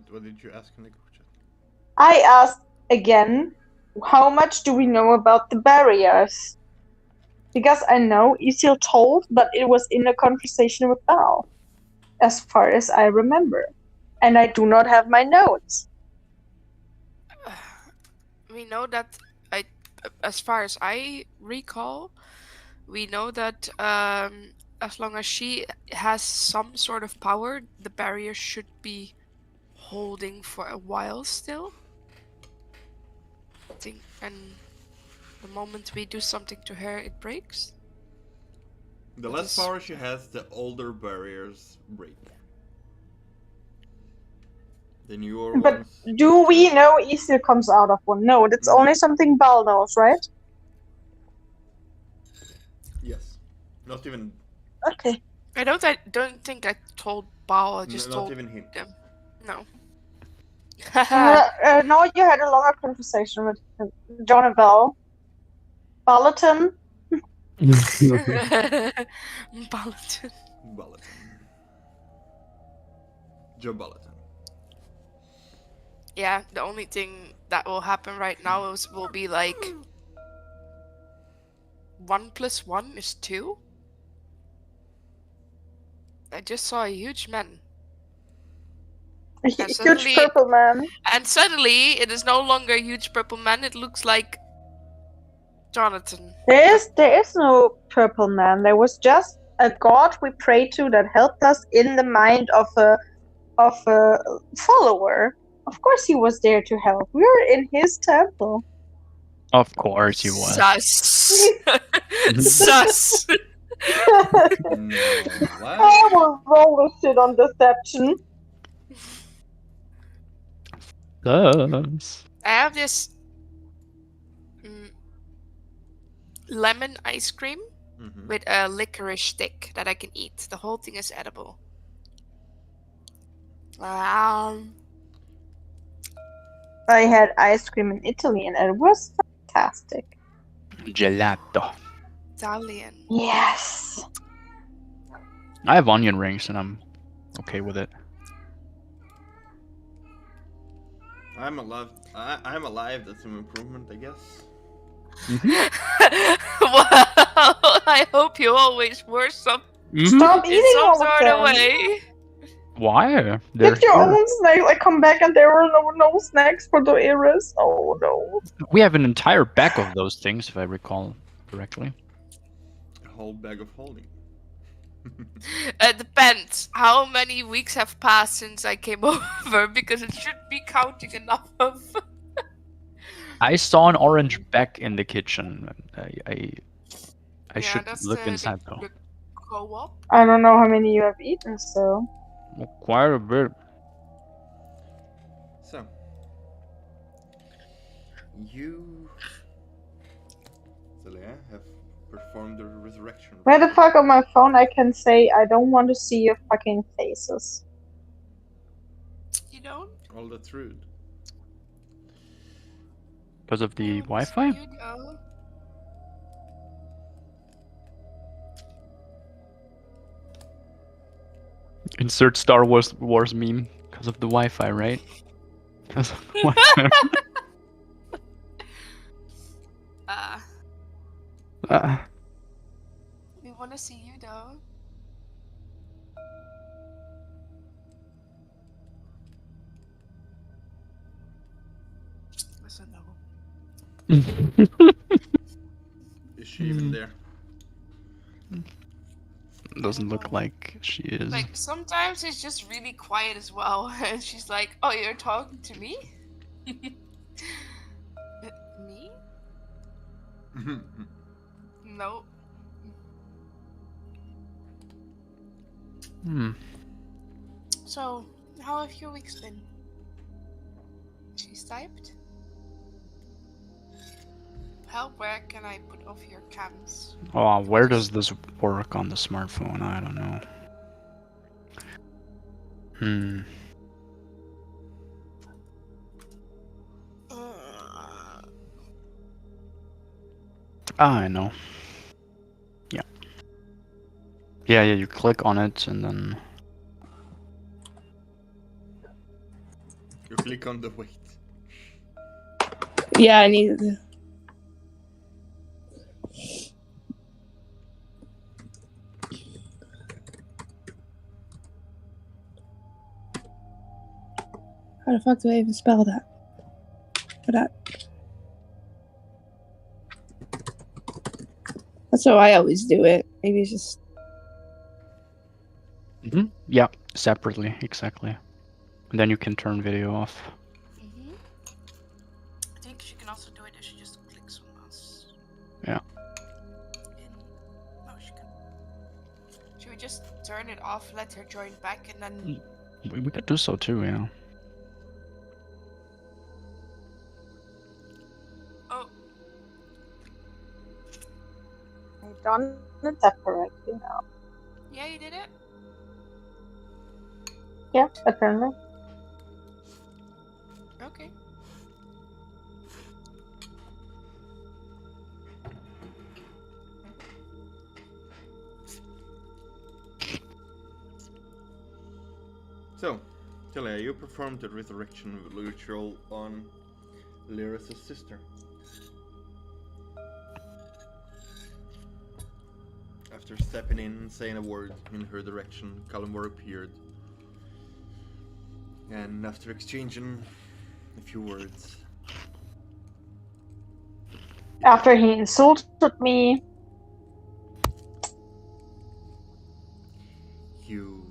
What did you ask in the group chat? I asked again, how much do we know about the barriers? Because I know Isil told, but it was in a conversation with Val, as far as I remember. And I do not have my notes. We know that, as far as I recall, we know that as long as she has some sort of power, the barrier should be holding for a while still. I think, and the moment we do something to her, it breaks. The less power she has, the older barriers break. The newer But ones. do we know Isil comes out of one? No, that's only something Val knows, right? Yes. Not even. Okay. I don't think I told Bao. I just told not even him. them. No. No, you had a longer conversation with John and Val. Ballatin. Ballatin. Joe Ballatin. Yeah, the only thing that will happen right now will be like 1 + 1 is 2. I just saw a huge man. A huge purple man. And suddenly, it is no longer a huge purple man. It looks like Jonathan. There is no purple man. There was just a god we prayed to that helped us in the mind of a follower. Of course, he was there to help. We were in his temple. Of course he was. Sus. Sus. I will roll this shit on deception. Sus. I have this lemon ice cream with a licorice stick that I can eat. The whole thing is edible. I had ice cream in Italy and it was fantastic. Gelato. Italian. Yes. I have onion rings and I'm okay with it. I'm alive. I'm alive. That's an improvement, I guess. Well, I hope you always were Stop eating all sort of them. of way. Why? Get your own snacks. I come back and there were no snacks for the Iris. Oh no. We have an entire bag of those things, if I recall correctly. A whole bag of holding. It depends. How many weeks have passed since I came over? Because it should be counting enough of. I saw an orange bag in the kitchen. I should look inside though. The co-op? I don't know how many you have eaten, so. Well, quite a bit. So, you, Celia, have performed the resurrection. Where the fuck on my phone I can say I don't want to see your fucking faces? You don't? All that's rude. Because of the Wi-Fi? You know. Insert Star Wars meme. Because of the Wi-Fi, right? Because of the Wi-Fi. We want to see you though. Listen, no. Is she even there? Doesn't look like she is. Like, sometimes it's just really quiet as well. And she's like, oh, you're talking to me? Me? No. So, how have your weeks been? She's typed? Help, where can I put off your cams? Oh, where does this work on the smartphone? I don't know. I know. Yeah. Yeah, you click on it and then... You click on the weight. Yeah, I need to. How the fuck do I even spell that? For that. That's how I always do it. Maybe it's just. Yeah, separately, exactly. And then you can turn video off. I think she can also do it if she just clicks on us. Yeah. No, she can. Should we just turn it off, let her join back, and then... We could do so too, yeah. Oh, I done it separately now. yeah, you did it? Yeah, apparently. Okay. So, Talia, you performed the resurrection ritual on Lyris' sister. After stepping in and saying a word in her direction, Kalimor appeared. And after exchanging a few words... After he insulted me, you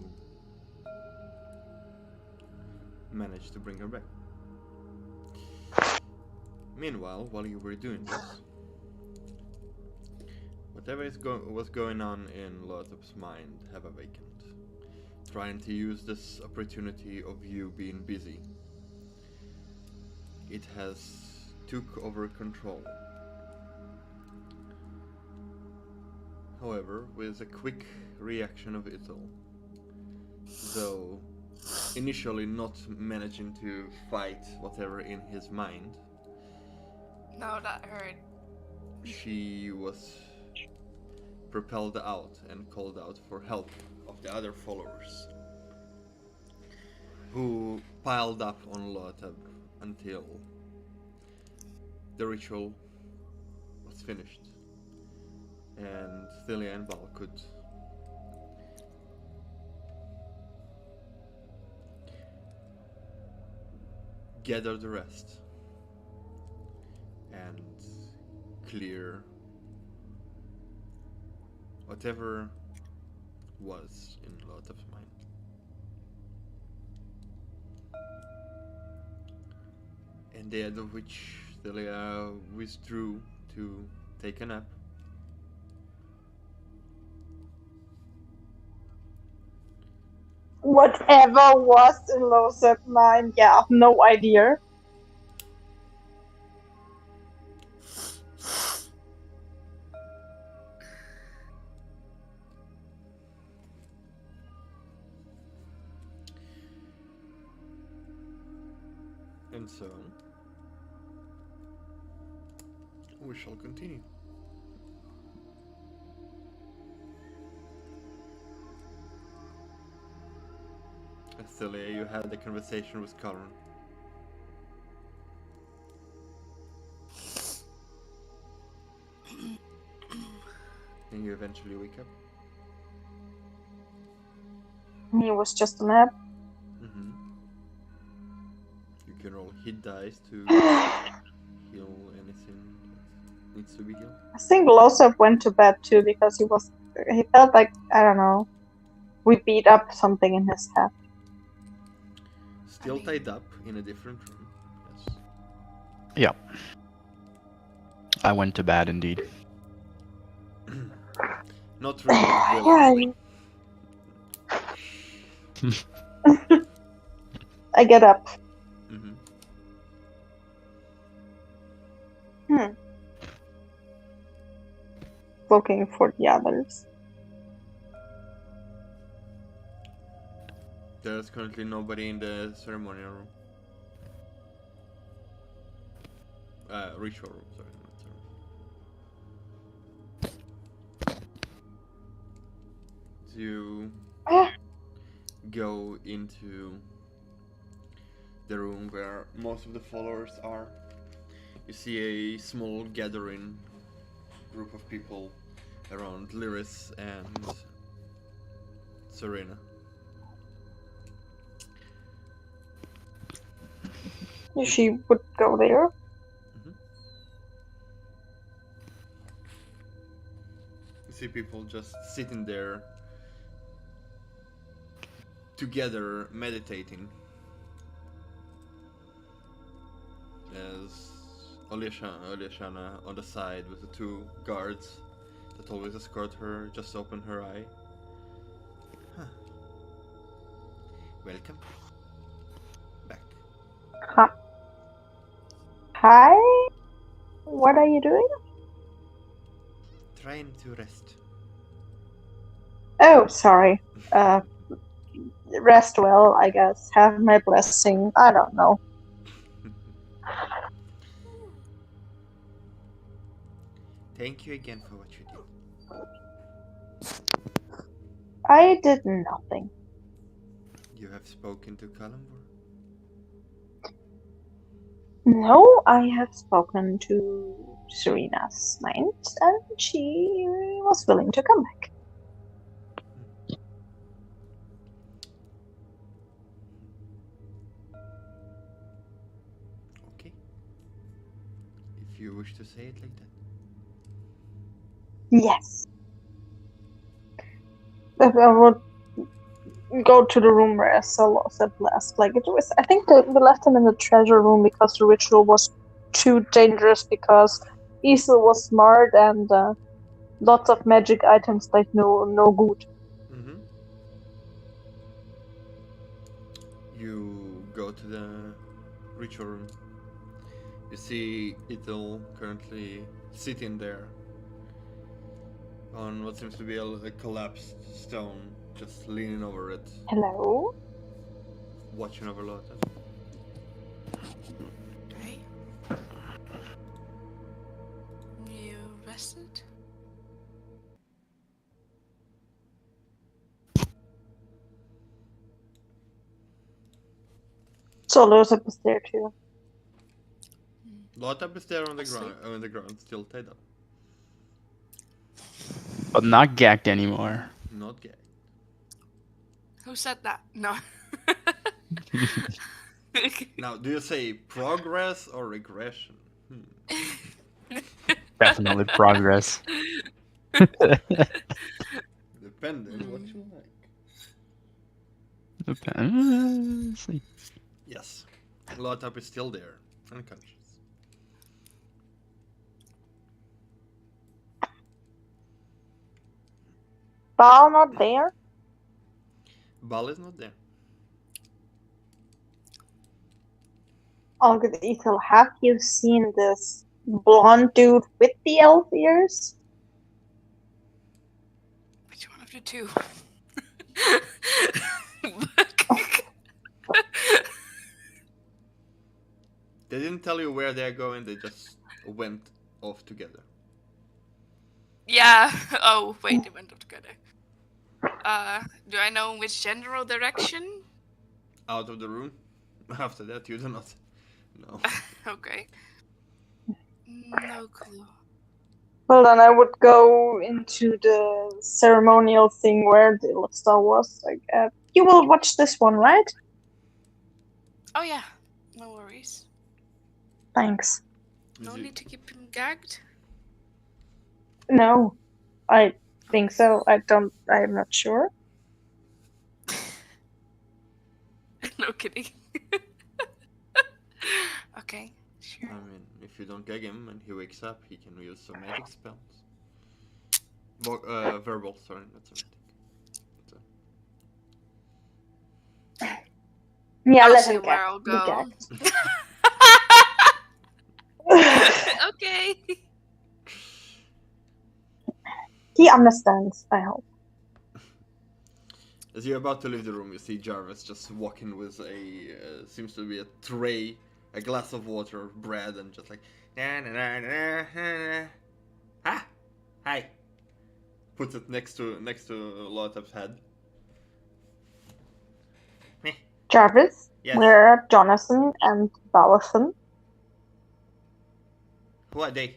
managed to bring her back. Meanwhile, while you were doing this, whatever was going on in Lothop's mind have awakened, trying to use this opportunity of you being busy. It has took over control. However, with a quick reaction of Ithel, though initially not managing to fight whatever in his mind, No, that hurt. she was propelled out and called out for help of the other followers, who piled up on Lothab until the ritual was finished, and Thalia and Val could gather the rest and clear whatever was in Lothab's mind. And the end of which Thalia withdrew to take a nap. whatever was in Loth's mind, yeah, no idea. And so, we shall continue. Celia, you had the conversation with Karen. And you eventually wake up. He was just a nap. Mm-hmm. You can roll hit dice to heal anything that needs to be healed. I think Losov went to bed too because he felt like, I don't know, we beat up something in his head. Still tied up in a different room. Yes. Yeah. I went to bed indeed. Not really. Yeah. I get up. Mm-hmm. Looking for the others. There's currently nobody in the ceremonial room. Ritual room, sorry. Not ceremony. You go into the room where most of the followers are. You see a small gathering group of people around Lyris and Serena. She would go there. You see people just sitting there together meditating. There's Olyashana on the side with the two guards that always escort her, just open her eye. Huh. Welcome back. Hi? What are you doing? Trying to rest. Oh, sorry. Rest well, I guess. Have my blessing. I don't know. Thank you again for what you did. I did nothing. You have spoken to Kalamvur? No, I have spoken to Serena's mind, and she was willing to come back. Okay. If you wish to say it like that. Yes. I would go to the room where Esel said last. Like it was, I think we left him in the treasure room because the ritual was too dangerous. Because Esel was smart and lots of magic items like no good. Mm-hmm. You go to the ritual room. You see Ithil currently sitting there on what seems to be a collapsed stone, just leaning over it, Hello. watching over Lotus. Okay. You rested? So Losep was there too. Lotus is there on the Asleep. ground, still tied up, But not gagged anymore. not gay. Who said that? No. Now, do you say progress or regression? Definitely progress. Depending what you like. Let's see. Yes, Lotus is still there, unconscious. Bal not there. Bal is not there. Oh, good Ethel, have you seen this blonde dude with the elf ears? Which one of the two? They didn't tell you where they're going, they just went off together. Yeah. Oh, wait, they went up together. Do I know which general direction? Out of the room. After that, you do not know. Okay. No clue. Well, then I would go into the ceremonial thing where the Illustar was. Like, you will watch this one, right? Oh yeah, no worries. Thanks. No need to keep him gagged. No, I think so. I'm not sure. No kidding. Okay, sure. I mean, if you don't gag him and he wakes up, he can use some magic spells. Verbal, sorry, not somatic. Yeah, I'll let see him where gag. I'll Be go. gagged. Okay. He understands, I hope. As you're about to leave the room, you see Jarvis just walking with a seems to be a tray, a glass of water, bread, and just like ah, hi. Puts it next to Lotep's head. Jarvis, Yes. where are Jonathan and Balathon? Who are they?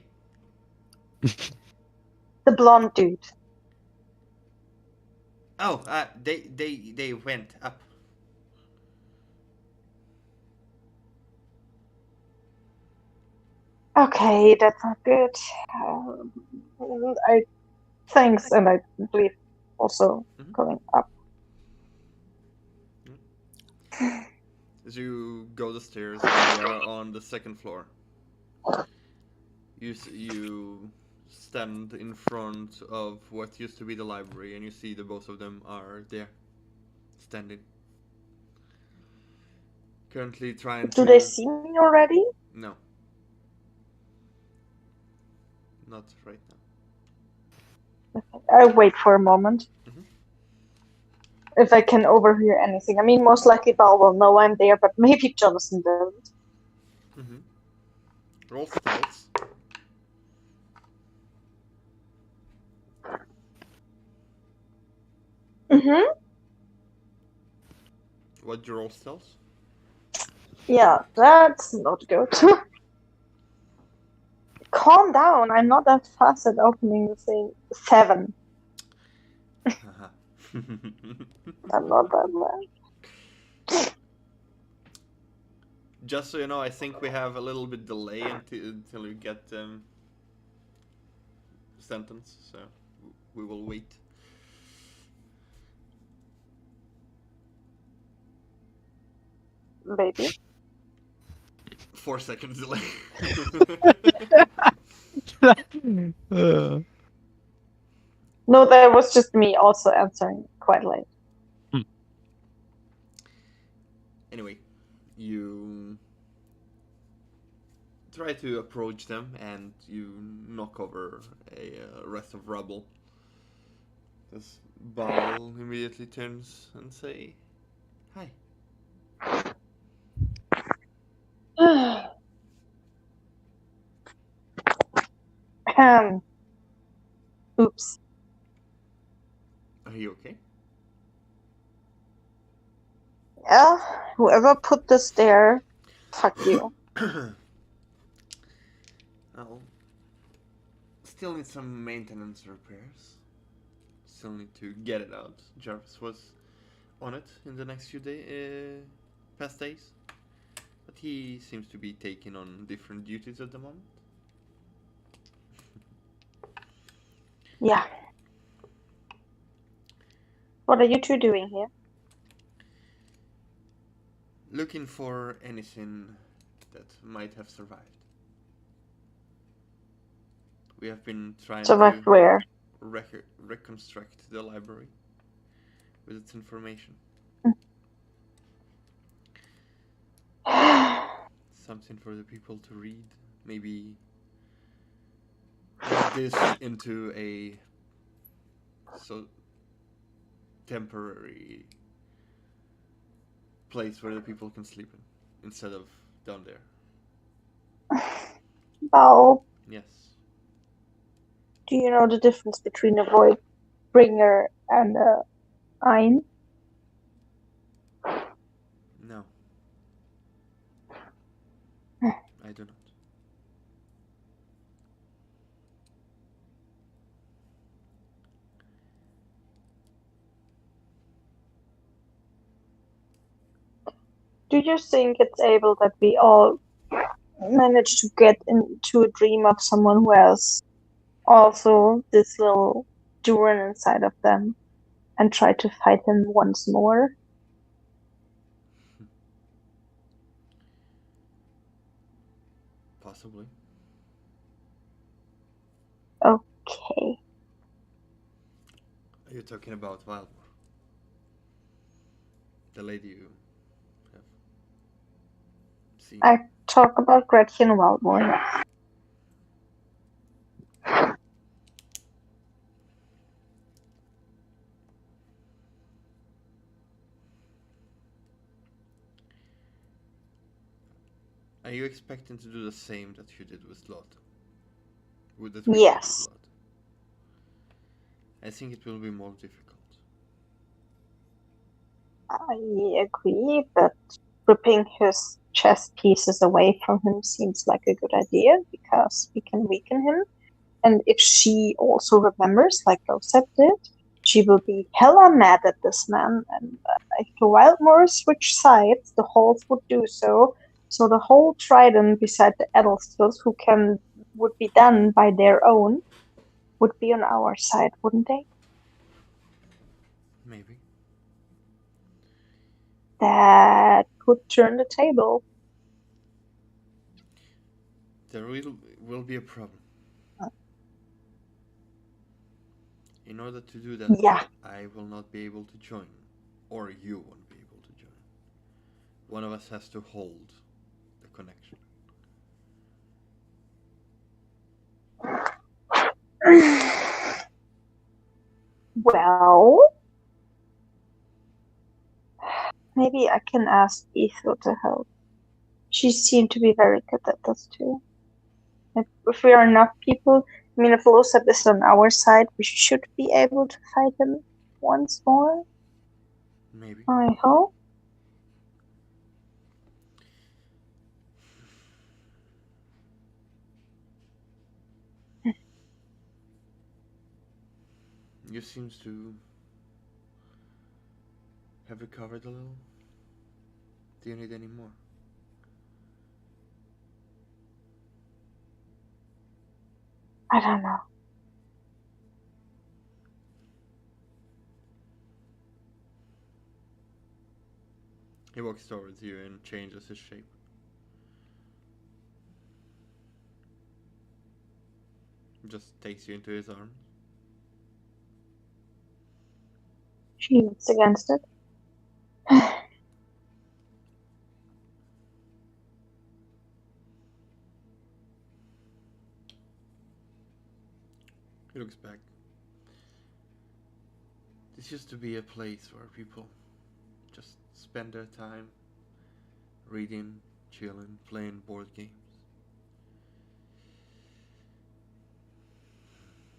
The blonde dude. Oh, they went up. Okay, that's not good. Thanks, and I believe also Mhm. going up. As you go the stairs, and you are on the second floor. You stand in front of what used to be the library, and you see the both of them are there, standing. Currently trying to. Do they see me already? No. Not right now. I wait for a moment. Mhm. If I can overhear anything. I mean, most likely Bal will know I'm there, but maybe Jonathan doesn't. Mm-hmm. Roll stealth. Mm-hmm. What'd you roll stealth? Yeah, that's not good. Calm down. I'm not that fast at opening the thing. 7. Haha. I'm not that bad. Just so you know, I think we have a little bit delay until you get sentence, so we will wait. Baby. 4 seconds delay. No, that was just me also answering quite late. Anyway, you try to approach them and you knock over a rest of rubble. This Baal immediately turns and say, "Hi." Oops. Are you okay? Yeah, whoever put this there, fuck you. I'll still need some maintenance repairs. Still need to get it out. Jarvis was on it in the next few past days, but he seems to be taking on different duties at the moment. Yeah. What are you two doing here? Looking for anything that might have survived. We have been trying Survived to where? reconstruct the library with its information. Something for the people to read. Maybe make this into a temporary place where the people can sleep in instead of down there. Bal, Yes. do you know the difference between a void bringer and a Ein? No. I do not. Do you think it's able that we all manage to get into a dream of someone who has also this little Duran inside of them and try to fight him once more? Possibly. Okay. Are you talking about Wildmore? The lady you have seen? I talk about Gretchen Wildmore. Are you expecting to do the same that you did with Lot? Yes. Lot? I think it will be more difficult. I agree, but ripping his chess pieces away from him seems like a good idea because we can weaken him. And if she also remembers, like Joseph did, she will be hella mad at this man. And if the Wildmoors switch sides, the Halls would do so. So the whole trident, beside the Edelstils, who would be done by their own, would be on our side, wouldn't they? Maybe. That could turn the table. There will be a problem. In order to do that, Yeah. I will not be able to join. Or you won't be able to join. One of us has to hold the connection. Well, maybe I can ask Ethel to help. She seemed to be very good at this too. If we are enough people, I mean, if Losep is on our side, we should be able to fight him once more. Maybe. I hope. You seems to have recovered a little. Do you need any more? I don't know. He walks towards you and changes his shape. Just takes you into his arms. She leans against it. He looks back. This used to be a place where people just spend their time reading, chilling, playing board games.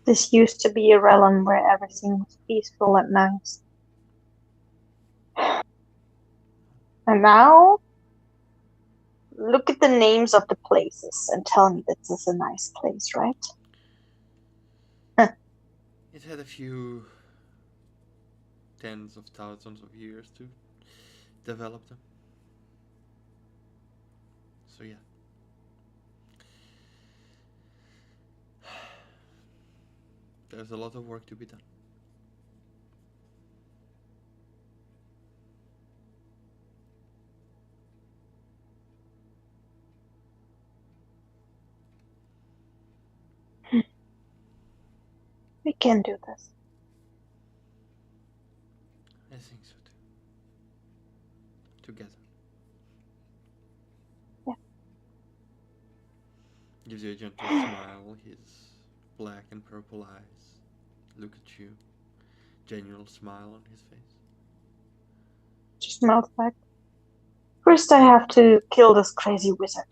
This used to be a realm where everything was peaceful and nice. And now, look at the names of the places and tell me this is a nice place, right? It had a few tens of thousands of years to develop them. So yeah. There's a lot of work to be done. We can do this. I think so too. Together. Yeah. Gives you a gentle smile. His black and purple eyes look at you. Genuine smile on his face. She smells back. First I have to kill this crazy wizard.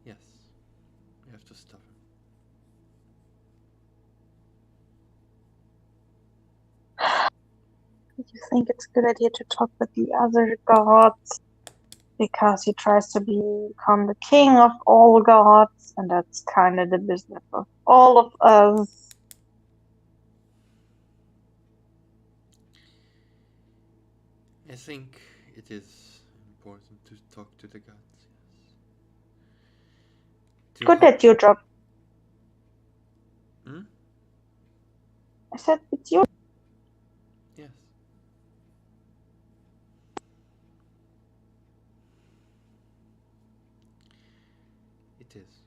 Yes. You have to stop him. Do you think it's a good idea to talk with the other gods? Because he tries to become the king of all gods, and that's kind of the business of all of us. I think it is important to talk to the gods, yes. Good at your job. Hmm? I said it's your. Yes. It is.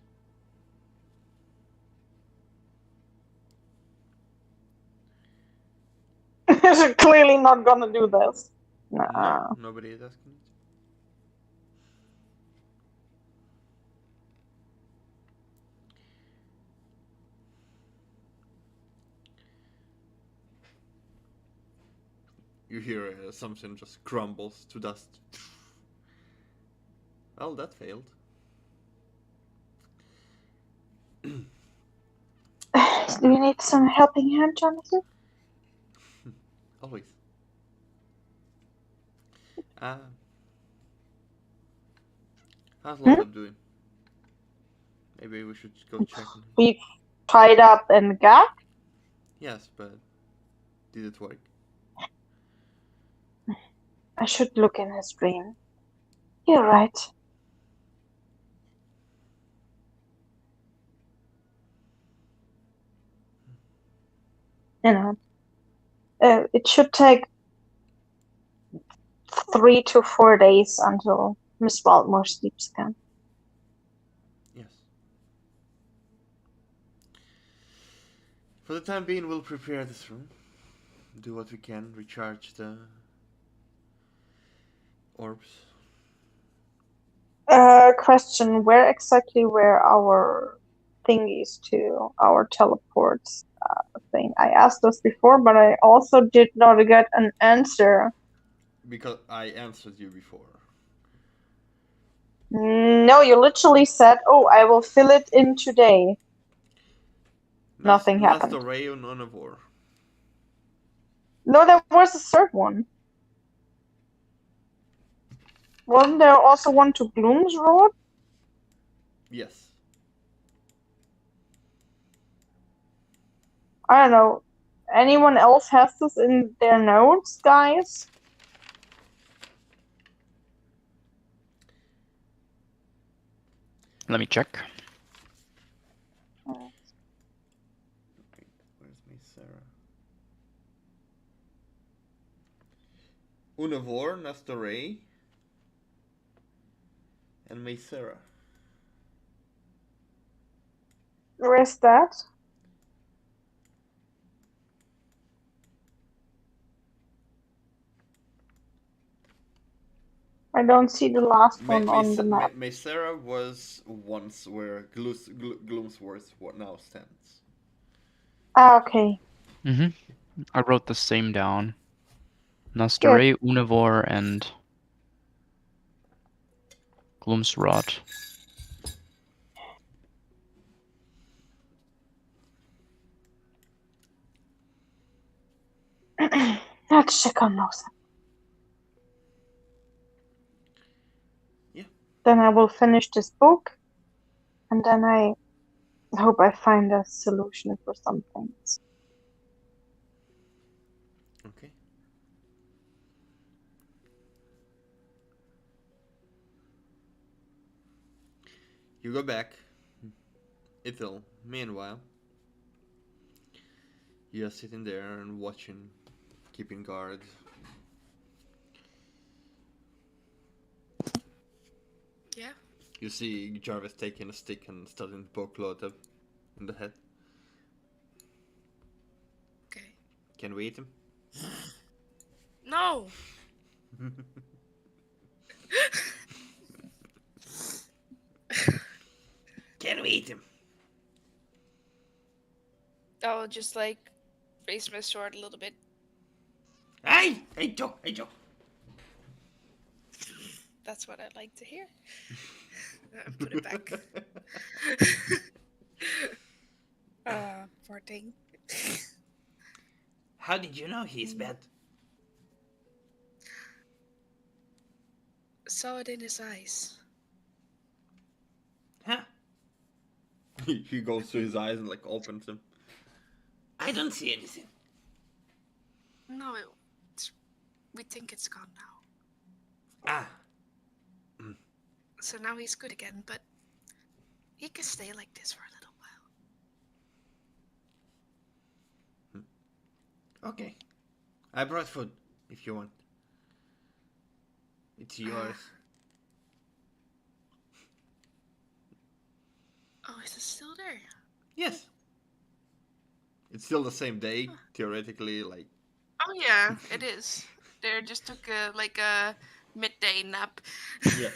She's clearly not gonna do this. Nah. No, nobody is asking it. You hear something just crumbles to dust. Well, that failed. Do you need some helping hand, Jonathan? Always. How's Lothar doing? Maybe we should go check on him. We tied up and got. Yes, but did it work? I should look in his dream. You're right. You know, it should take 3 to 4 days until Miss Waldmore sleeps again. Yes. For the time being, we'll prepare this room. Do what we can, recharge the orbs. Question, where exactly were our thingies to our teleports thing? I asked this before, but I also did not get an answer. Because I answered you before. No, you literally said, oh, I will fill it in today. Nothing happened. Nastoreon Onivore. No, there was a third one. Wasn't there also one to Gloom's Road? Yes. I don't know. Anyone else has this in their notes, guys? Let me check. Wait, where's my Sarah? Univore, Nastore, and Maysera. Where's that? I don't see the last one on the map. Maysera was once where Gloomsworth now stands. Ah, okay. I wrote the same down. Nastore, Univore, and Gloom's Rod. Let's check on those. Yeah. Then I will finish this book, and then I hope I find a solution for some things. Okay. You go back. Ithil, meanwhile, you're sitting there and watching, keeping guard. Yeah. You see Jarvis taking a stick and starting to poke Lothar in the head. Okay. Can we eat him? No. Can we eat him? I'll just like raise my sword a little bit. Hey, joke. That's what I like to hear. Put it back. Poor thing. How did you know he's bad? Saw it in his eyes. Huh? He goes to his eyes and like opens them. I don't see anything. No, we think it's gone now. Ah. So now he's good again, but he can stay like this for a little while. Okay. I brought food, if you want. It's yours. Oh, is it still there? Yes. It's still the same day, theoretically, like... Oh yeah, it is. They just took a midday nap. Yes.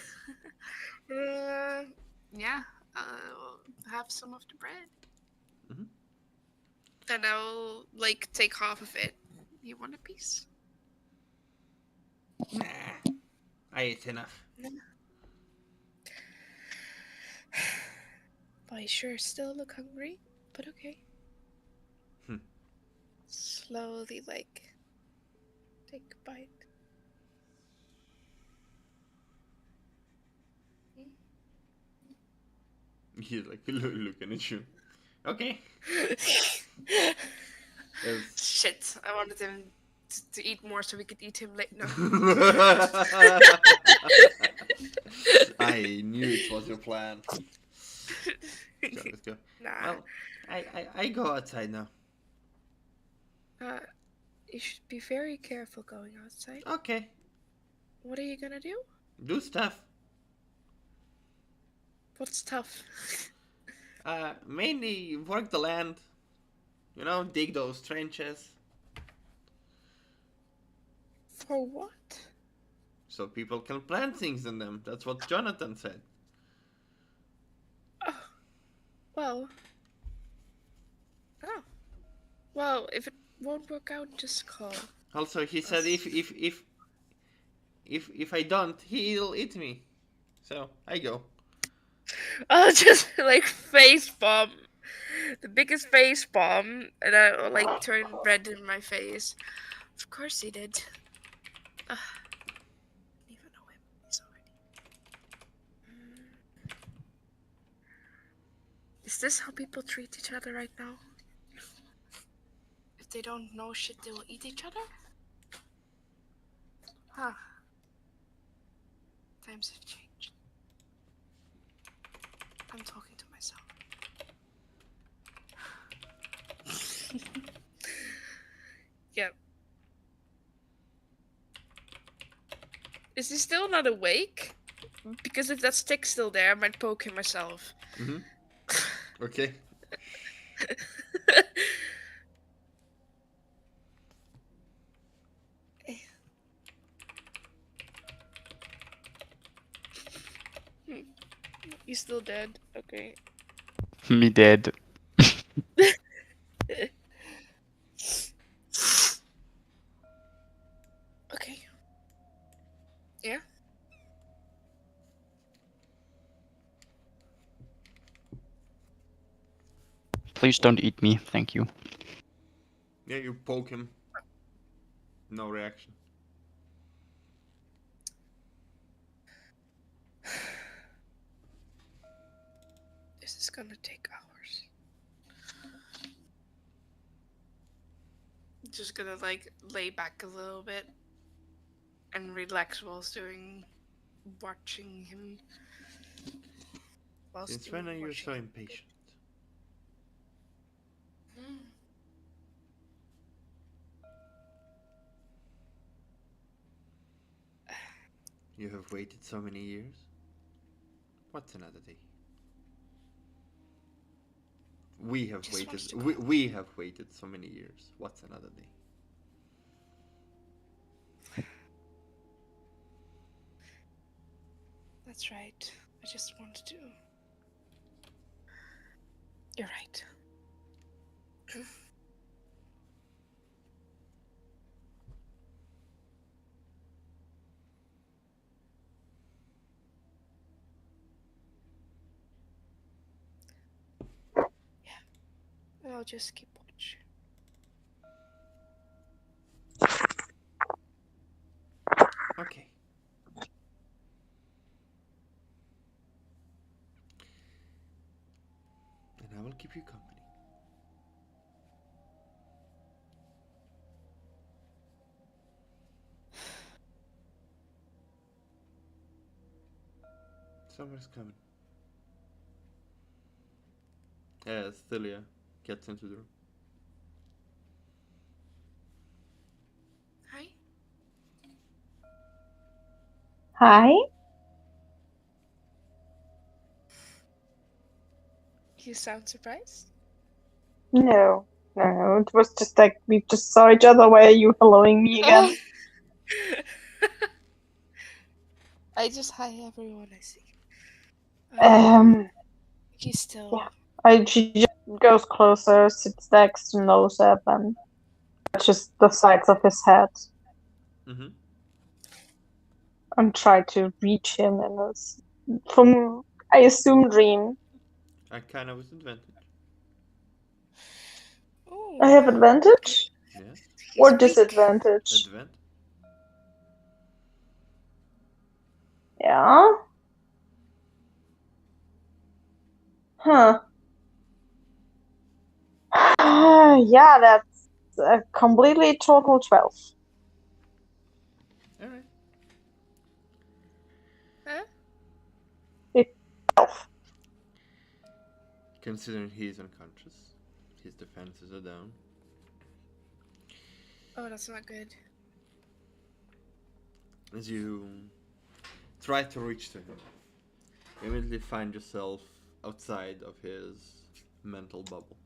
Yeah, I'll have some of the bread. Mm-hmm. And I'll like take half of it. You want a piece? Nah. I ate enough. Well, you sure still look hungry, but okay. Slowly, like, Take a bite. He's like looking at you. Okay. Yes. Shit, I wanted him to eat more so we could eat him later. No. I knew it was your plan. Let's go. Nah. Well, I go outside now. You should be very careful going outside. Okay. What are you gonna do? Do stuff. What's tough? Mainly work the land. You know, dig those trenches. For what? So people can plant things in them. That's what Jonathan said. Oh. Well. Oh. Well, if it won't work out, just call. Also, he said if I don't, he'll eat me. So I go. I'll just like face bomb. The biggest face bomb, and I'll like turn red in my face. Of course he did. I don't even know him. He's already. Is this how people treat each other right now? If they don't know shit, they will eat each other? Huh. Times have changed. I'm talking to myself. Yep. Is he still not awake? Because if that stick's still there, I might poke him myself. Mm-hmm. Okay. You still dead? Okay. Me dead. Okay. Yeah? Please don't eat me, thank you. Yeah, you poke him. No reaction. This is gonna take hours. Just gonna like lay back a little bit and relax whilst watching him. Since when are you so impatient? You have waited so many years. What's another day? We have Just waited. wants to We have waited so many years. What's another day? That's right. I just wanted to. You're right. Yeah. And I'll just keep watching. Okay. And I will keep you company. Summer's coming. Yeah, Stilia gets into the room. Hi. Hi. You sound surprised? No, it was just like we just saw each other. Why are you following me again? I just hi everyone I see. He's still. Yeah. She just goes closer, sits next to nose up, and touches the sides of his head. Mm-hmm. And try to reach him in this, from I assume, dream. I kind of with advantage. Ooh. I have advantage Yeah. He's or weak. disadvantage. Advantage. Yeah. Huh. Yeah, that's a completely total 12. Alright. Huh? 12. Considering he is unconscious, his defenses are down. Oh, that's not good. As you try to reach to him, you immediately find yourself outside of his mental bubble.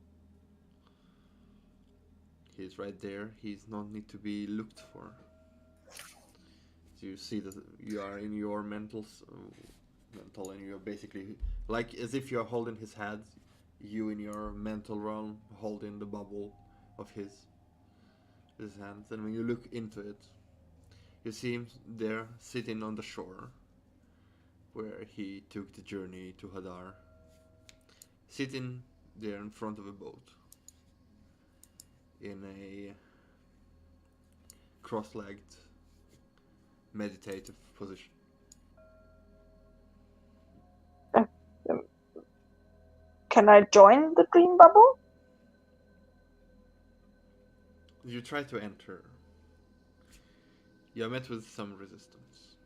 He's right there. He's not need to be looked for. So you see that you are in your mental, and you're basically like as if you're holding his hand. You in your mental realm holding the bubble of his hands, and when you look into it, you see him there sitting on the shore where he took the journey to Hadar, sitting there in front of a boat in a cross-legged meditative position. Can I join the dream bubble? You try to enter. You are met with some resistance.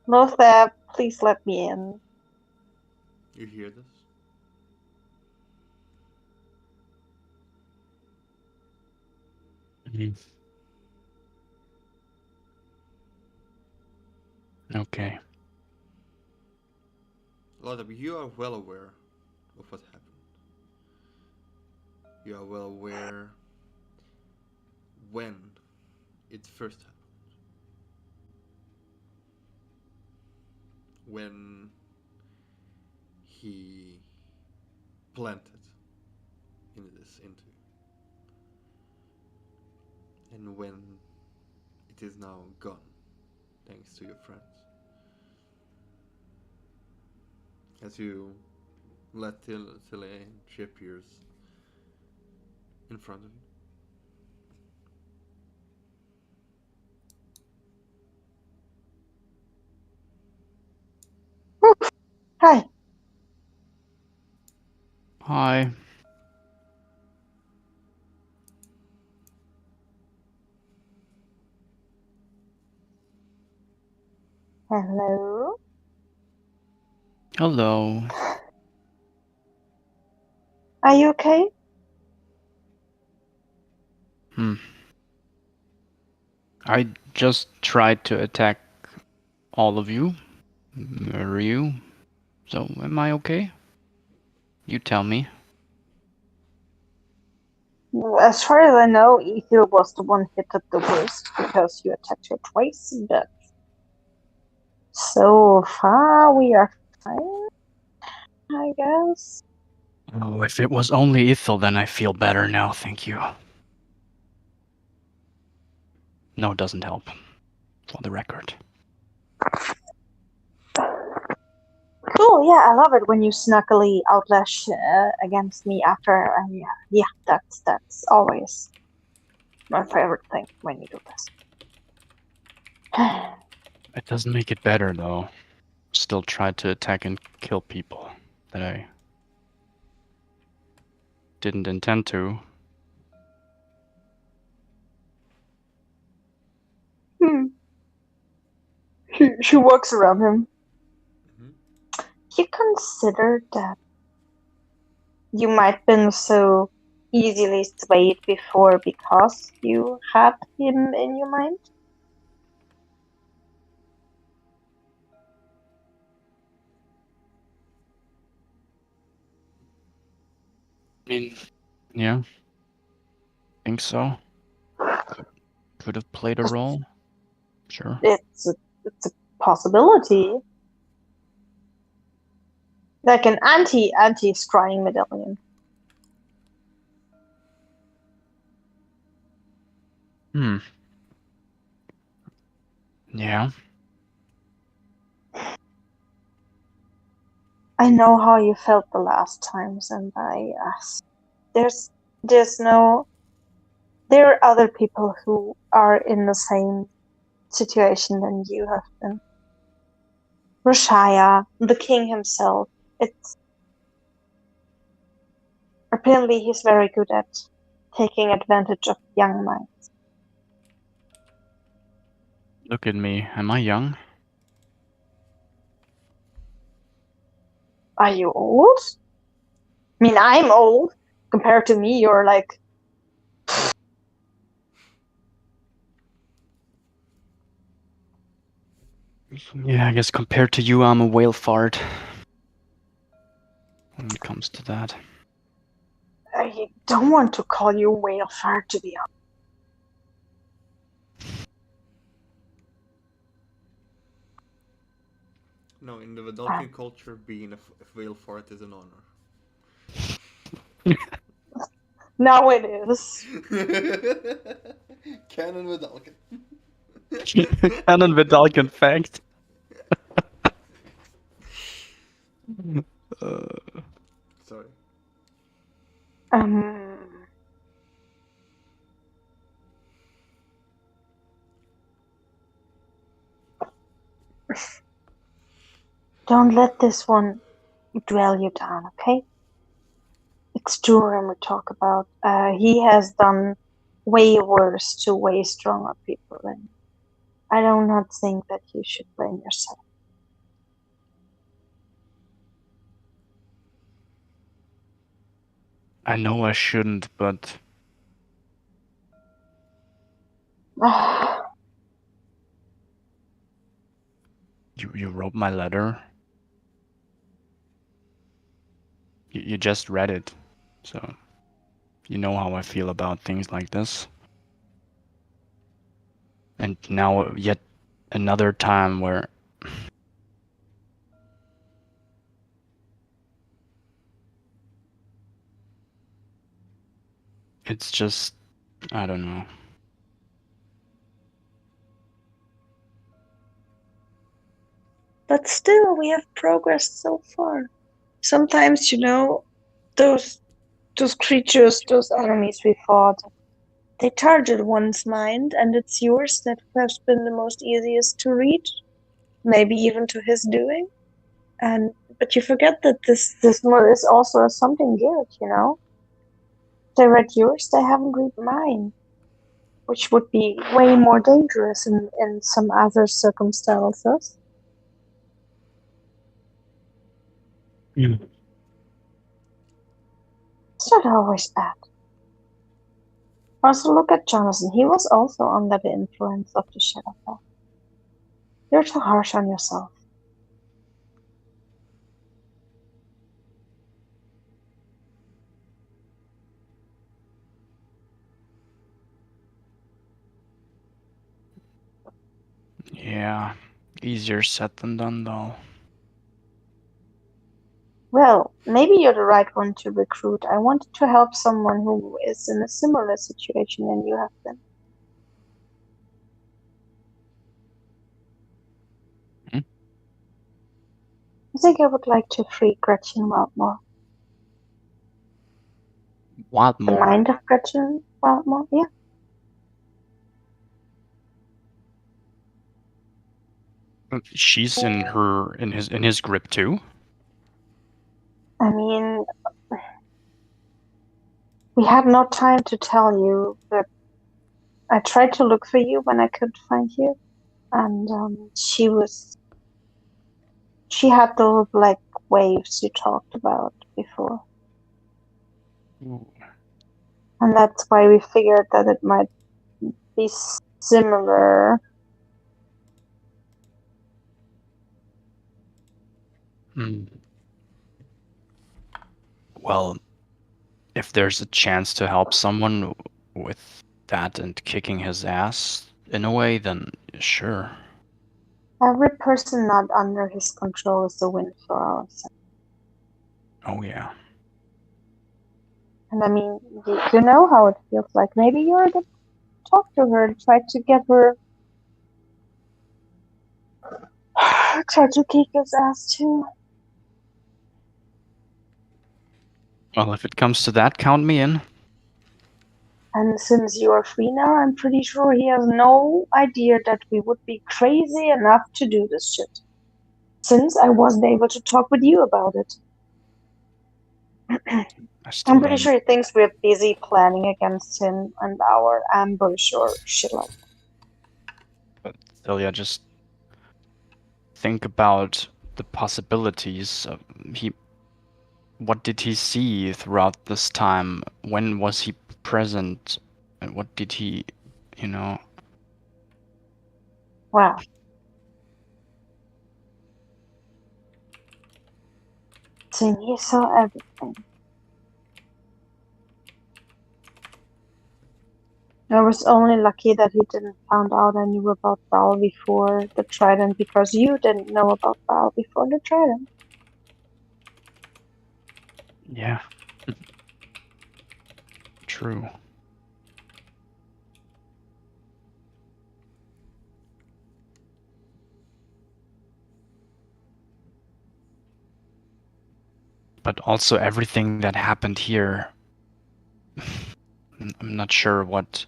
Lothar, please let me in. You hear this? Okay. Lodab, you are well aware of what happened. You are well aware when it first happened. When he planted into you. And when it is now gone, thanks to your friends. As you let Tilly, she appears in front of you. Hi. Hi. Hello. Hello. Are you okay? I just tried to attack all of you. Ryu. So, am I okay? You tell me. As far as I know, Ether was the one hit at the worst because you attacked her twice, but so far we are fine, I guess. Oh, if it was only Ithil, then I feel better now, thank you. No, it doesn't help. For the record. Cool, yeah, I love it when you snuggly outlash against me after. Yeah, that's always my favorite thing when you do this. It doesn't make it better, though. Still try to attack and kill people that I didn't intend to. She walks around him. Mm-hmm. You consider that you might been so easily swayed before because you had him in your mind? I mean, yeah. Think so. Could have played a role. Sure. It's a possibility. Like an anti-scrying medallion. Yeah. I know how you felt the last times, and there's there are other people who are in the same situation than you have been. Rashaya, the king himself, apparently he's very good at taking advantage of young minds. Look at me. Am I young? Are you old? I mean, I'm old. Compared to me, you're like... Yeah, I guess compared to you, I'm a whale fart. When it comes to that. I don't want to call you whale fart, to be honest. No, in the Vidalcan culture, being a whale fart is an honor. Now it is. Canon Vidalcan. Canon Vidalcan fact. Sorry. Don't let this one dwell you down, okay? It's Duran we talk about. He has done way worse to way stronger people, and I do not think that you should blame yourself. I know I shouldn't, but you wrote my letter. You just read it, so you know how I feel about things like this. And now yet another time where it's just, I don't know. But still, we have progressed so far. Sometimes, those creatures, those enemies we fought, they target one's mind, and it's yours that has been the most easiest to reach, maybe even to his doing. But you forget that this one is also something good, They read yours, they haven't read mine, which would be way more dangerous in some other circumstances. Mm. It's not always bad. Also, look at Jonathan. He was also under the influence of the Shadowfell. You're too harsh on yourself. Yeah, easier said than done, though. Well, maybe you're the right one to recruit. I wanted to help someone who is in a similar situation than you have been. Hmm? I think I would like to free Gretchen Wildmore. What The more? mind of Gretchen Wildmore, yeah. She's in his grip too. I mean, we had no time to tell you, but I tried to look for you when I couldn't find you, and she had those black waves you talked about before, Ooh. and that's why we figured that it might be similar. Hmm. Well, if there's a chance to help someone with that and kicking his ass in a way, then sure. Every person not under his control is a win for us. Oh yeah. And I mean, you know how it feels like. Maybe you're the talk to her, try to get her, try to kick his ass too. Well, if it comes to that, count me in. And since you are free now, I'm pretty sure he has no idea that we would be crazy enough to do this shit. Since I wasn't able to talk with you about it. I still I'm pretty don't. sure he thinks we're busy planning against him and our ambush or shit like that. But still, yeah, just think about the possibilities. What did he see throughout this time? When was he present? And what did he, you know? Wow. So he saw everything. I was only lucky that he didn't find out I knew about Val before the Trident, because you didn't know about Val before the Trident. Yeah. True. But also everything that happened here, I'm not sure what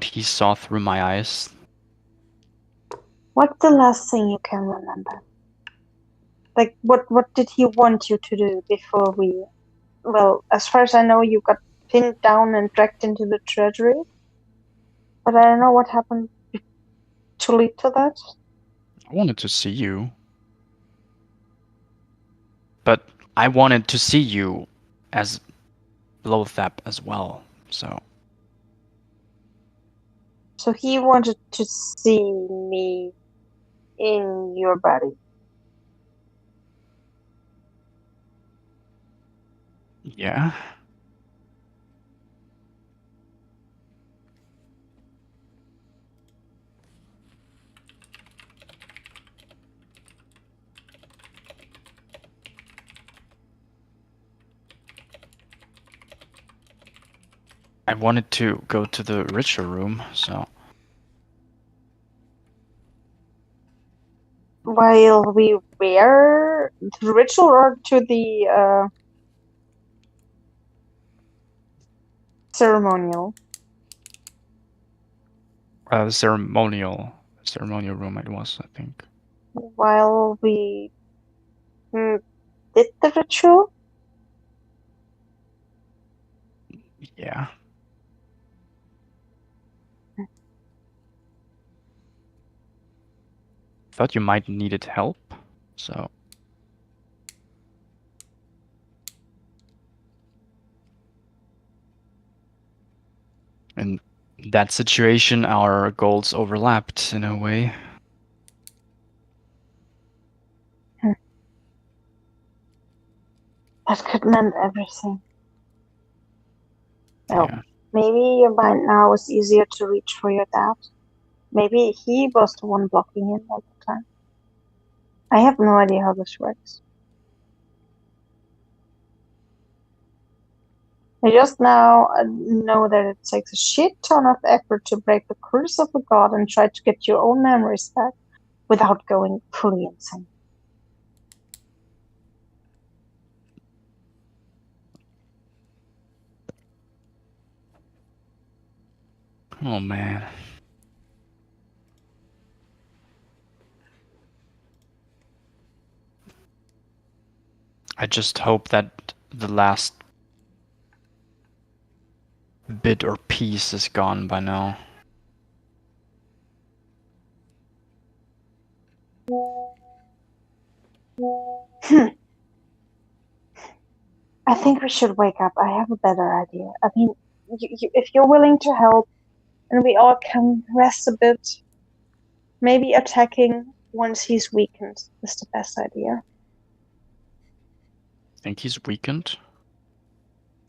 he saw through my eyes. What's the last thing you can remember? Like, what did he want you to do before we... Well, as far as I know, you got pinned down and dragged into the treasury. But I don't know what happened to lead to that. I wanted to see you. But I wanted to see you as Lothap as well, so... So he wanted to see me in your body. Yeah. I wanted to go to the ritual room, so... While we were to the ritual or to the ceremonial? The ceremonial room it was, I think. While we did the ritual? Yeah. Thought you might needed help, so... In that situation, our goals overlapped in a way. That could mean everything. Well, Yeah. maybe your mind now is easier to reach for your dad. Maybe he was the one blocking him all the time. I have no idea how this works. I just now know that it takes a shit ton of effort to break the curse of a god and try to get your own memories back without going fully insane. Oh man. I just hope that the last bit or piece is gone by now. I think we should wake up. I have a better idea. I mean, if you're willing to help and we all can rest a bit, maybe attacking once he's weakened is the best idea. Think he's weakened?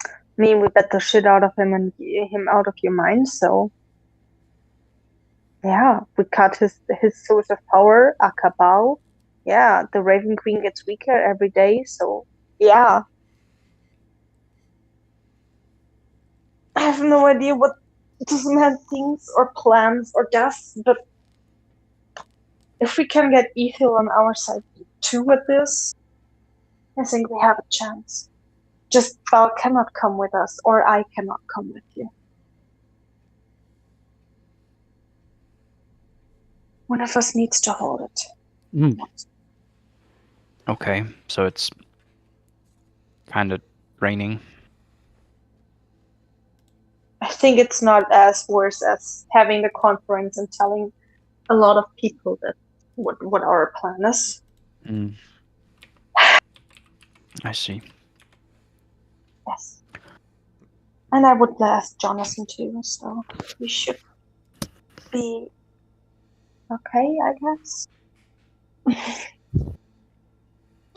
I mean, we bet the shit out of him and him out of your mind, so... Yeah, we cut his source of power, Akabao. Yeah, the Raven Queen gets weaker every day, so... Yeah. I have no idea what this man thinks or plans or does, but if we can get Ethel on our side too with this, I think we have a chance. Just Val cannot come with us, or I cannot come with you. One of us needs to hold it. Mm. Okay, so it's kind of raining. I think it's not as worse as having the conference and telling a lot of people that what our plan is. Mm. I see. Yes. And I would ask Jonathan too, so we should be okay, I guess.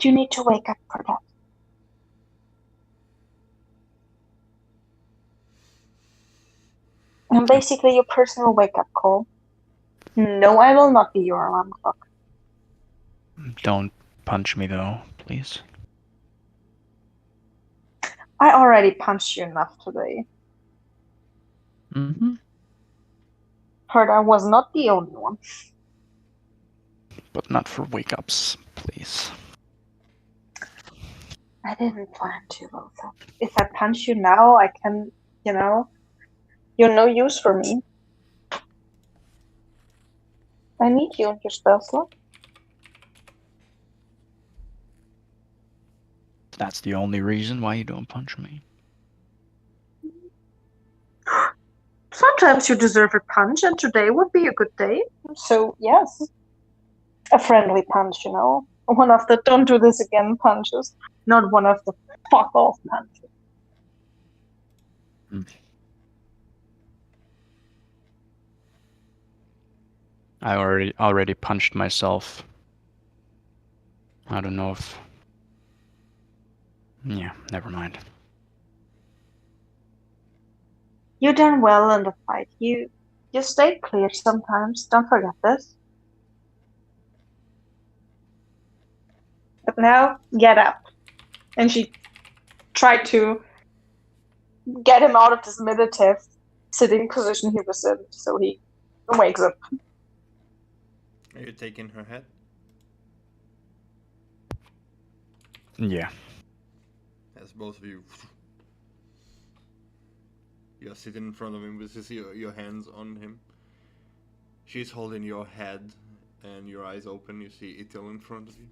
You need to wake up for that. And basically your personal wake-up call. No, I will not be your alarm clock. Don't punch me though, please. I already punched you enough today. Mm-hmm. Heard I was not the only one. But not for wake-ups, please. I didn't plan to, Lothar. If I punch you now, I can, you're no use for me. I need you in your spell slot. That's the only reason why you don't punch me. Sometimes you deserve a punch, and today would be a good day. So, yes. A friendly punch, One of the don't do this again punches. Not one of the fuck off punches. I already punched myself. I don't know if... Yeah, never mind. You done well in the fight. You stay clear sometimes. Don't forget this. But now, get up. And she tried to get him out of this meditative sitting position he was in, so he wakes up. Are you taking her head? Yeah. As both of you... You're sitting in front of him with your hands on him. She's holding your head and your eyes open. You see Itil in front of you.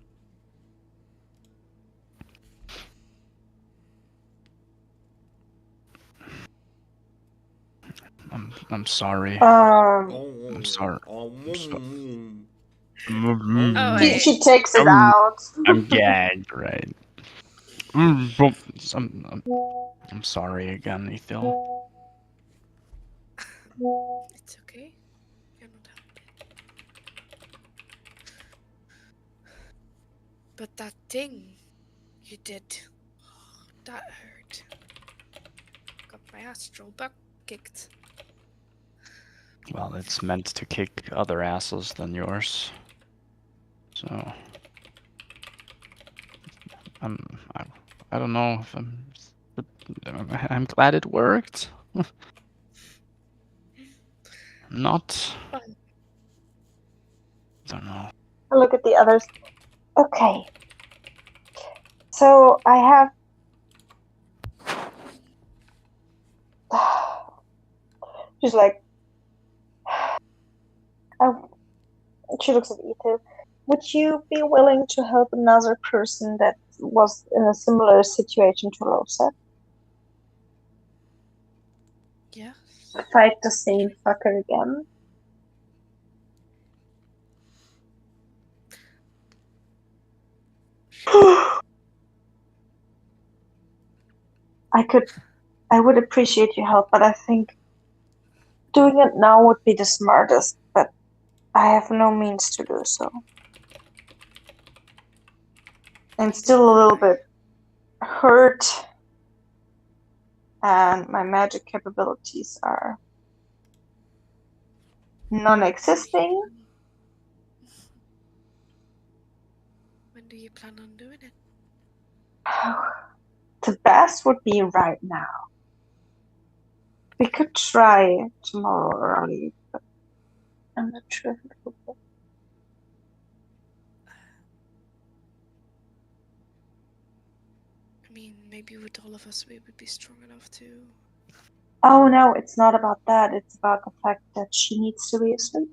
I'm sorry. I'm sorry. She takes it out. I'm gagged, right? I'm sorry again, Ethel. It's okay. You're not helping. But that thing you did, that hurt. Got my astral butt kicked. Well, it's meant to kick other asses than yours. So... I don't know if I'm glad it worked. Not. I don't know. Look at the others. Okay. So I have. She's like. Oh, she looks at Ethan. Would you be willing to help another person that was in a similar situation to Rosa? Yeah. Fight the same fucker again? I would appreciate your help, but I think doing it now would be the smartest, but I have no means to do so. I'm still a little bit hurt, and my magic capabilities are non-existing. When do you plan on doing it? The best would be right now. We could try tomorrow early, but I'm not sure if it will work. I mean, maybe with all of us we would be strong enough to. Oh no, it's not about that. It's about the fact that she needs to be asleep.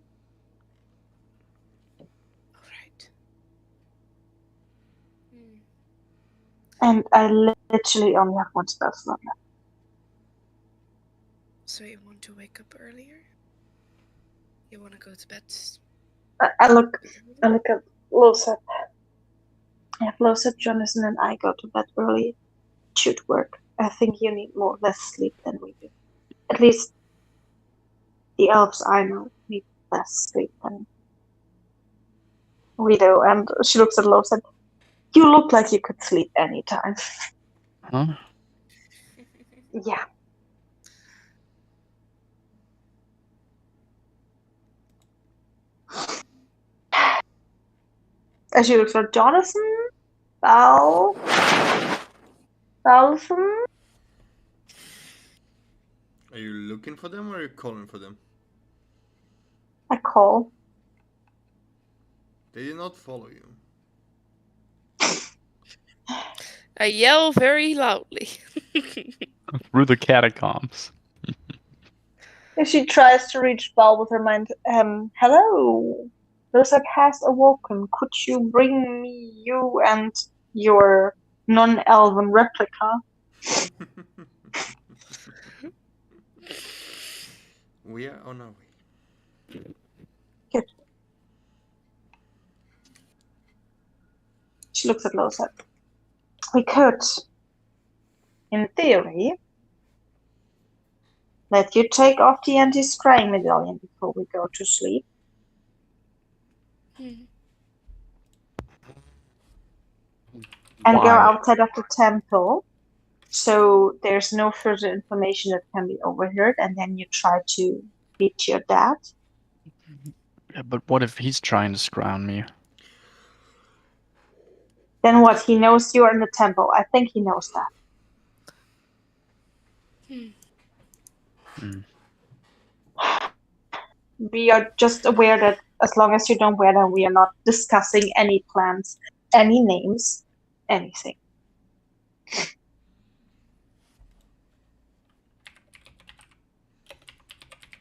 Alright. And I literally only have one spell slot left. So you want to wake up earlier? You want to go to bed? I look at Losep. If Losep, Jonathan, and I go to bed early, it should work. I think you need less sleep than we do. At least the elves I know need less sleep than we do. And she looks at Losep. You look like you could sleep anytime. Huh? Yeah. As she looks at Jonathan, Balson. Are you looking for them or are you calling for them? I call. They did not follow you. I yell very loudly. Through the catacombs. If she tries to reach Bal with her mind, hello. Losep has awoken. Could you bring me you and your non-elven replica? We are on our way. Good. She looks at Losep. We could, in theory, let you take off the anti-scrying medallion before we go to sleep. And go Why? outside of the temple, so there's no further information that can be overheard, and then you try to beat your dad. Yeah, but what if he's trying to scrounge me? Then what? He knows you are in the temple. I think he knows that. We are just aware that as long as you don't wear them, we are not discussing any plans, any names, anything.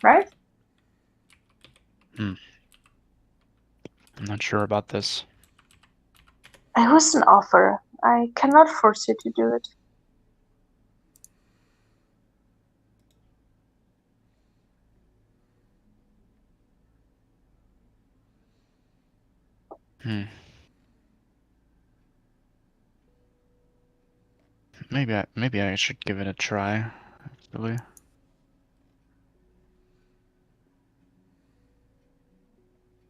Right? I'm not sure about this. It was an offer. I cannot force you to do it. Maybe I should give it a try, actually.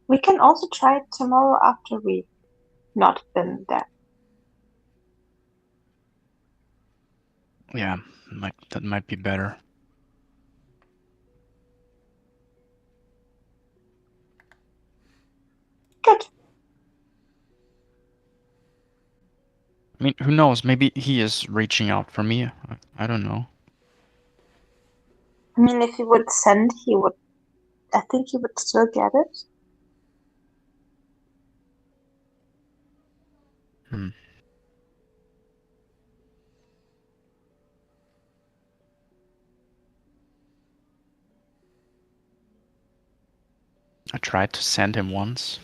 We can also try it tomorrow after we've not been dead. Yeah, that might be better. Good. I mean, who knows? Maybe he is reaching out for me. I don't know. I mean, if he would send, I think he would still get it. I tried to send him once.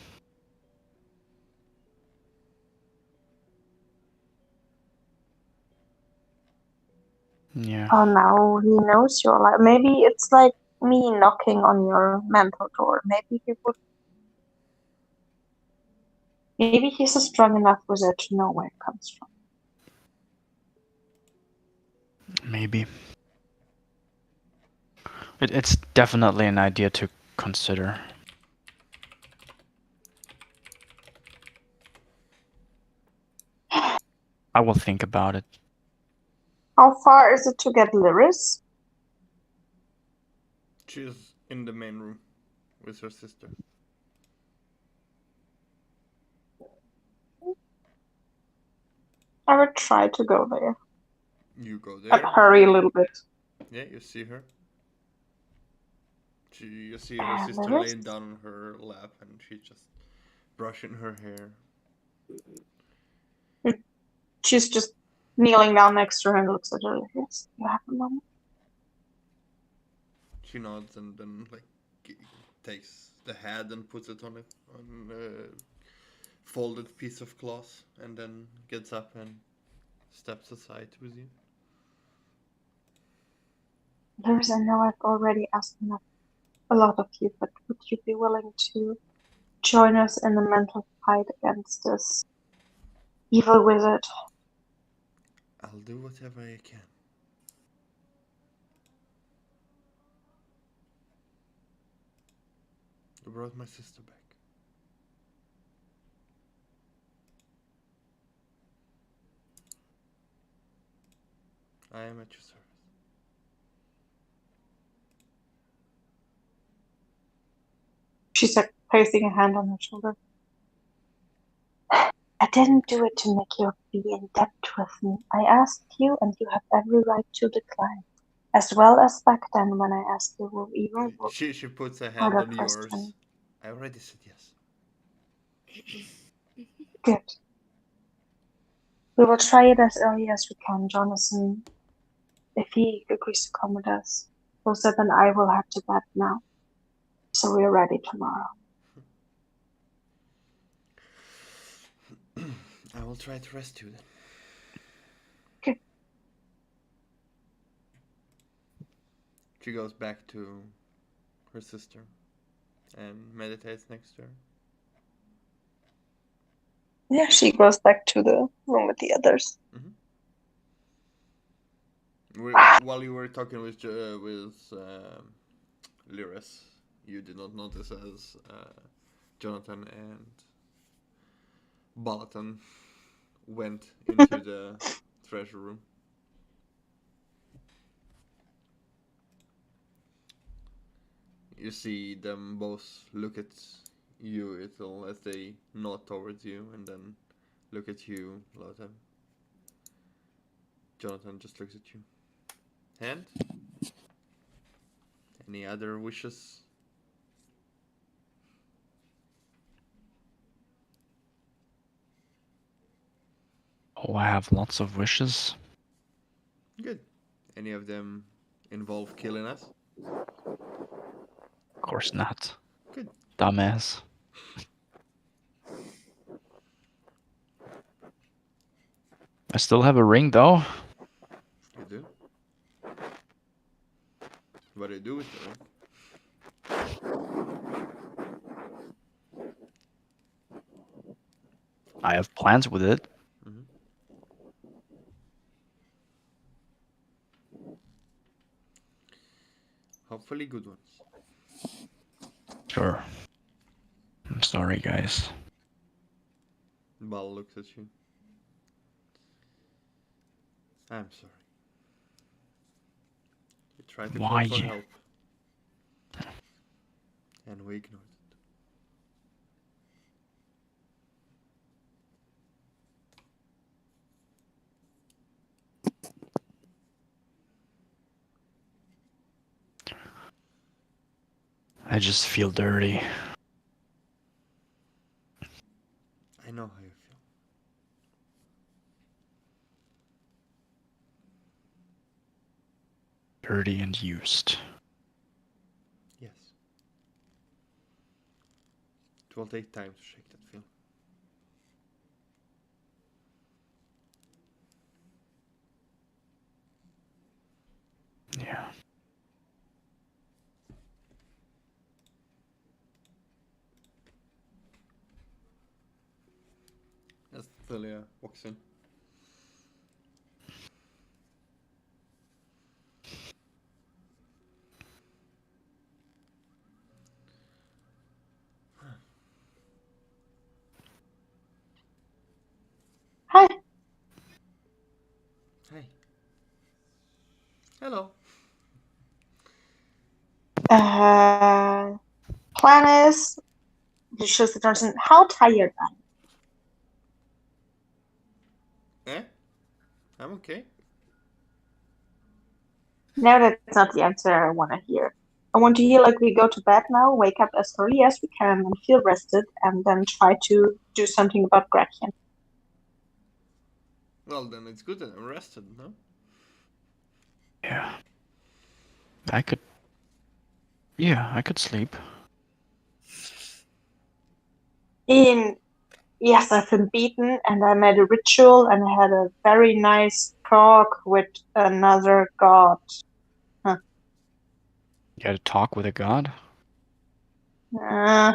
Yeah. Oh, now he knows you're alive. Maybe it's like me knocking on your mental door. Maybe he would. Maybe he's a strong enough wizard to know where it comes from. Maybe. It's definitely an idea to consider. I will think about it. How far is it to get Lyris? She's in the main room with her sister. I would try to go there. You go And there. hurry a little bit. Yeah, you see her. You see her sister Lyris? laying down on her lap and she's just brushing her hair. She's just kneeling down next to her and looks at her. Yes, you have a moment. She nods and then takes the head and puts it on a folded piece of cloth, and then gets up and steps aside with you. Lyris, I know I've already asked a lot of you, but would you be willing to join us in the mental fight against this evil wizard? I'll do whatever I can. You brought my sister back. I am at your service. She's like placing a hand on her shoulder. I didn't do it to make you be in debt with me. I asked you, and you have every right to decline. As well as back then when I asked you, will even She puts a hand harder on question. yours. I already said yes. Good. We will try it as early as we can, Jonathan. If he agrees to come with us, Joseph and I will head to bed now, so we're ready tomorrow. I will try to rest you then. Okay. She goes back to her sister and meditates next to her. Yeah, she goes back to the room with the others. While you were talking with Lyris, you did not notice as Jonathan and Balaton went into the treasure room. You see them both look at you, Ethel, as they nod towards you, and then look at you, Lothar. Jonathan just looks at you. And? Any other wishes? Oh, I have lots of wishes. Good. Any of them involve killing us? Of course not. Good. Dumbass. I still have a ring though. You do? What do you do with the ring? I have plans with it. Hopefully good ones. Sure. I'm sorry, guys. Bal looks at you. I'm sorry. You tried to Why? call for help. And we ignored it. I just feel dirty. I know how you feel. Dirty and used. Yes. It will take time to shake that feeling. Yeah. As Thalia walks in. Hi. Hi. Hello. Plan is, she shows the Jonathan, how tired are you? I'm okay. No, that's not the answer I want to hear. I want to hear like we go to bed now, wake up as early as we can, and feel rested, and then try to do something about Gretchen. Well, then it's good that I'm rested, no? Yeah. I could. Yeah, I could sleep. Yes, I've been beaten, and I made a ritual, and I had a very nice talk with another god. You had to talk with a god? Uh,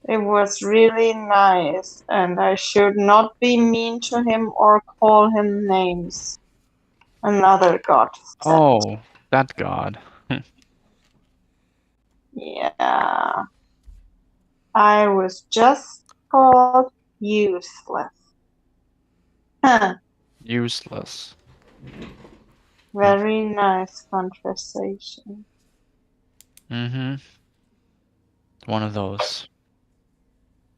it was really nice, and I should not be mean to him or call him names. Another god said. Oh, that god. Yeah. I was just called useless. Huh. Useless. Very nice conversation. Mm-hmm. One of those.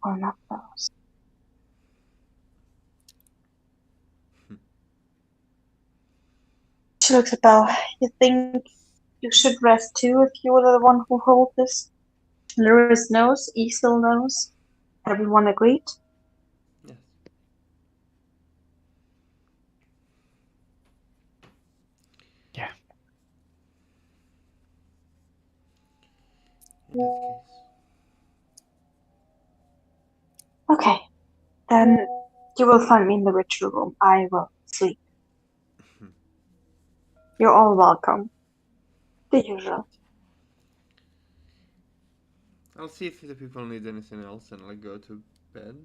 One of those. She looks at Belle. You think you should rest too if you were the one who hold this? Lyris knows, Isil knows. Everyone agreed? Yes. Yeah. In that case. Okay. Then you will find me in the ritual room. I will sleep. You're all welcome. The usual. I'll see if the people need anything else and I'll go to bed,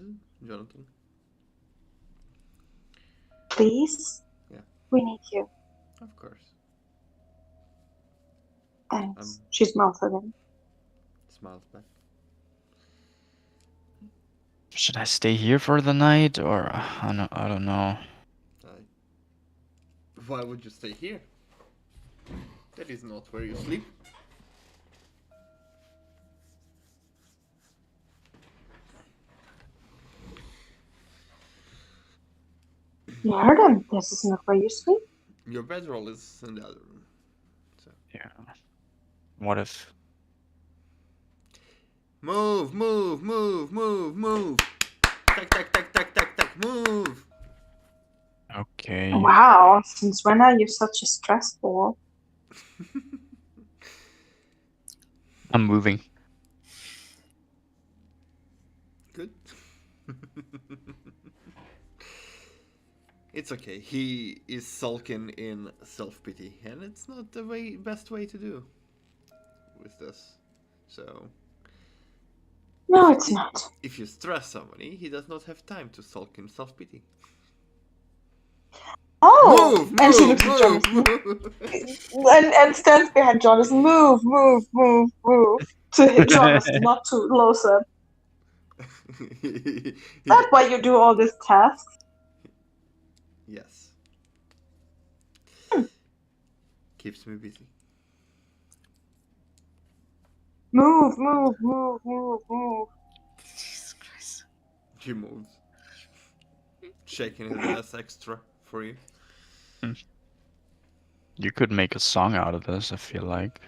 Jonathan. Please? Yeah. We need you. Of course. Thanks. She smiles at him. Smiles back. Should I stay here for the night, or I don't know. Why would you stay here? That is not where you sleep. You heard him. This is not where you sleep. Your bedroll is in the other room. So. Yeah. What if? Move, move, move, move, move. Tack, tack, tack, tack, tack, tack, move. Okay. Wow, since when are you such a stress ball? I'm moving. Good. It's okay. He is sulking in self-pity, and it's not the best way to do with this. So, No, it's not. if you stress somebody, he does not have time to sulk in self-pity. Oh! Move, And she move, looks at Jonathan. move. And stands behind Jonathan. Move, move, move, move. To Jonathan, not to Lawson. That's why you do all these tasks. Yes. Keeps me busy. Move, move, move, move, move. Jesus Christ. He moves. Shaking his ass extra for you. You could make a song out of this, I feel like.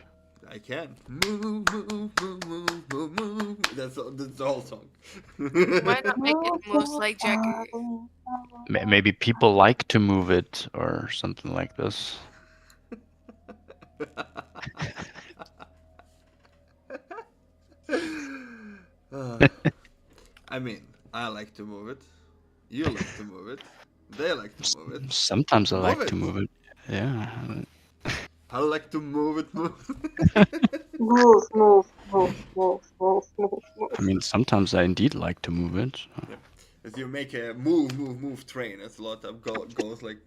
I can. Move, move, move, move, move, move. That's the whole song. Why not make it moves like Jackie? Maybe people like to move it, or something like this. I mean, I like to move it. You like to move it. They like to move it. Sometimes I Move like it. to move it. Yeah. I like to move it. Move. Move, move, move, move, move, move, move. I mean, sometimes I indeed like to move it. Yep. As you make a move, move, move train, as a lot of goes like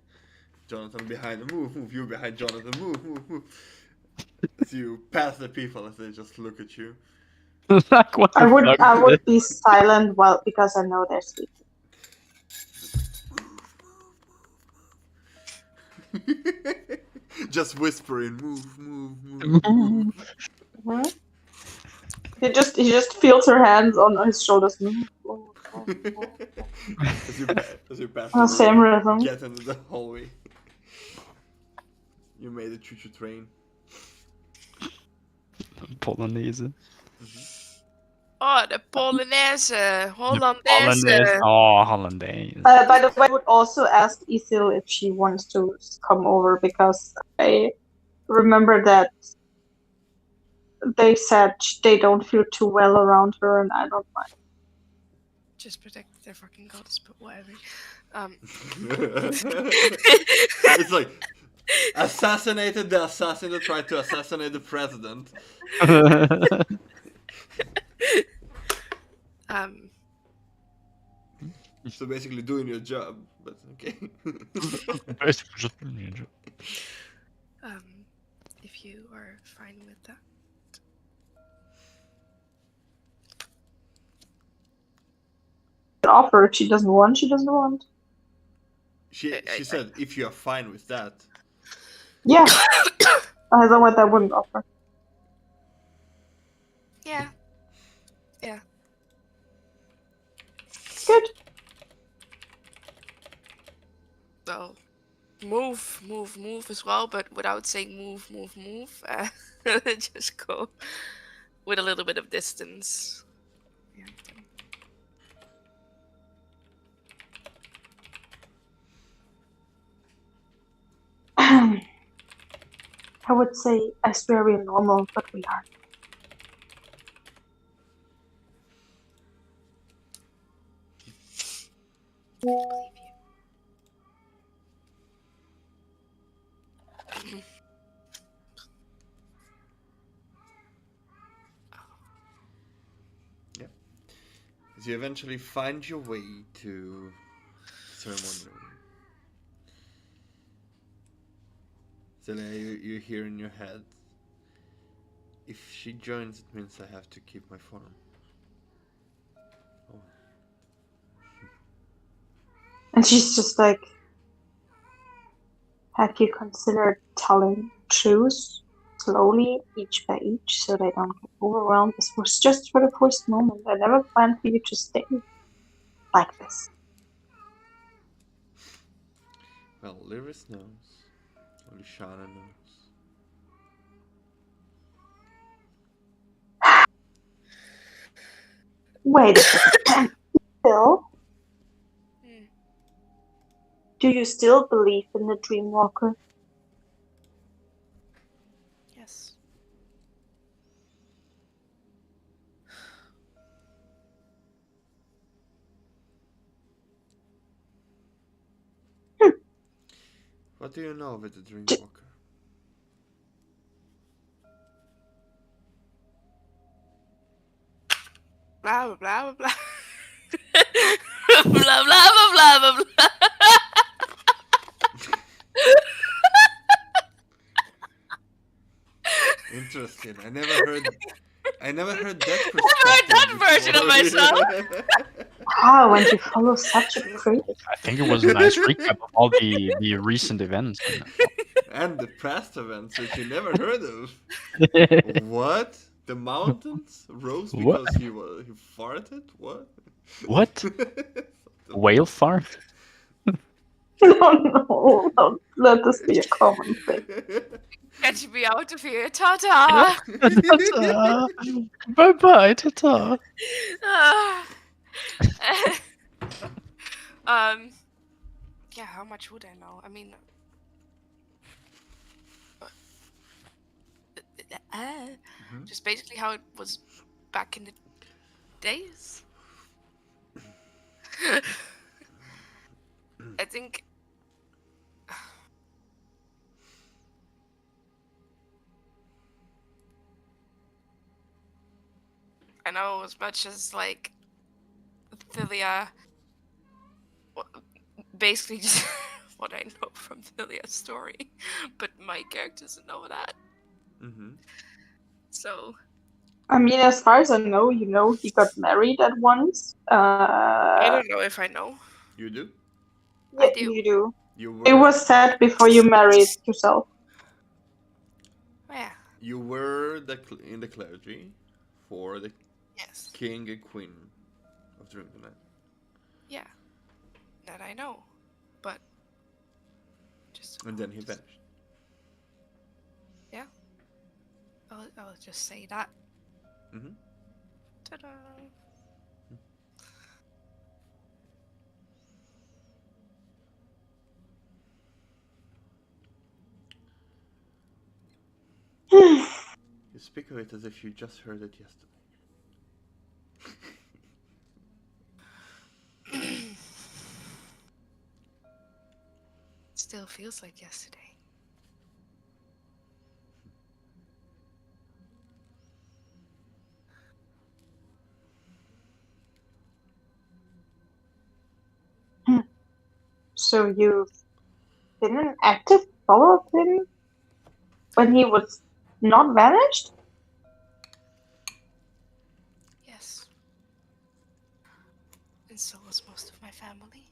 Jonathan behind the move, move, you behind Jonathan, move, move, move. As you pass the people as they just look at you. Like, what the fuck I is would this? be silent because I know they're sleeping. Just whispering, move, move, move, move. Mm-hmm. He just feels her hands on his shoulders. Move, move, move, move. as you pass Oh, the same room, rhythm. get into the hallway. You made a choo-choo train. Polonaise. Mm-hmm. Oh, the Polonaise. Hollandaise. Hollandaise. Oh, Hollandaise. By the way, I would also ask Ethel if she wants to come over because I remember that they said they don't feel too well around her, and I don't mind. Just protect their fucking goddess, but whatever. It's like assassinated the assassin that tried to assassinate the president. So basically doing your job, but okay. Basically just doing your job. If you are fine with that. Offer if she doesn't want, she doesn't want. She said if you are fine with that. Yeah. I don't want that wouldn't offer. Yeah. Yeah. Good. Well, move as well, but without saying move. Just go with a little bit of distance. Yeah. I would say as very normal, but we are. Yeah. As you eventually find your way to the ceremony room. Celia, you hear in your head, if she joins, it means I have to keep my form. Oh. And she's just like, have you considered telling truths slowly, each by each, so they don't get overwhelmed? This was just for the first moment. I never planned for you to stay like this. Well, Lyris knows. Only Shauna knows. Wait a second. Bill? Hmm. Do you still believe in the Dreamwalker? Yes. What do you know with the Dreamwalker? Blah blah blah blah blah blah blah blah blah. Interesting. I never heard that perspective. Never heard that version of myself. Wow, and you follow such a priest. I think it was a nice recap of all the recent events. And the past events which you never heard of. What? The mountains rose What? because he farted? What? What? Whale fart? No, don't let this be a common thing. Get me out of here, ta-ta! Ta-ta. Bye-bye, ta-ta. Yeah, how much would I know? I mean, just basically how it was back in the days. I think I know as much as like Thylia, basically just what I know from Thylia's story, but my character doesn't know that. Mm-hmm. So I mean, as far as I know, you know he got married at once. I don't know if I know. You do? Yeah, I do. you do. You were. It was said before you married yourself. Yeah. You were in the clergy for the Yes. king and queen of During the Night. Yeah. That I know, but just. And then he vanished. Yeah. I'll just say that. Mm-hmm. Ta-da. You speak of it as if you just heard it yesterday. Still feels like yesterday. So you've been an active follower of him when he was not vanished? Yes. And so was most of my family.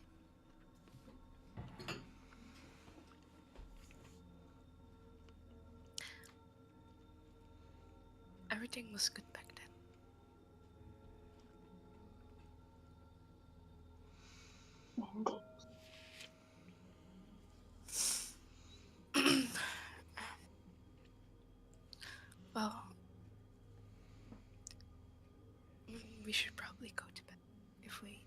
Everything was good back then. Well, we should probably go to bed if we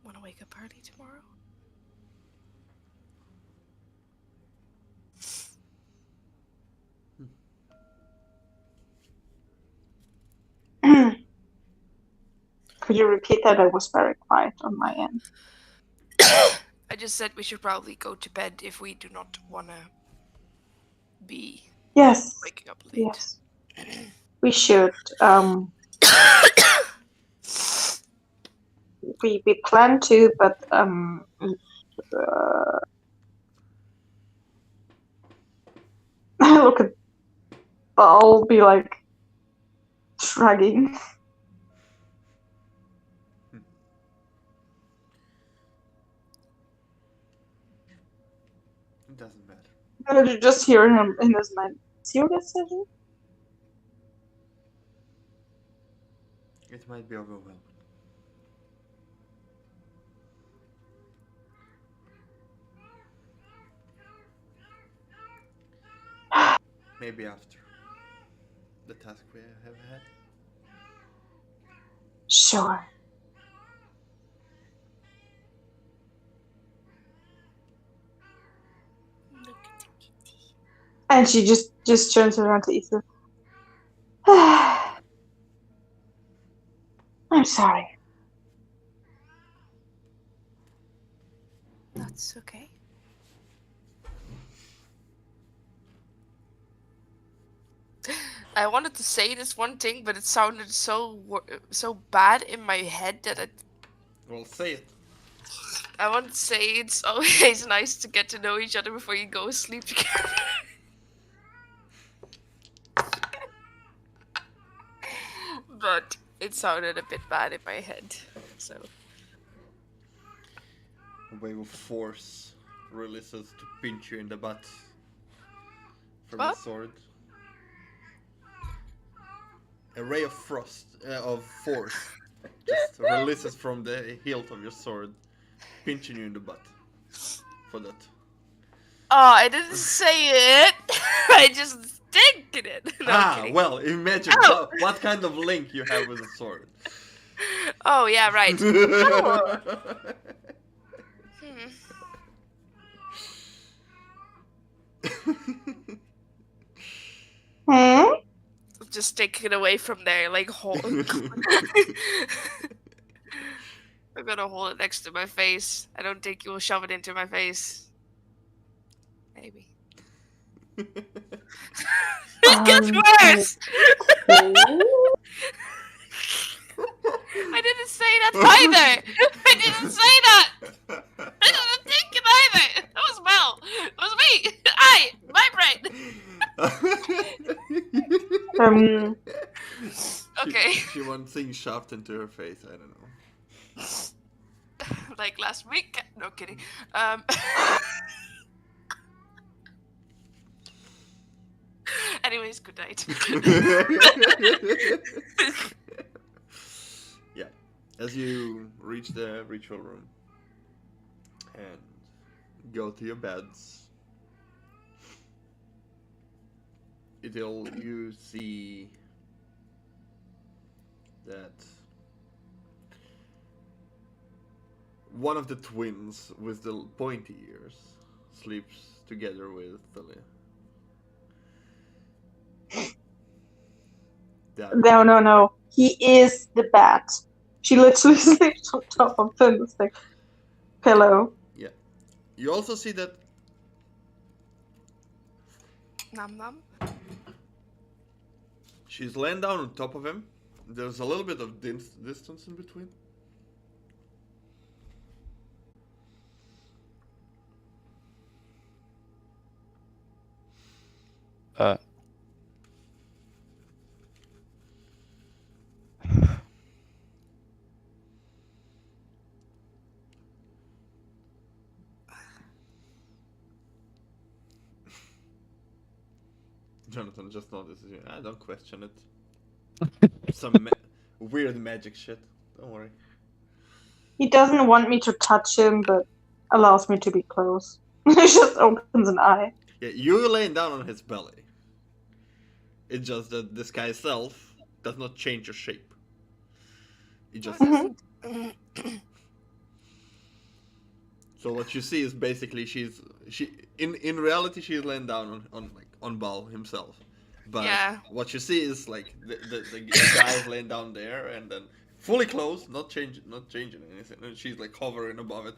want to wake up early tomorrow. Could you repeat that? I was very quiet on my end. I just said we should probably go to bed if we do not want to be Yes. waking up late. Yes. We should. We plan to, but look at I'll be like shrugging. It doesn't matter. You just hear him in his mind. Is your decision? It might be overwhelming. Maybe after the task we have had. Sure. Look at the kitty. And she just turns around to Ethan. I'm sorry. That's okay. I wanted to say this one thing, but it sounded so bad in my head that Well, say it. I want to say it's always nice to get to know each other before you go sleep together. But it sounded a bit bad in my head, so. A wave of force releases to pinch you in the butt from the What? sword. A ray of frost, of force, just releases from the hilt of your sword, pinching you in the butt. For that. Oh, I didn't say it. I just thinking it. No, I'm kidding. Well, imagine Ow! what kind of link you have with a sword. Oh yeah, right. Hmm? Just take it away from there, like hold. I'm gonna hold it next to my face. I don't think you will shove it into my face. Maybe. It gets worse. I didn't say that either. I didn't say that. I didn't think it either. That was Mel. It was me. My brain. Okay. She wants things shoved into her face. I don't know. Like last week. No kidding. Anyways, good night. Yeah. As you reach the ritual room and go to your beds, you see that one of the twins with the pointy ears sleeps together with Thalia. That No. He is the bat. She literally sleeps on top of his like pillow. yeah. You also see that Nom nom. she's laying down on top of him. There's a little bit of distance in between. Uh. Jonathan just notices you. I don't question it. Some weird magic shit. Don't worry. He doesn't want me to touch him, but allows me to be close. He just opens an eye. Yeah, you're laying down on his belly. It's just that this guy's self does not change your shape. It just Mhm. So what you see is basically she in reality she's laying down on Bal himself. But Yeah. what you see is like the guy is laying down there and then fully clothed, not changing anything, and she's like hovering above it.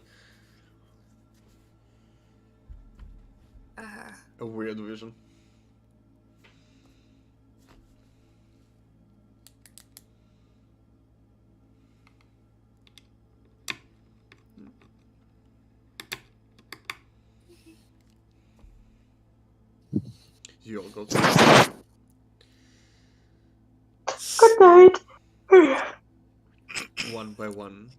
A weird vision. You all go to Good night. one by one.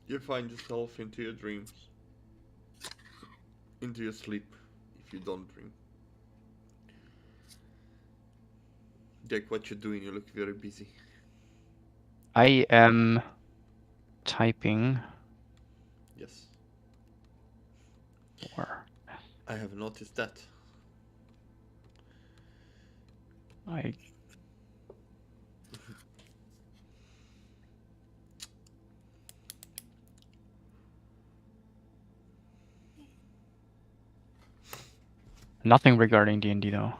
You find yourself into your dreams. Into your sleep, if you don't dream. Jack, what you doing? You look very busy. I am typing. Yes, Or I have noticed that. I. Nothing regarding D&D though.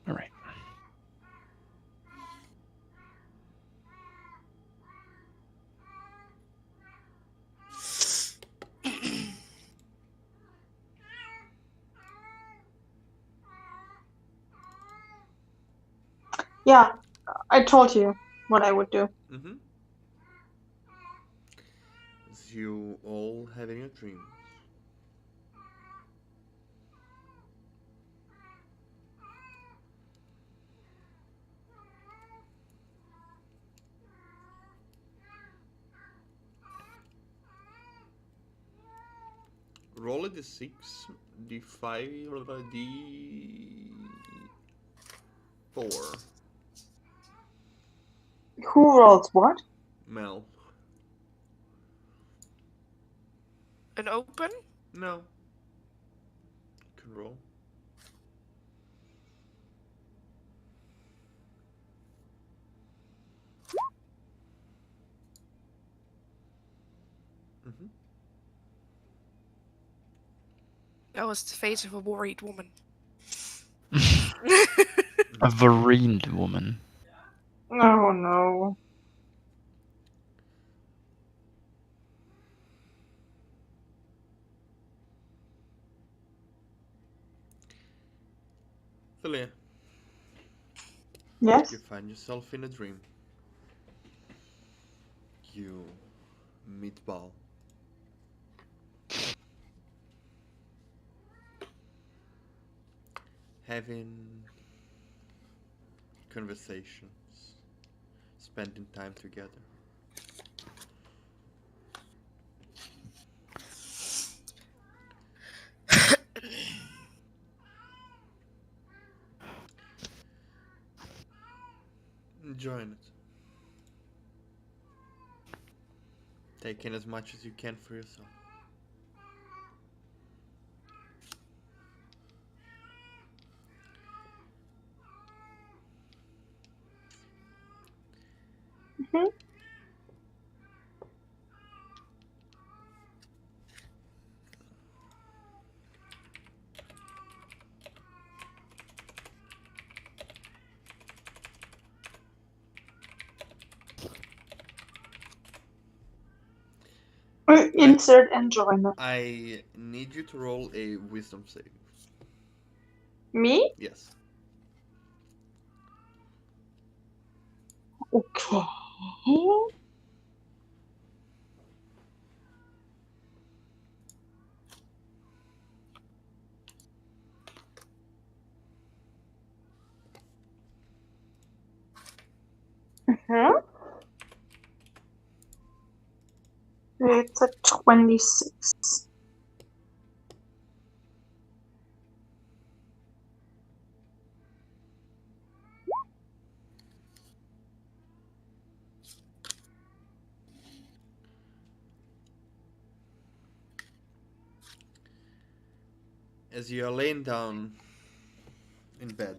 All right. Yeah, I told you what I would do. Mm-hmm. As you all having your dreams. Roll a d6, d5, or a d4. Who rolls what? Mel. An open? No. You can roll. Mm-hmm. That was the face of a worried woman. A Vareened woman. Oh no. Thalia, Yes? you find yourself in a dream. You meet Bal. Having conversations, spending time together. enjoying it. Take in as much as you can for yourself. Mhm. Insert enjoyment. I need you to roll a wisdom save. Me? Yes. Okay. Mhm. It's a 26. As you are laying down in bed,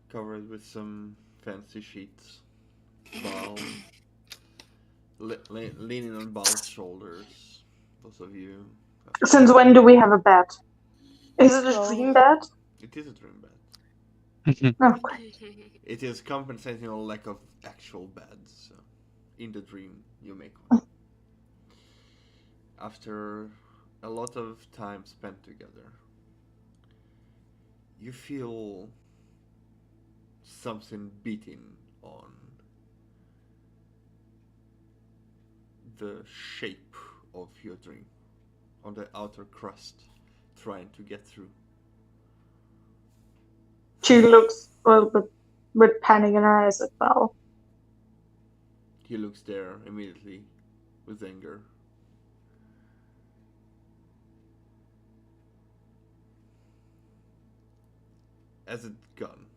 covered with some fancy sheets, Bal leaning on Bal's shoulders. Both of you. Since when do we have a bed? Is it a Oh. dream bed? It is a dream bed. Okay. It is compensating your lack of actual beds. So in the dream, you make one. After a lot of time spent together, you feel something beating on the shape of your dream, on the outer crust, trying to get through. She looks a little bit with panic in her eyes as well. He looks there immediately with anger. As it gone.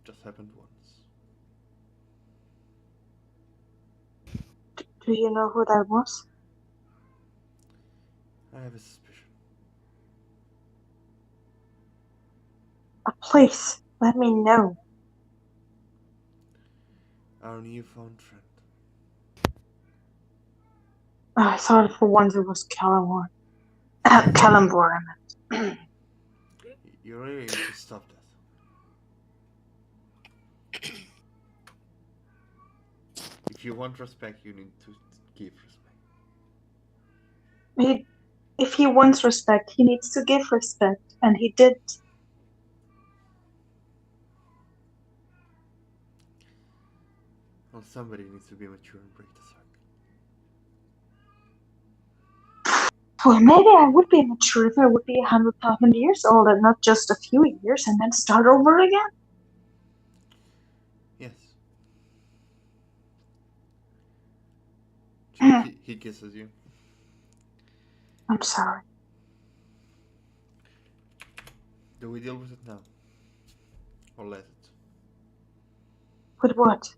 Just happened once. Do you know who that was? I have a suspicion. Please, let me know. Our newfound friend. I thought for once it was Callumore. Callumore, I meant. You really need to stop that. If you want respect, you need to give respect. If he wants respect, he needs to give respect, and he did. Well, somebody needs to be mature and break the circle. Well, maybe I would be mature if I would be 100,000 years old and not just a few years and then start over again. Yes. He kisses you. I'm sorry. Do we deal with it now? Or let it? With what?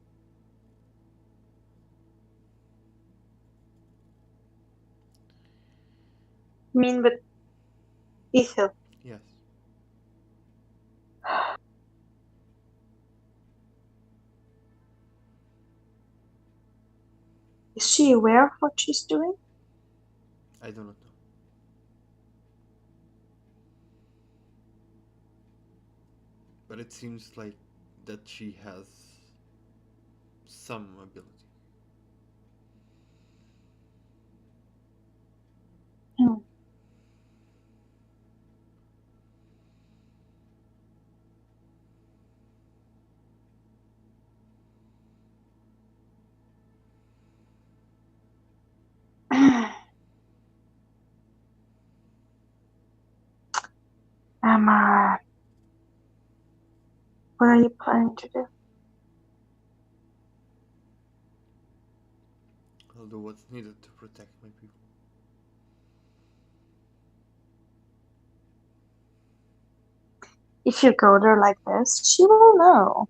You mean with Ethel? Yes. Is she aware of what she's doing? I do not know. But it seems like that she has some ability. Hmm. Emma, what are you planning to do? I'll do what's needed to protect my people. if you go there like this, she will know.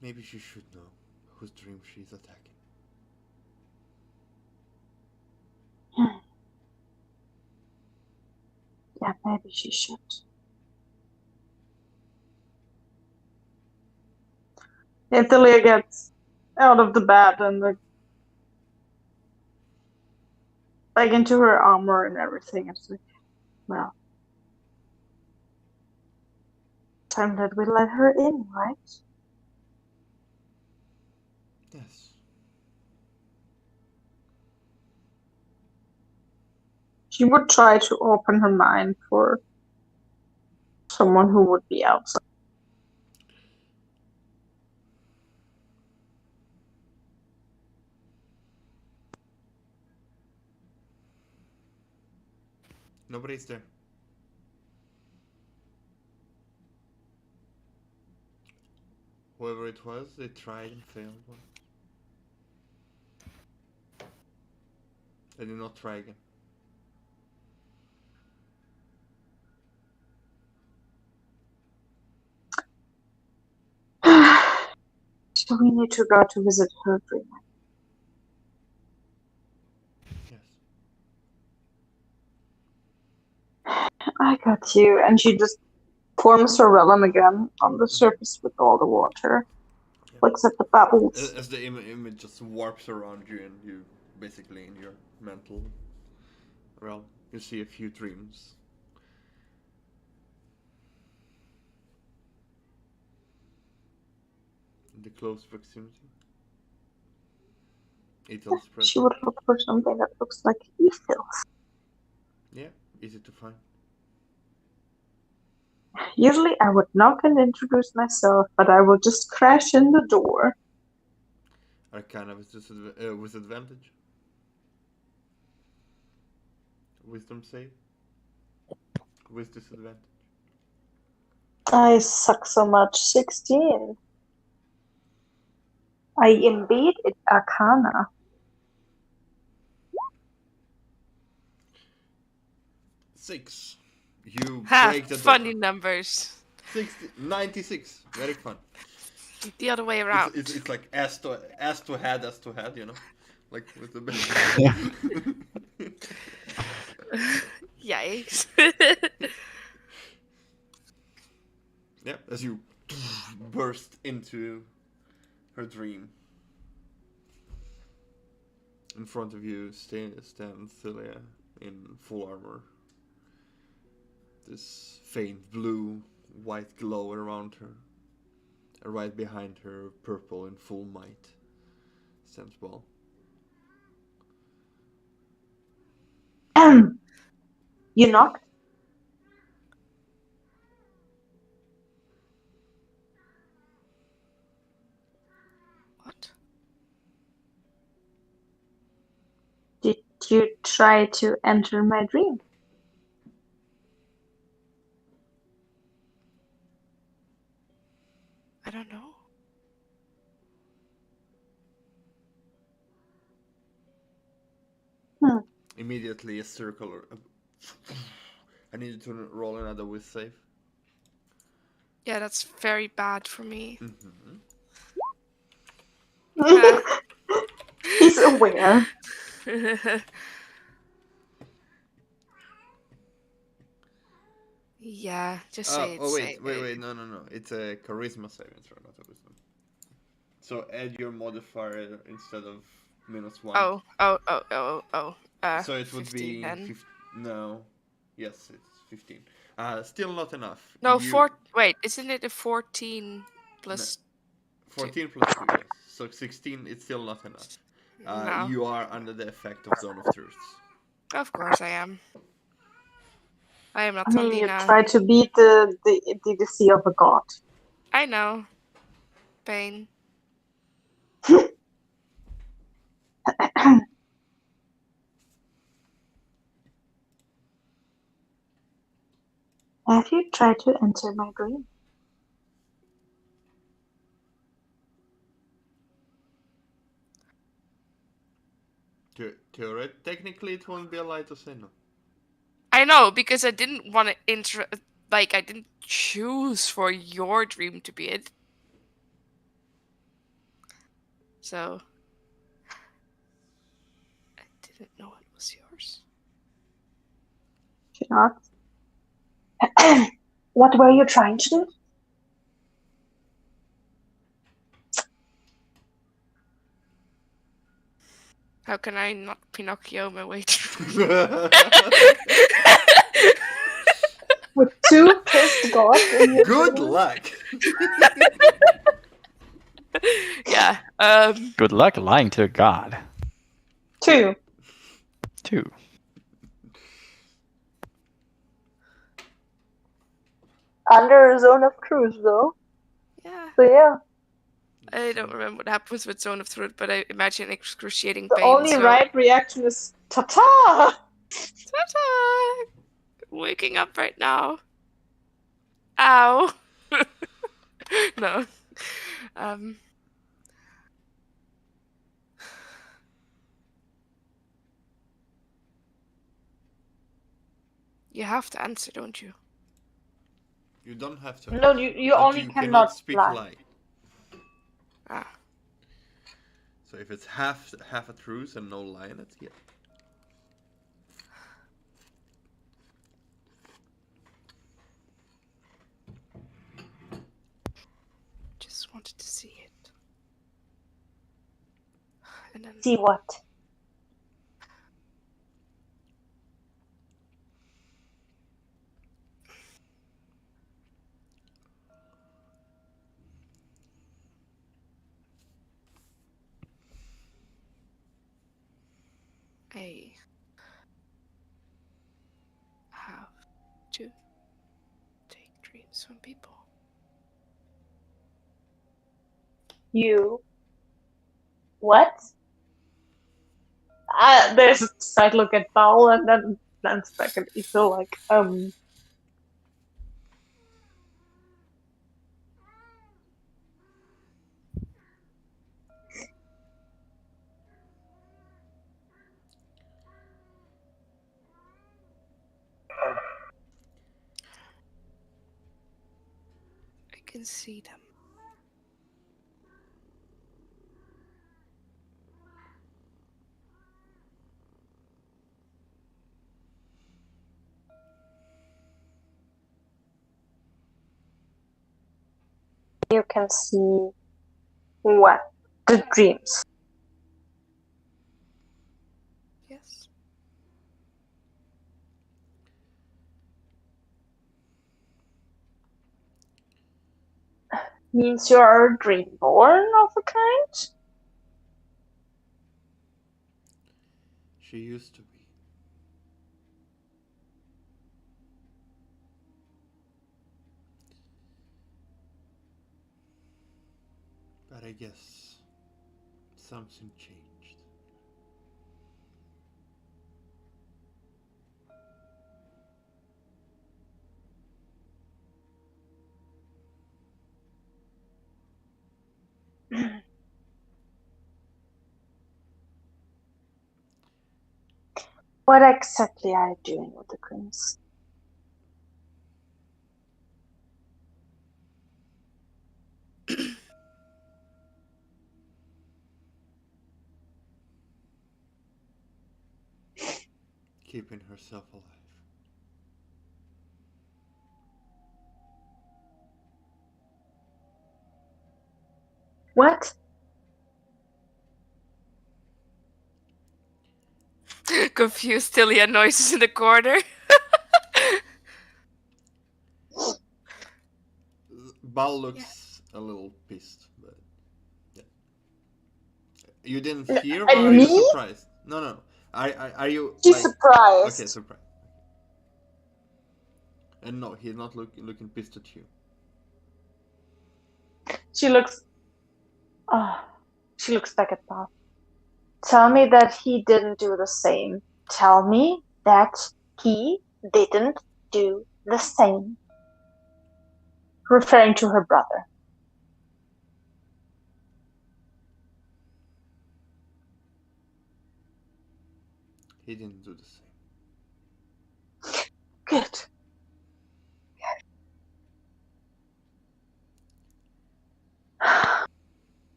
Maybe she should know whose dream she's attacking. Yeah, maybe she should. Italia gets out of the bed and like into her armor and everything. It's like, well, time that we let her in, right? Yes. She would try to open her mind for someone who would be outside. Nobody's there. Whoever it was, they tried and failed. They did not try again. So we need to go to visit her dream. Yes. I got you. And she just forms her realm again on the surface with all the water. Yeah. Looks at the bubbles. As the image just warps around you and you basically in your mental realm, you see a few dreams. In the close proximity. Ethel's present. She would look for something that looks like Ethel. Yeah, easy to find. Usually I would knock and introduce myself, but I will just crash in the door. Arcana with advantage. Wisdom save. With disadvantage. I suck so much. 16. I indeed it Arcana. Six. You Ha! break the Funny door. numbers. 96. Very fun. The other way around. It's like ass to head, you know, like with the. Yikes. Yeah, as you burst into her dream. In front of you stands Celia in full armor. This faint blue, white glow around her. And right behind her, purple in full might, stands Ball. You knocked? What? Did you try to enter my dream? I don't know. Immediately a circle. I needed to roll another with save. Yeah, that's very bad for me. He's aware. Yeah, just say it's wait, no. It's a charisma saving throw, not a wisdom. So add your modifier instead of -1. Oh. So it would 15 be then. no. Yes, it's 15. Still not enough. No, wait, isn't it a 14 plus 14 plus 2, yes. So 16, it's still not enough. No. You are under the effect of Zone of Truth. Of course I am. I am not I mean, you Tandina. try to beat the DC of a god. I know. Pain. Have you tried to enter my dream? Technically, it won't be a lie to say no. I I know, because I didn't want to I didn't choose for your dream to be it. So I didn't know it was yours. Should not. What were you trying to do? How can I not Pinocchio my way through? With 2 pissed gods in your Good dream? luck. Yeah. Good luck lying to a god. 2. 2. Under a zone of truth, though. Yeah. So yeah. I don't remember what happens with Zone of Truth, but I imagine excruciating The pain. only so... right reaction is ta-ta! Ta-ta! Waking up right now. Ow. No. You have to answer, don't you? You don't have to. No, you but only you cannot speak lie. lie. Ah. So if it's half a truth and no lie in it, yeah. Just wanted to see it. And then See what? I have to take dreams from people. You. What? There's a side look at Paul and then glance back at Ethel like, I can see them. you can see what? The dreams. Yes. Means you're a dreamborn of a kind? She used to be. But I guess something changed. What exactly are you doing with the dreams? Keeping herself alive. What? Confused Tilia noises in the corner. Bal looks a little pissed, but yeah. You didn't hear, or And are you me? surprised? No. Are you She's like? surprised. Okay, surprised. And no, he's not looking pissed at you. She looks back at Bob. Tell me that he didn't do the same. Tell me that he didn't do the same. Referring to her brother. He didn't do the same.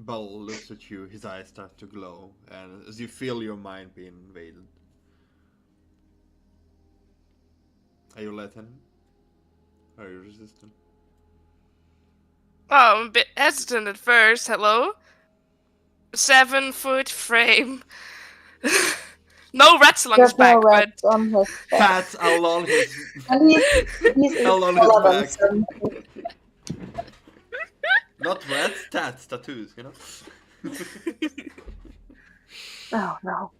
Bell looks at you, his eyes start to glow, and as you feel your mind being invaded. Are you letting him? Are you resistant? Oh, I'm a bit hesitant at first. Hello? 7-foot frame. No rats along his There's no back, but rats on his back. Cats along his And he's along his taller than back. some. Not rats, tats, tattoos, you know? Oh no.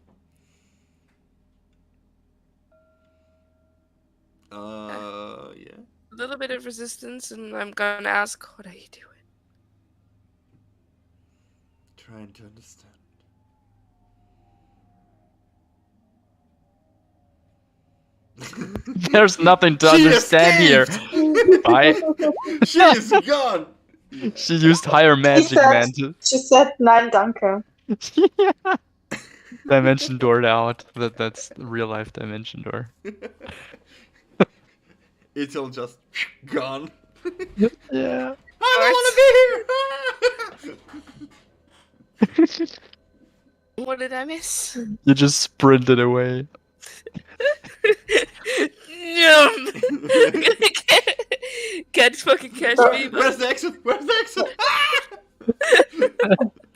Yeah. a little bit of resistance, and I'm gonna ask, what are you doing? Trying to understand. There's nothing to She understand here. escaped! Bye. She is gone! She used higher magic, man. She said nein, danke. Yeah. Dimension doored out. That's real life dimension door. It'll just gone. Yeah. I don't want to be here! What did I miss? You just sprinted away. Yum! Can't fucking catch me. Where's the exit? Where's the exit?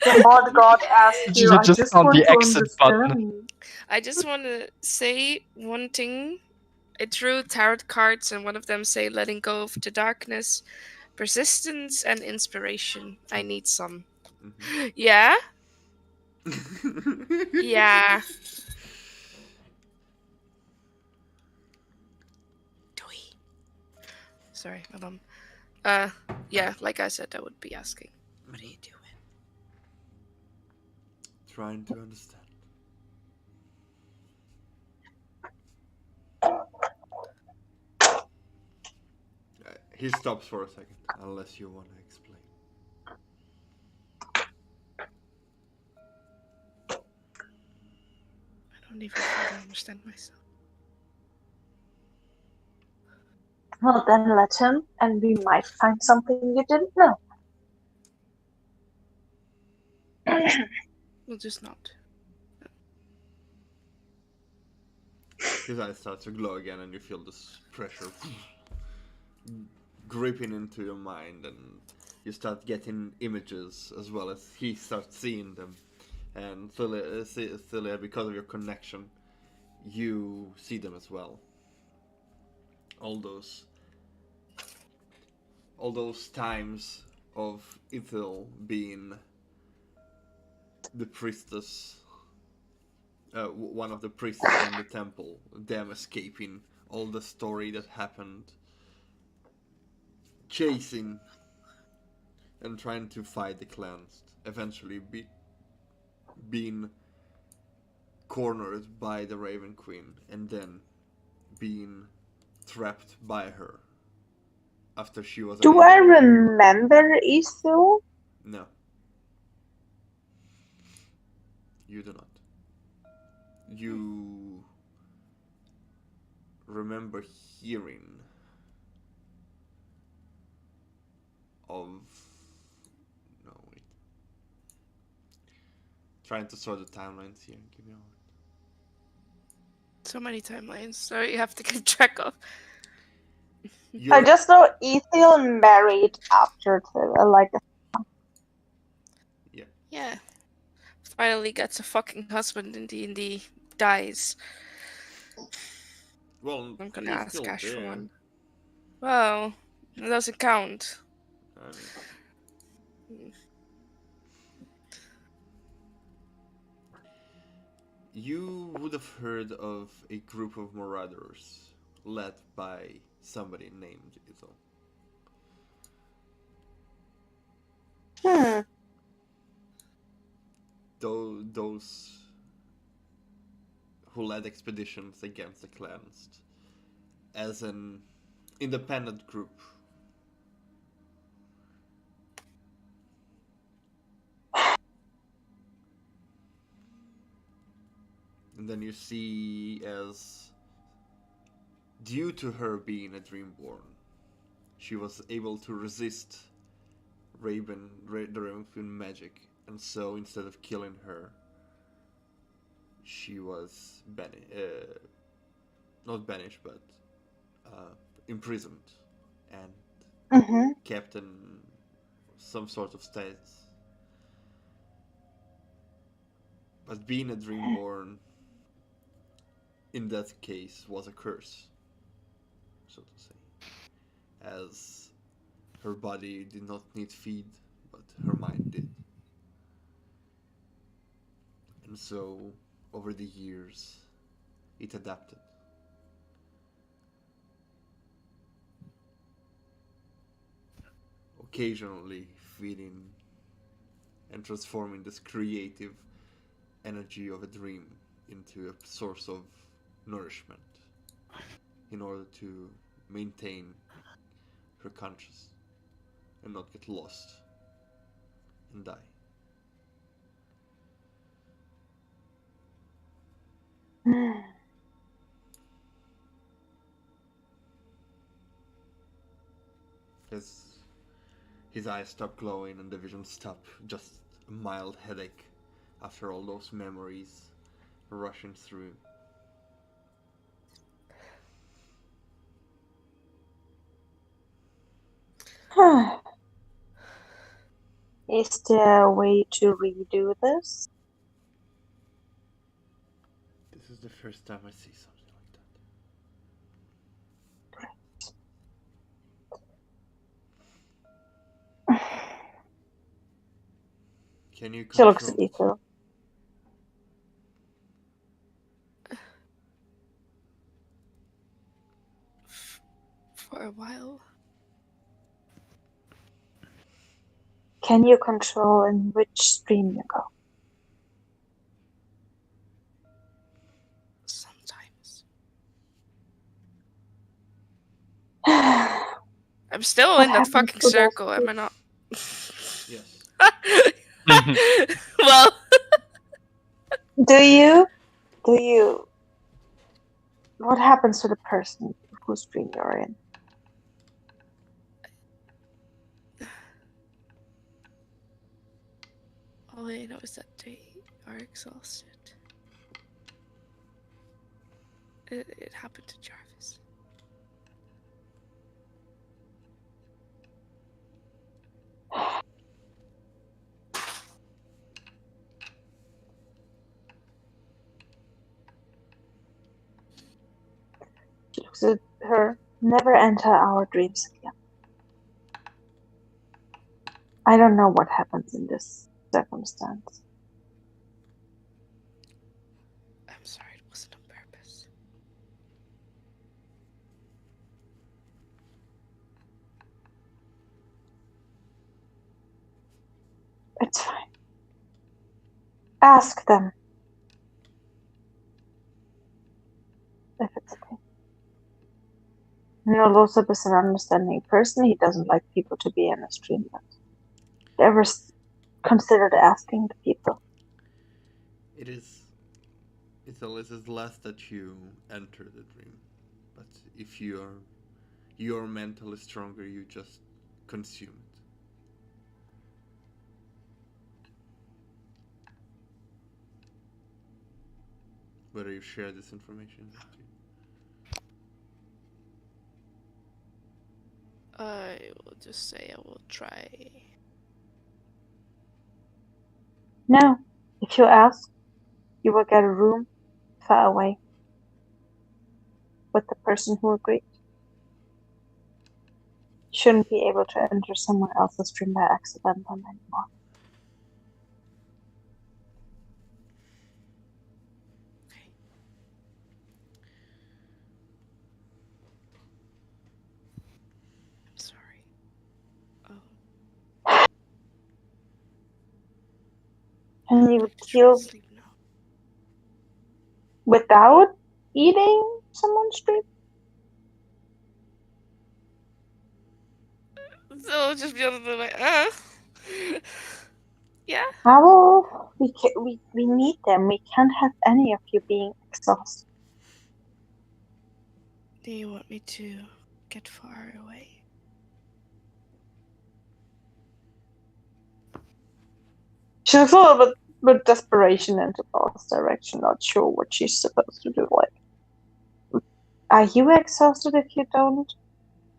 The hard god asked You you, I just just found want the to exit button. understand. I just want to say one thing. I drew tarot cards, and one of them say letting go of the darkness, persistence, and inspiration. I need some. Yeah? Yeah. Dewey. Sorry, my mom. Yeah, like I said, I would be asking. What are you doing? Trying to understand. He stops for a second, unless you want to explain. I don't even fully understand myself. Well, then let him, and we might find something you didn't know. We'll just not. His eyes start to glow again, and you feel this pressure gripping into your mind, and you start getting images as well as he starts seeing them. And Celia, because of your connection, you see them as well. All those times of Ithil being the priestess, one of the priests in the temple, them escaping, all the story that happened, chasing and trying to fight the cleansed, eventually being cornered by the Raven Queen, and then being trapped by her after she was Do I remember Ithil? No. You do not. You remember hearing of... No, wait. Trying to sort the timelines here. Give me a moment. So many timelines, so you have to keep track of. I just know Ithil married after like Yeah. Finally gets a fucking husband in D&D. Dies. Well, I'm gonna he's ask still Ash for there. one. Well, it doesn't count. I mean, you would have heard of a group of marauders led by somebody named Ithil. Those who led expeditions against the cleansed as an independent group. And then you see, as due to her being a Dreamborn, she was able to resist the Raven Queen magic And so instead of killing her, she was not banished, but imprisoned and Mm-hmm. kept in some sort of state. But being a Dreamborn in that case was a curse, so to say, as her body did not need feed, but her mind did. And so, over the years, it adapted. Occasionally feeding and transforming this creative energy of a dream into a source of nourishment in order to maintain her conscious and not get lost and die. His eyes stop glowing and the vision stop. Just a mild headache after all those memories rushing through. Is there a way to redo this? This is the first time I see something like that. Can you She looks control it? evil. For a while. Can you control in which stream you go? Sometimes. I'm still What in that happens fucking to those circle, am I not? Yes. Well, Do you? What happens to the person whose stream you're in? all I know is that they are exhausted. It happened to Jarvis. She looks at her. Never enter our dreams again. I don't know what happens in this circumstance. I'm sorry, it wasn't on purpose. It's fine. Ask them if it's okay. Nolosop is an understanding person. He doesn't like people to be in a stream. But ever considered asking the people? It always is less that you enter the dream, but if your mental is stronger, you just consume it. Whether you share this information. I will just say I will try. No. If you ask, you will get a room far away with the person who agreed. Shouldn't be able to enter someone else's stream by accident anymore. I'm sorry. Oh. And you would Try to heal sleep now. without eating someone's stream? So I'll just be able to be like, yeah. How? We need them. We can't have any of you being exhausted. Do you want me to get far away? She looks a little bit with desperation into Paul's direction, not sure what she's supposed to do. Like, are you exhausted if you don't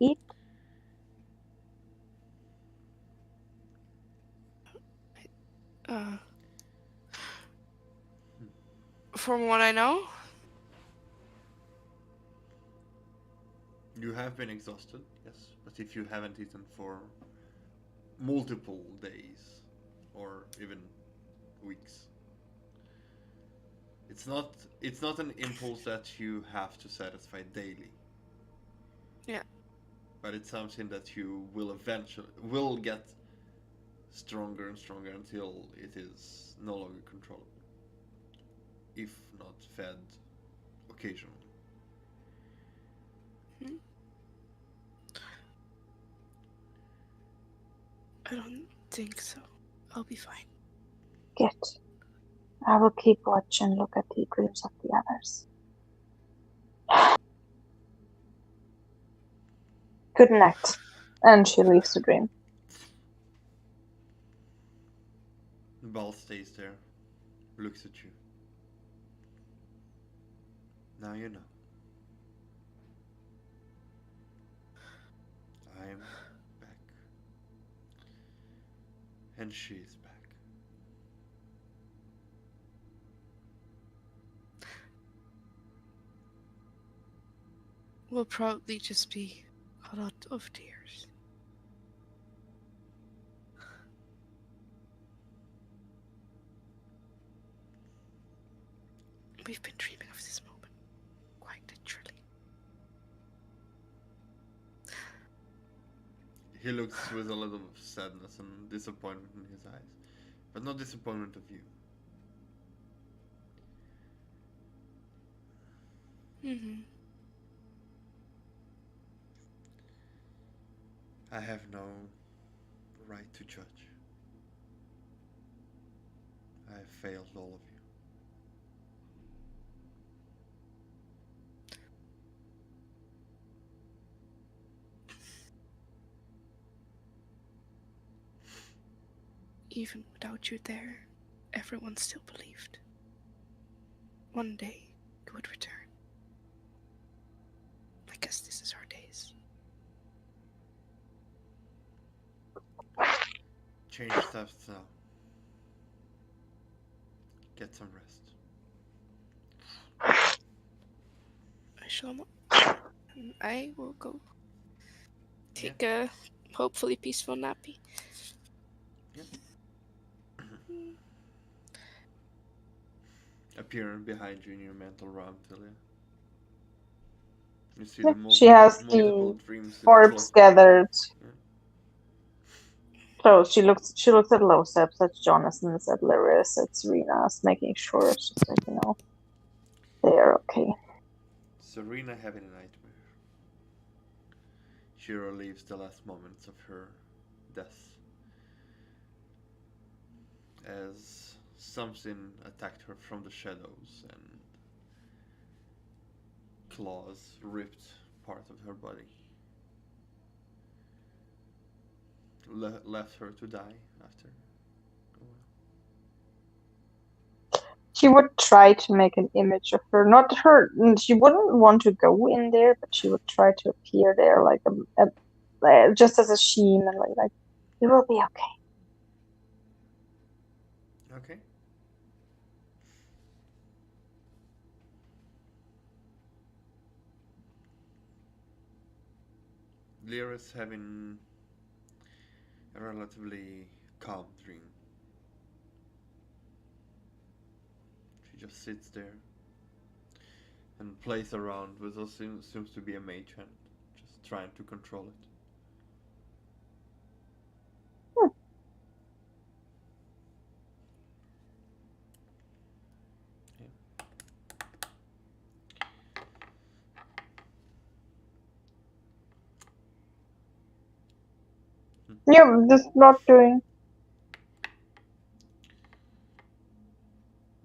eat? From what I know, You have been exhausted, yes, but if you haven't eaten for multiple days or even weeks, it's not an impulse that you have to satisfy daily. Yeah. But it's something that you will eventually get stronger and stronger until it is no longer controllable, if not fed occasionally. I don't think so. I'll be fine. Good. I will keep watch and look at the dreams of the others. Good night. And she leaves the dream. Ball stays there, looks at you. Now you know. I'm back. And she's back. Will probably just be a lot of tears. We've been dreaming of this moment, quite literally. He looks with a little sadness and disappointment in his eyes, but not disappointment of you. Mm-hmm. I have no right to judge. I have failed all of you. Even without you there, everyone still believed. One day, you would return. I guess this is our days. Change steps now. Get some rest. I shall not. I will go take a hopefully peaceful nappy. Yeah. Appearing behind you in your mental realm, Tilia. You see the She has multiple the dreams with orbs close gathered. Yeah. So she looks at Losep, at Jonathan, at Lyris, at Serena's, making sure she's like, they are okay. Serena having a nightmare. She relives the last moments of her death as something attacked her from the shadows and claws ripped part of her body. Left her to die after a while. She would try to make an image of her, not her. She wouldn't want to go in there, but she would try to appear there like just as a sheen and like it will be okay. Okay. Lyra's having a relatively calm dream. She just sits there and plays around with what seems to be a mage hand, just trying to control it. Yeah, just not doing.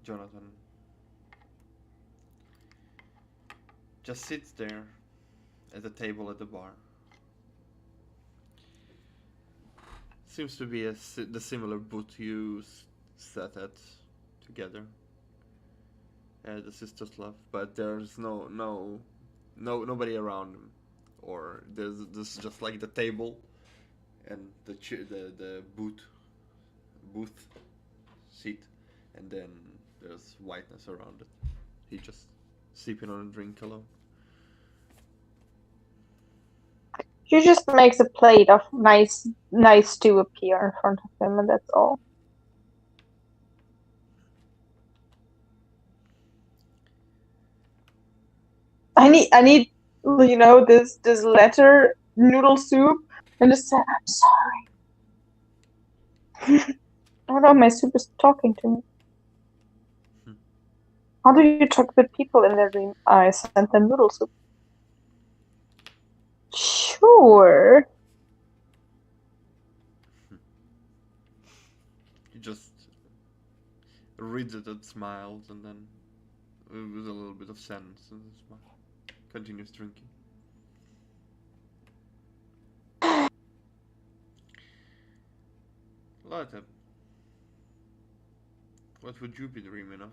Jonathan just sits there at the table at the bar. Seems to be the similar boot you set that together. The sisters love, but there's nobody around him, or there's just like the table and the booth seat, and then there's whiteness around it. He just sipping on a drink alone. She just makes a plate of nice stew appear in front of him, and that's all. I need, this letter noodle soup, and just say, I'm sorry. Oh no, my soup is talking to me. How do you talk with people in their dream? I sent them noodle soup. Sure. He just reads it and smiles, and then with a little bit of sadness in his smile, continues drinking. Lotta, what would you be dreaming of?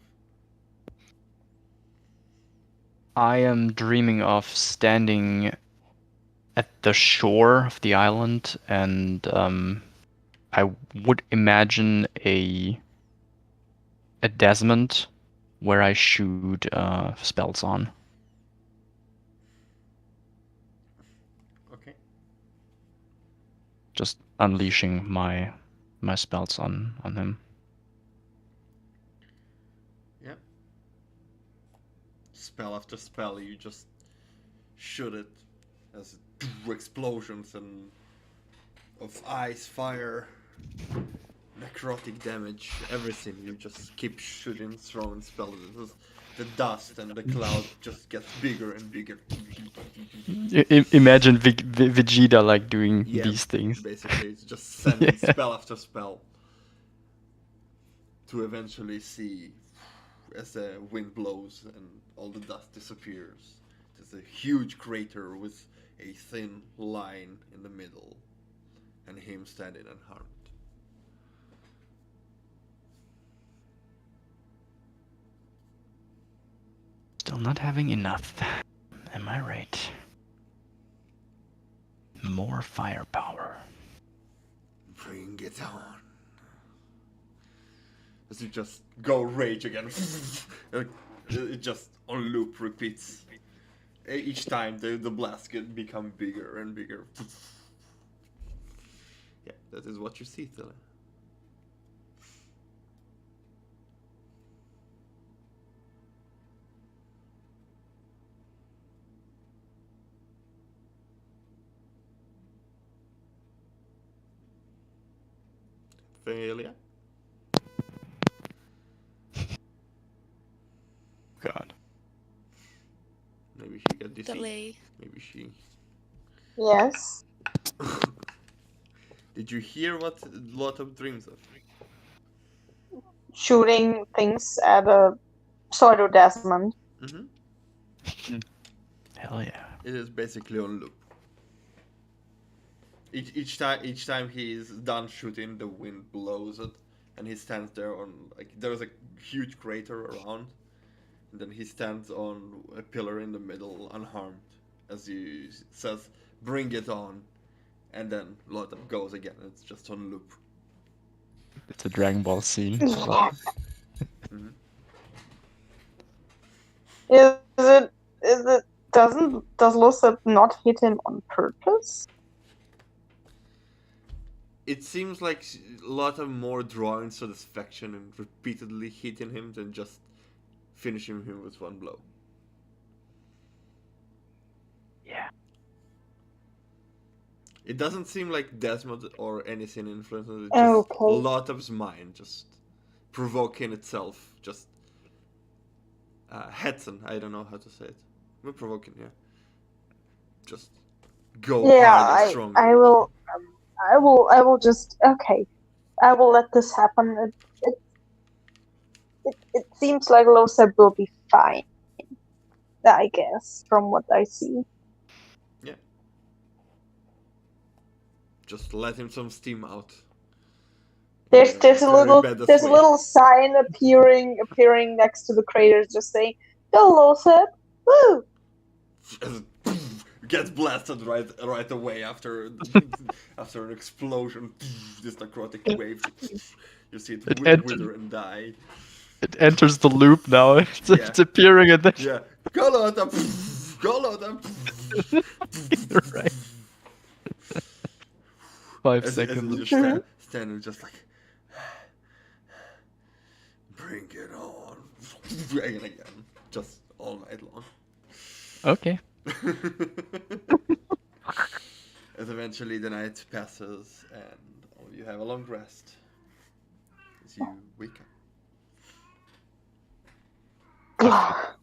I am dreaming of standing at the shore of the island, and I would imagine a Desmond where I shoot spells on. Okay. Just unleashing my spells on him. Yeah. Spell after spell, you just shoot it as explosions and of ice, fire, necrotic damage, everything. You just keep shooting, throwing spells. The dust and the cloud just gets bigger and bigger. Imagine Vegeta like doing Yeah, these things. basically, it's just sending spell after spell to eventually see as the wind blows and all the dust disappears. There's a huge crater with a thin line in the middle, and him standing unharmed. Still not having enough. Am I right? More firepower. Bring it on. As you just go rage again. It just on loop repeats. Each time the blast get become bigger and bigger. Yeah, that is what you see, Thilla. Failure. God. Maybe she got deceived. Delay. Maybe she. Yes. Did you hear what Lotta dreams of? Shooting things at a pseudo Desmond. Mm-hmm. Hell yeah. It is basically on loop. Each time he is done shooting, the wind blows it, and he stands there on there's a huge crater around, and then he stands on a pillar in the middle, unharmed, as he says, "Bring it on," and then Lothar goes again. It's just on loop. It's a Dragon Ball scene. Mm-hmm. Does Lucid not hit him on purpose? It seems like a lot of more drawing satisfaction and repeatedly hitting him than just finishing him with one blow. Yeah. It doesn't seem like Desmond or anything influences it. Just Okay. a lot of his mind just provoking itself. Just Hetson, I don't know how to say it. We're provoking, yeah. Just go hard and strong. I will just okay. I will let this happen. It seems like Loseb will be fine. I guess from what I see. Yeah. Just let him some steam out. There's very bad there's a way. little sign appearing next to the crater, just saying, "Hello, Seb. Woo!" Just gets blasted right away after after an explosion. This necrotic wave. You see it wither and die. It enters the loop now. It's, Yeah. it's appearing and then Yeah. Golota. Golota. right. 5 As seconds. you just stand just like, bring it on. Again, just all night long. Okay. As eventually the night passes and you have a long rest as you wake up.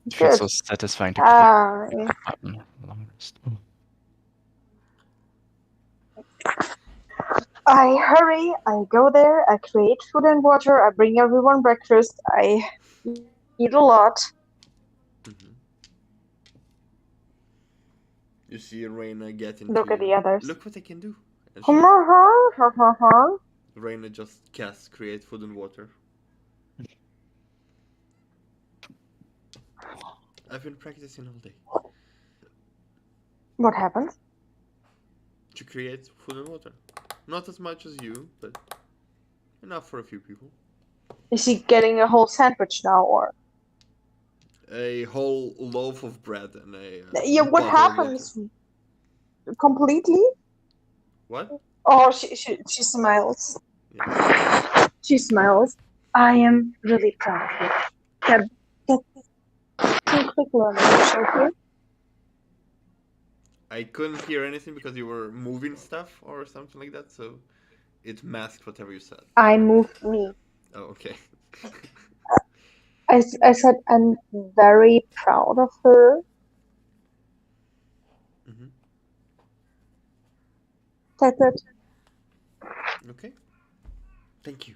It feels Good. so satisfying to click Ah, the button. Long rest. I hurry, I go there, I create food and water, I bring everyone breakfast, I eat a lot. Mm-hmm. You see Reina get into. Look at the others. Look what I can do. And Reina just casts create food and water. I've been practicing all day What happens? to create food and water. Not as much as you, but enough for a few people. Is he getting a whole sandwich now, or? A whole loaf of bread and a. Yeah, what bottle of happens? water. Completely? What? Oh, she smiles. Yeah. She smiles. I am really proud of you. That quick learning show here. I couldn't hear anything because you were moving stuff or something like that, so it masked whatever you said. I moved me. Oh, okay. I said I'm very proud of her. Mm-hmm. That's it. Okay. Thank you.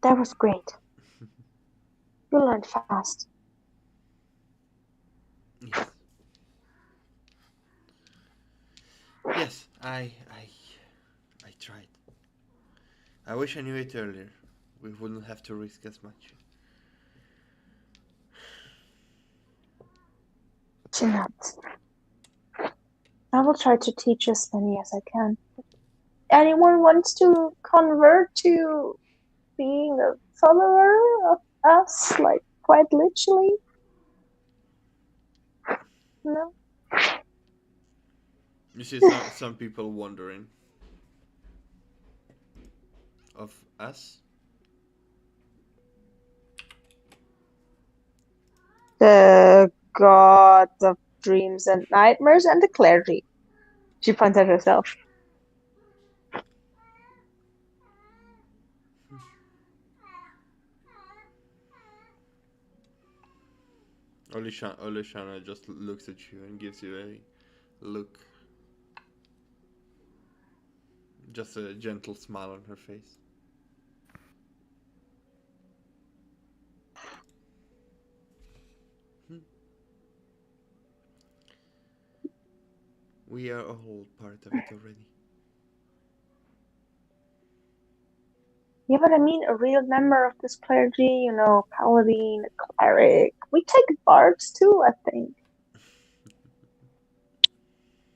That was great. You learned fast. Yes. Yes, I tried. I wish I knew it earlier. We wouldn't have to risk as much. Chin-ups. I will try to teach as many as I can. Anyone wants to convert to being a follower of us, like quite literally? No? You see some people wondering. Of us? The gods of dreams and nightmares and the clergy. She points at herself. Olishana just looks at you and gives you a look. Just a gentle smile on her face. We are all part of it already. Yeah, but I mean a real member of this clergy, you know, paladin, a cleric. We take bards too, I think.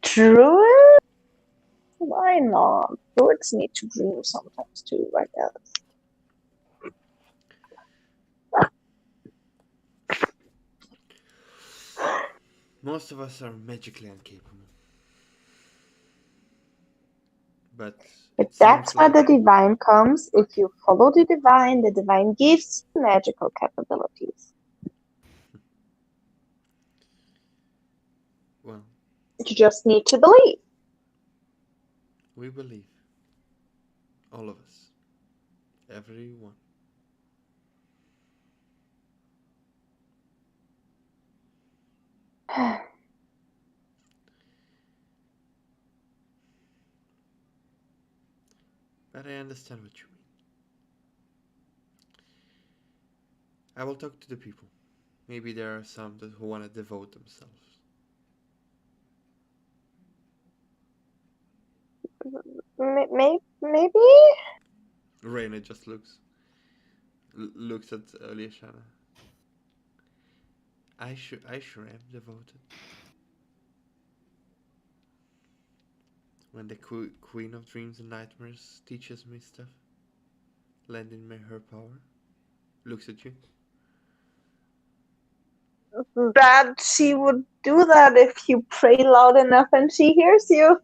Druid? Why not? Druids need to dream sometimes too, I guess. Most of us are magically incapable. But That's where like the divine comes. If you follow the divine gives you magical capabilities. well, You just need to believe. we believe. All of us. Everyone. But I understand what you mean. I will talk to the people. Maybe there are some who want to devote themselves. Maybe? Raina just looks at Liashana. I sure am devoted. When the Queen of Dreams and Nightmares teaches me stuff, lending me her power, looks at you. That she would do that if you pray loud enough and she hears you.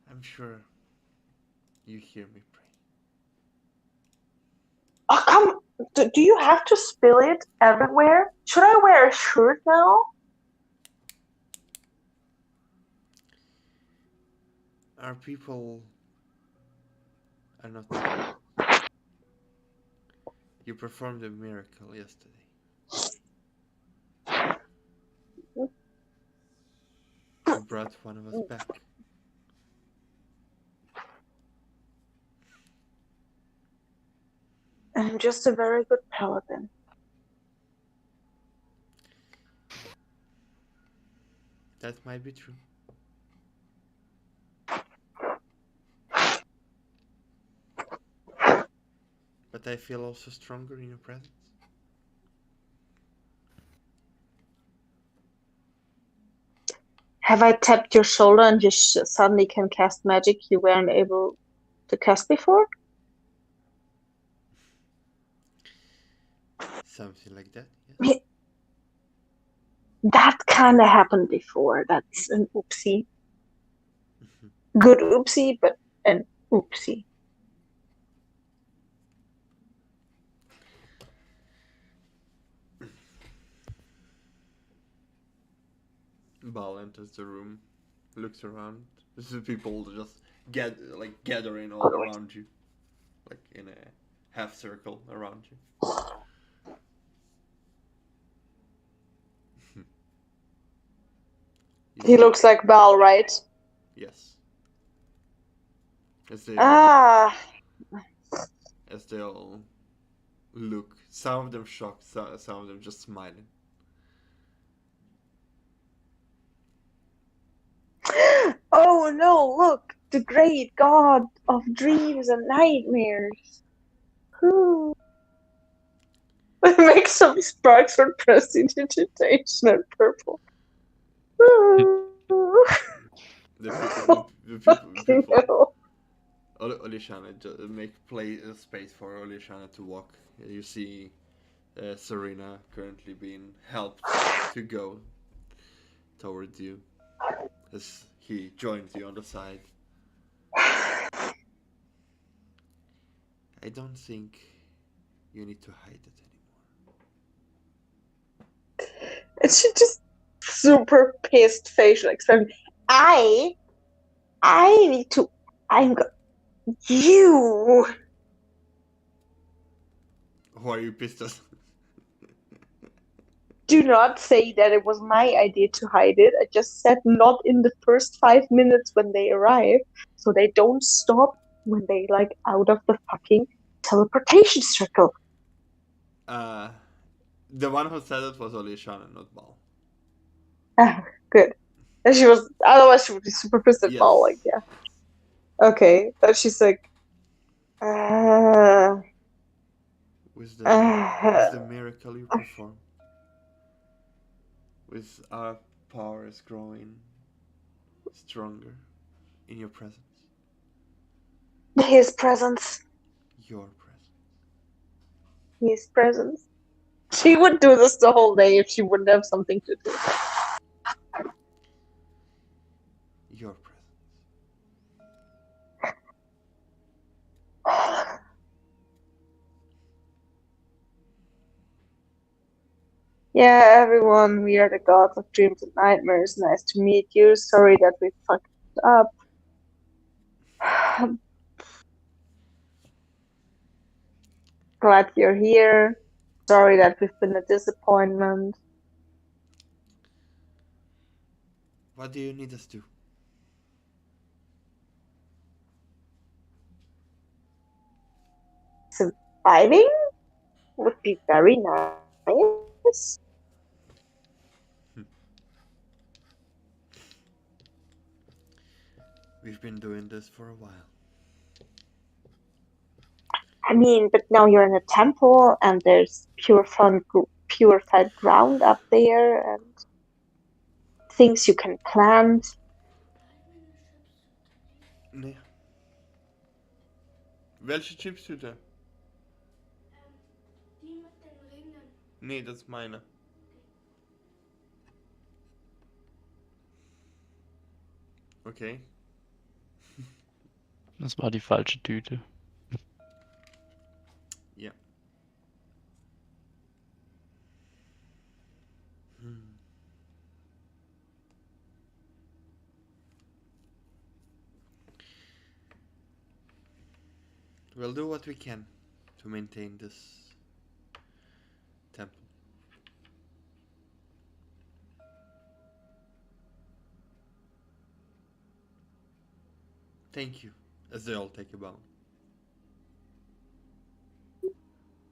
I'm sure you hear me pray. Oh, come. Do you have to spill it everywhere? Should I wear a shirt now? Our people are not. You performed a miracle yesterday. You brought one of us back. I'm just a very good paladin. That might be true. But I feel also stronger in your presence. Have I tapped your shoulder and you suddenly can cast magic you weren't able to cast before? Something like that, yes. That kind of happened before. That's an oopsie. Good oopsie, but an oopsie. Bal enters the room, looks around. This is people just gathering all around you, like in a half circle around you. He looks like Bal, right? Yes. As they all look, some of them shocked, some of them just smiling. Oh no, look! The great god of dreams and nightmares! Who? Make some sparks for prestidigitation and purple. The people. Olishana, make space for Olishana to walk. You see Serena currently being helped to go towards you as he joins you on the side. I don't think you need to hide it anymore. And she just super pissed facial expression. I need to. You. Who are you pissed at? Do not say that it was my idea to hide it. I just said not in the first 5 minutes when they arrive, so they don't stop when they out of the fucking teleportation circle. The one who said it was Olishana, not Bal. Ah, good. And she was, otherwise she would be super pissed at Bal, yeah. Okay, but she's like, with the miracle you perform, with our powers growing stronger in your presence. His presence. Your presence. His presence. She would do this the whole day if she wouldn't have something to do. Your presence. Yeah, everyone, we are the gods of dreams and nightmares. Nice to meet you. Sorry that we fucked up. Glad you're here. Sorry that we've been a disappointment. What do you need us to? Surviving would be very nice. We've been doing this for a while. I mean, but now you're in a temple and there's purified ground up there and things you can plant. Nee. Welche Chipstüte? Die mit den Ringen. Nee, das ist meine. Okay. Das war die falsche Tüte. Ja. Hm. We'll do what we can to maintain this temple. Thank you, as they all take a bow.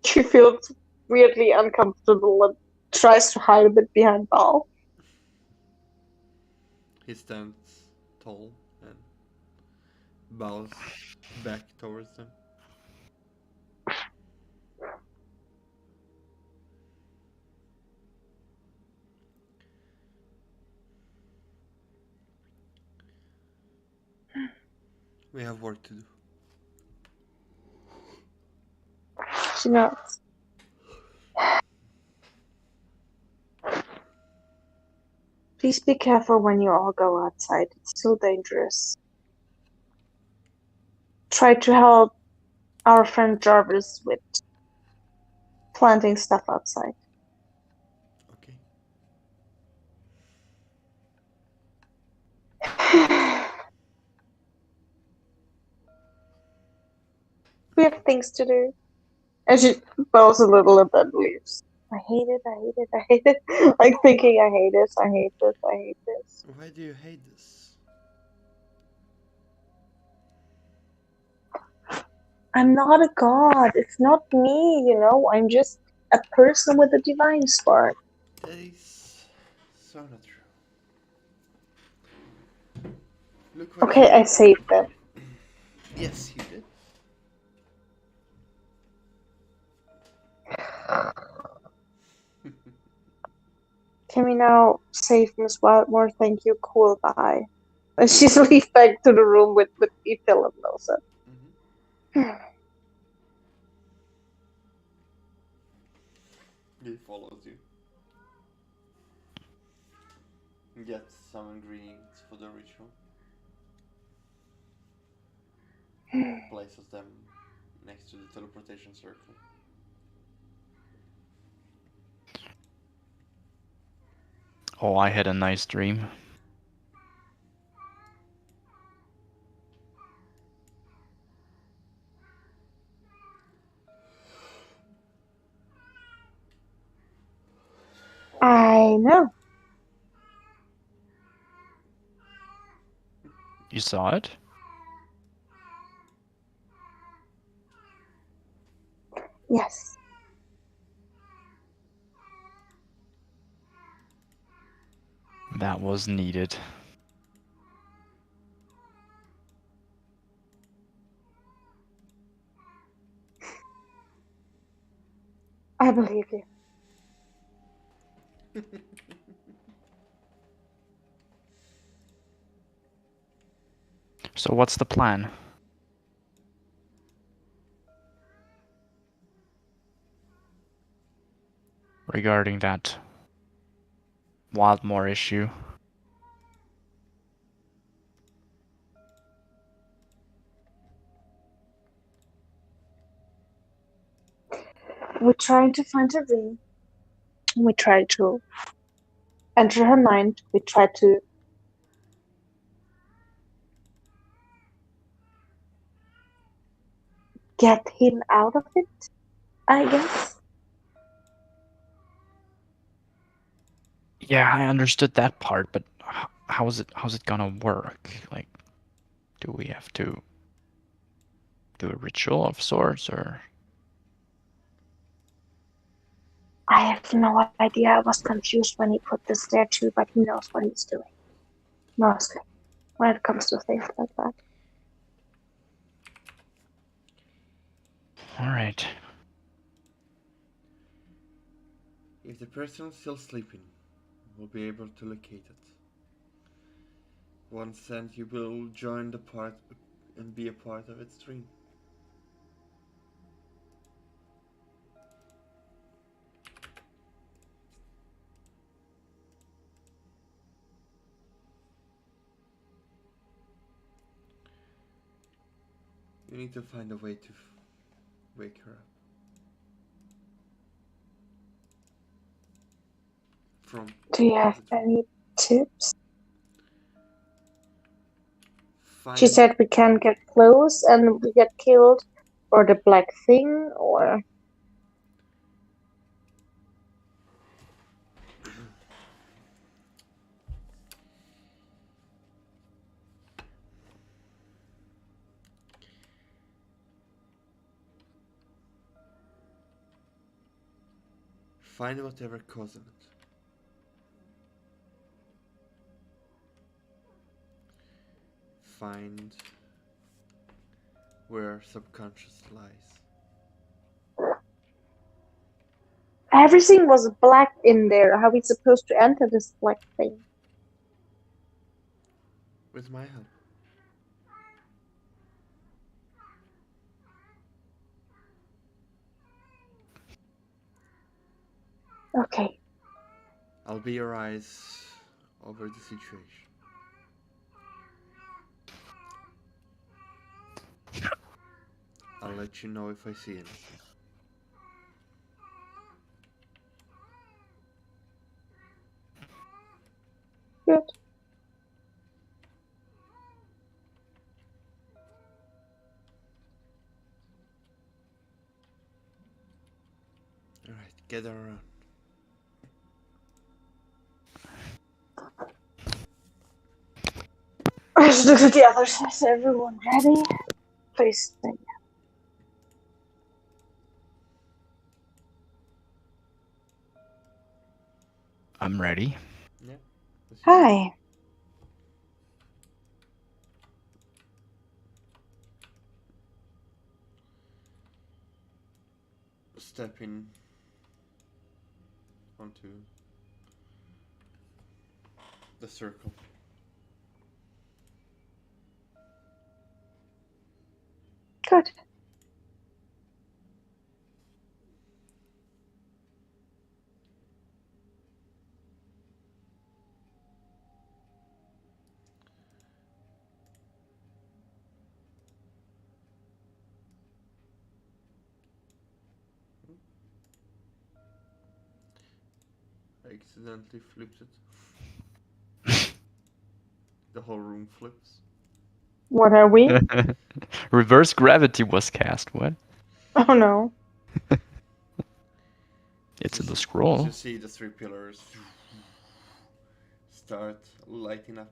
She feels weirdly uncomfortable and tries to hide a bit behind Val. He stands tall and bows back towards them. We have work to do. She nods. Please be careful when you all go outside. It's still dangerous. Try to help our friend Jarvis with planting stuff outside. Okay. We have things to do. And she bows a little and then leaves. I hate it, I hate it, I hate it. Like thinking, I hate this, I hate this, I hate this. Why do you hate this? I'm not a god. It's not me, you know. I'm just a person with a divine spark. That is so not true. Look what Okay, you... I saved them. Yes, you did. Can we now save Miss Wildmore? Thank you. Cool, bye. And she's leaves back to the room with Ethel and Elsa. He follows you. Gets some ingredients for the ritual. Places them next to the teleportation circle. Oh, I had a nice dream. I know. You saw it? Yes. That was needed. I believe you. So what's the plan? Regarding that Wildmore issue. We're trying to find a ring. We try to enter her mind. We try to get him out of it, I guess. Yeah, I understood that part, but how's it gonna work? Like, do we have to do a ritual of sorts, or? I have no idea. I was confused when he put this there too, but he knows what he's doing. Mostly. when it comes to things like that. All right. If the person is still sleeping, we'll be able to locate it. Once sent, you will join the part and be a part of its dream. You need to find a way to wake her up. Do you have the dream. any tips? Find She said we can't get close and we get killed, or the black thing, or find whatever causing it. Find where subconscious lies. everything was black in there. How are we supposed to enter this black thing? With my help. Okay. I'll be your eyes over the situation. I'll let you know if I see anything. Good. Alright, gather around. Let's look at the others. Is everyone ready? Please say yes. I'm ready. Yeah. Hi. Stepping onto the circle. Good. I accidentally flipped it. The whole room flips. What are we? Reverse gravity was cast. What? Oh no. It's in the As scroll. you see the three pillars start lighting up.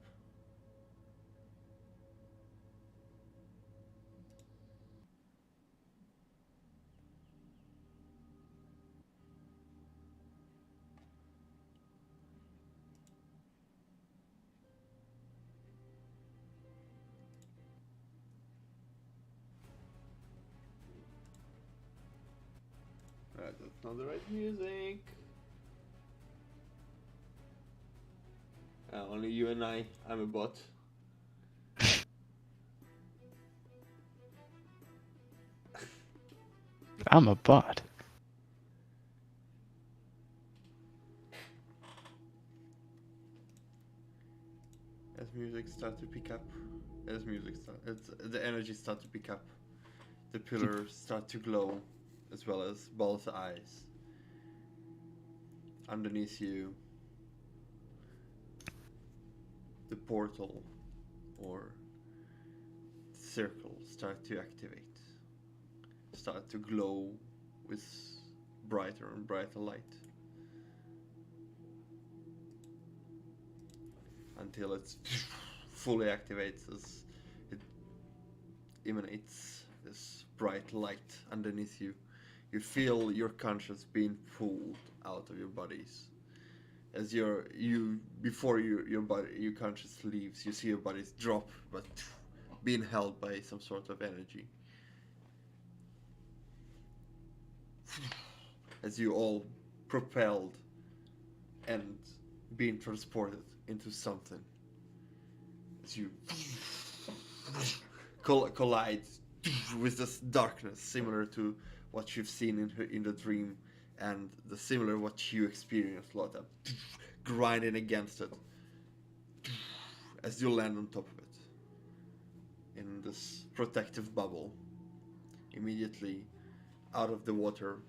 That's not the right music. Only you and I'm a bot. I'm a bot. As music starts to pick up, the energy starts to pick up. The pillars start to glow, as well as Ball's eyes. Underneath you, the portal or circle start to activate, start to glow with brighter and brighter light, until it's fully activates as it emanates this bright light underneath you. You feel your conscience being pulled out of your bodies As before your body, your conscious leaves, you see your bodies drop, but being held by some sort of energy. As you all propelled and being transported into something. As you collide with this darkness, similar to what you've seen in the dream, and the similar what you experienced, Lotta, grinding against it, as you land on top of it, in this protective bubble. Immediately, out of the water,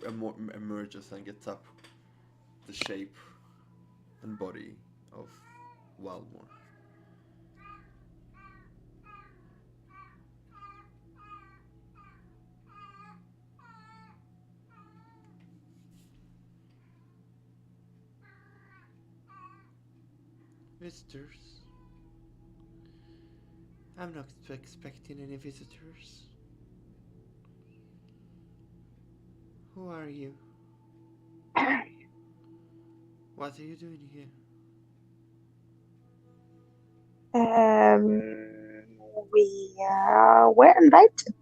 emerges and gets up the shape and body of Wildmore. Visitors? I'm not expecting any visitors. Who are you? What are you doing here? We were invited.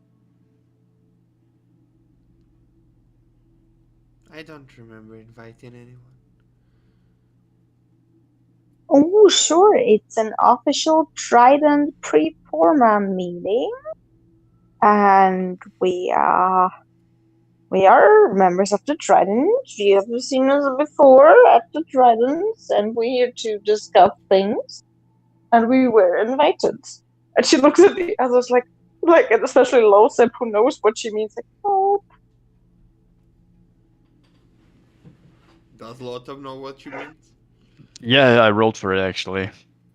I don't remember inviting anyone. Oh, sure, it's an official Trident pre-forma meeting, and we are members of the Trident. You have seen us before at the Tridents, and we're here to discuss things. And we were invited. And she looks at the others like, and especially Losep, who knows what she means. Like, oh, Does Lothar know what you mean? Yeah, I rolled for it actually.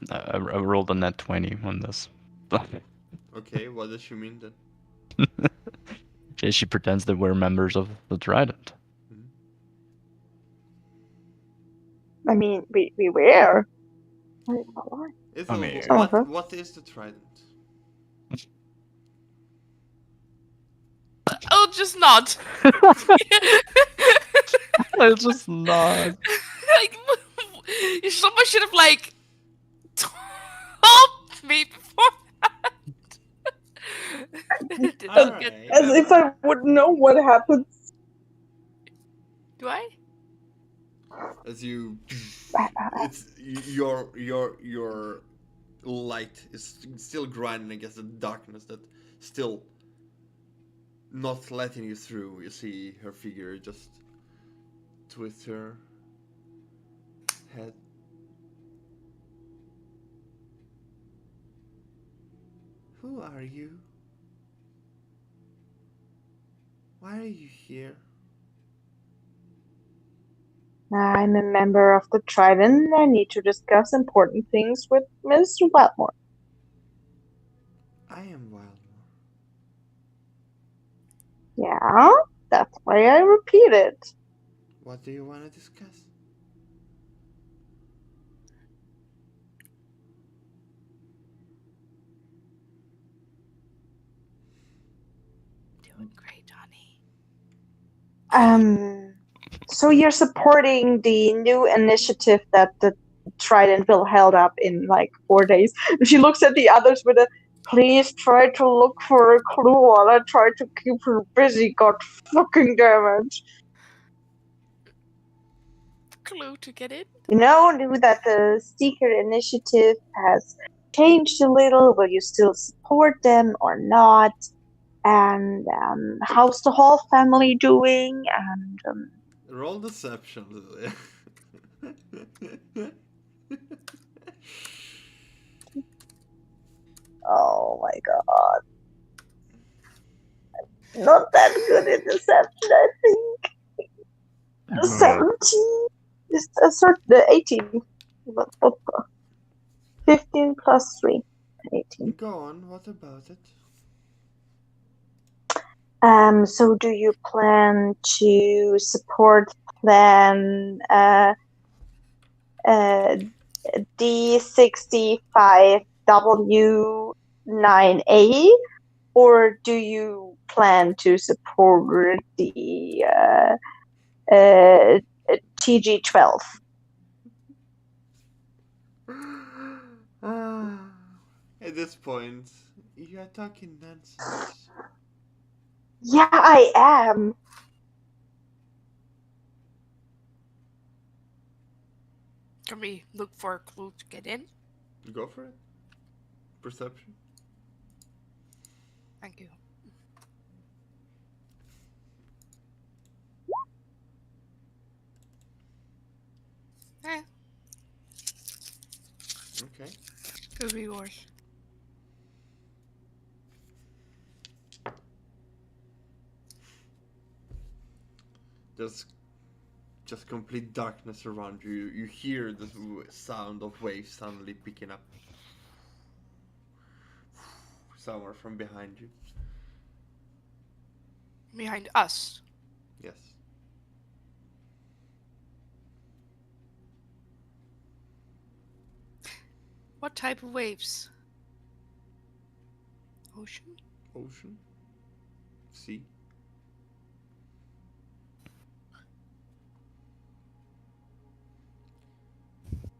I rolled a net 20 on this. Okay, what does she mean then? She pretends that we're members of the Trident. I mean, we were. Ithil, mean- what is the Trident? Oh, just not. I just not. Like, someone should have like told me before that. Did not Alright. get- As if I would know what happens. Do I? As you, it's your light is still grinding against the darkness that still not letting you through. You see her figure just twist her head. Who are you? Why are you here? I'm a member of the Trident. I need to discuss important things with Mr. Wildmore. I am Wildmore. Yeah, that's why I repeat it. What do you want to discuss? Doing great, honey. So you're supporting the new initiative that the Trident will held up in like 4 days. And she looks at the others with a, please try to look for a clue while I try to keep her busy, god fucking damn it. Clue to get in? You know that the Seeker initiative has changed a little. Will you still support them or not? And how's the whole family doing? And Roll deception, Lilia. oh my god. Not that good in deception, I think. 17? The 18. What the? 15 plus 3. 18. Go on, what about it? So do you plan to support plan D65W9A, or do you plan to support the TG12? At this point, you are talking nonsense. Yeah, I am. Can we look for a clue to get in? Go for it. Perception. Thank you. Eh, Okay. could be worse. There's just complete darkness around you. You hear the sound of waves suddenly picking up somewhere from behind you. Behind us. Yes. What type of waves? Ocean? Ocean. Sea.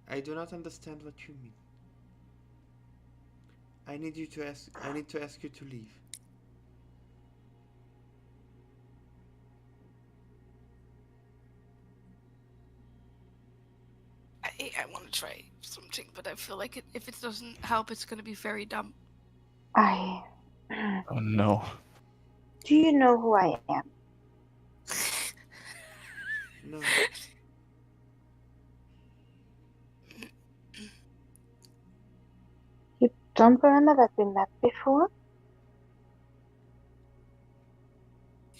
I do not understand what you mean. I need to ask you to leave. I want to try something, but I feel like if it doesn't help, it's gonna be very dumb. I. Oh no. Do you know who I am? No. You don't remember that we met before?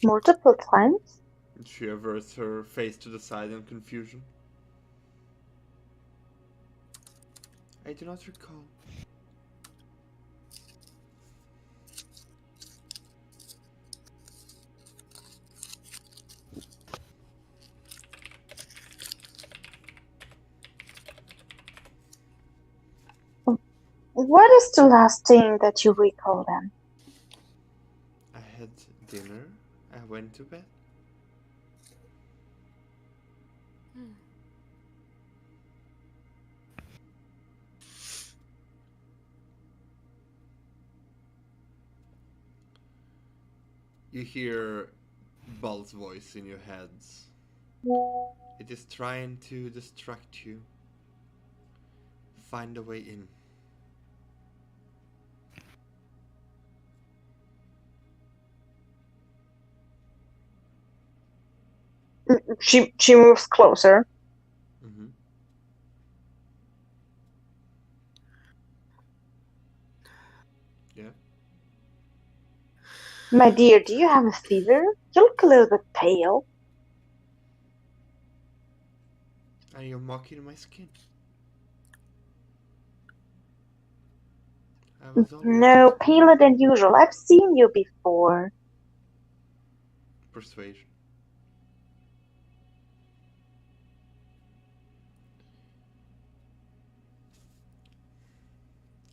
Multiple times? She averts her face to the side in confusion. I do not recall. What is the last thing that you recall then? I had dinner. I went to bed. Hmm. You hear Bal's voice in your heads. It is trying to distract you. Find a way in. She moves closer. Mm-hmm. Yeah. My dear, do you have a fever? You look a little bit pale. And you're mocking my skin. I was always No, paler than usual. I've seen you before. persuasion.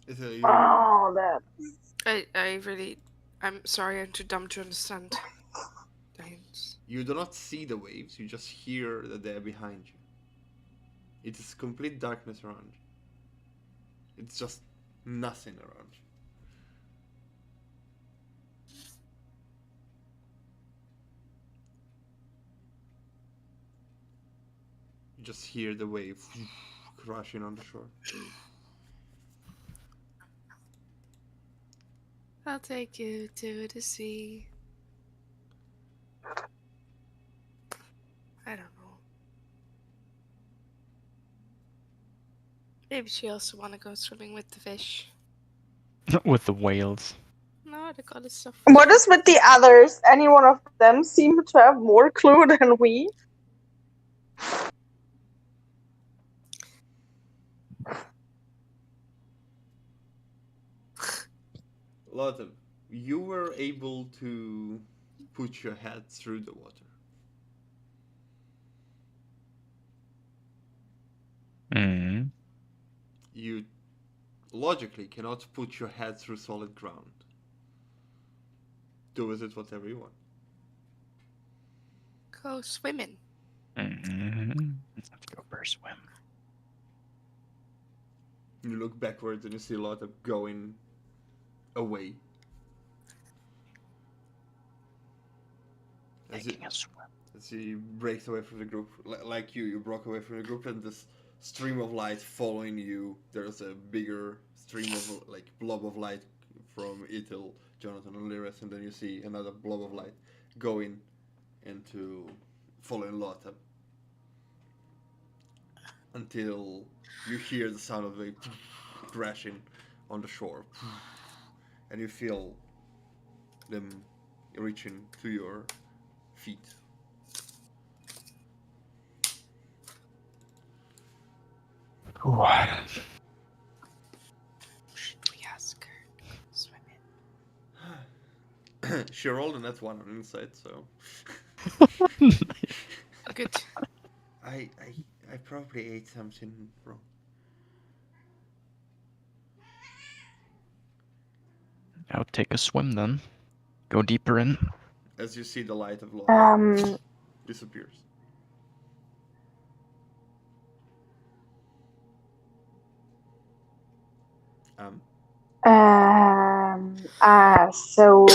Is it you? Oh, that. I'm sorry, I'm too dumb to understand. Thanks. You do not see the waves. You just hear that they're behind you. It is complete darkness around you. It's just nothing around you. You just hear the wave crashing on the shore. I'll take you to the sea. I don't know. Maybe she also want to go swimming with the fish. With the whales. No, they got stuff. What is with the others? Any one of them seem to have more clue than we? Lotte, you were able to put your head through the water. Mm. You logically cannot put your head through solid ground. Do with it whatever you want. Go swimming. Mm-hmm. Let's go for a swim. You look backwards and you see a lot of going away. As Taking a swim. he breaks away from the group, like you broke away from the group, and this stream of light following you. There's a bigger stream of blob of light from Ethel, Jonathan, and Lyris, and then you see another blob of light going into following Lotta until you hear the sound of the crashing on the shore, and you feel them reaching to your feet. Should we ask her to swim in? She rolled a net 1 on insight, so Good. I probably ate something wrong. I'll take a swim then. Go deeper in. As you see the light of Lotta disappears. So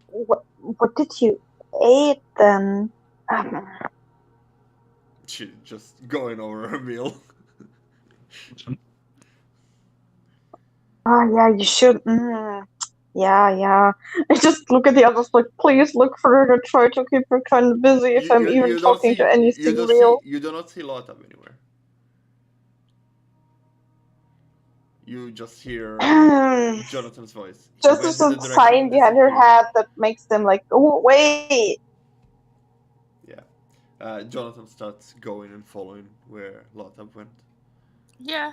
what did you eat then? She just going over her meal. Oh yeah, you should. Yeah. I just look at the others like, please look for her to try to keep her kind of busy if I'm even talking to anything real. You do not see Lotta anywhere. You just hear Jonathan's voice. Just as a sign behind her head that makes them like, oh wait. Yeah. Jonathan starts going and following where Lotta went. Yeah.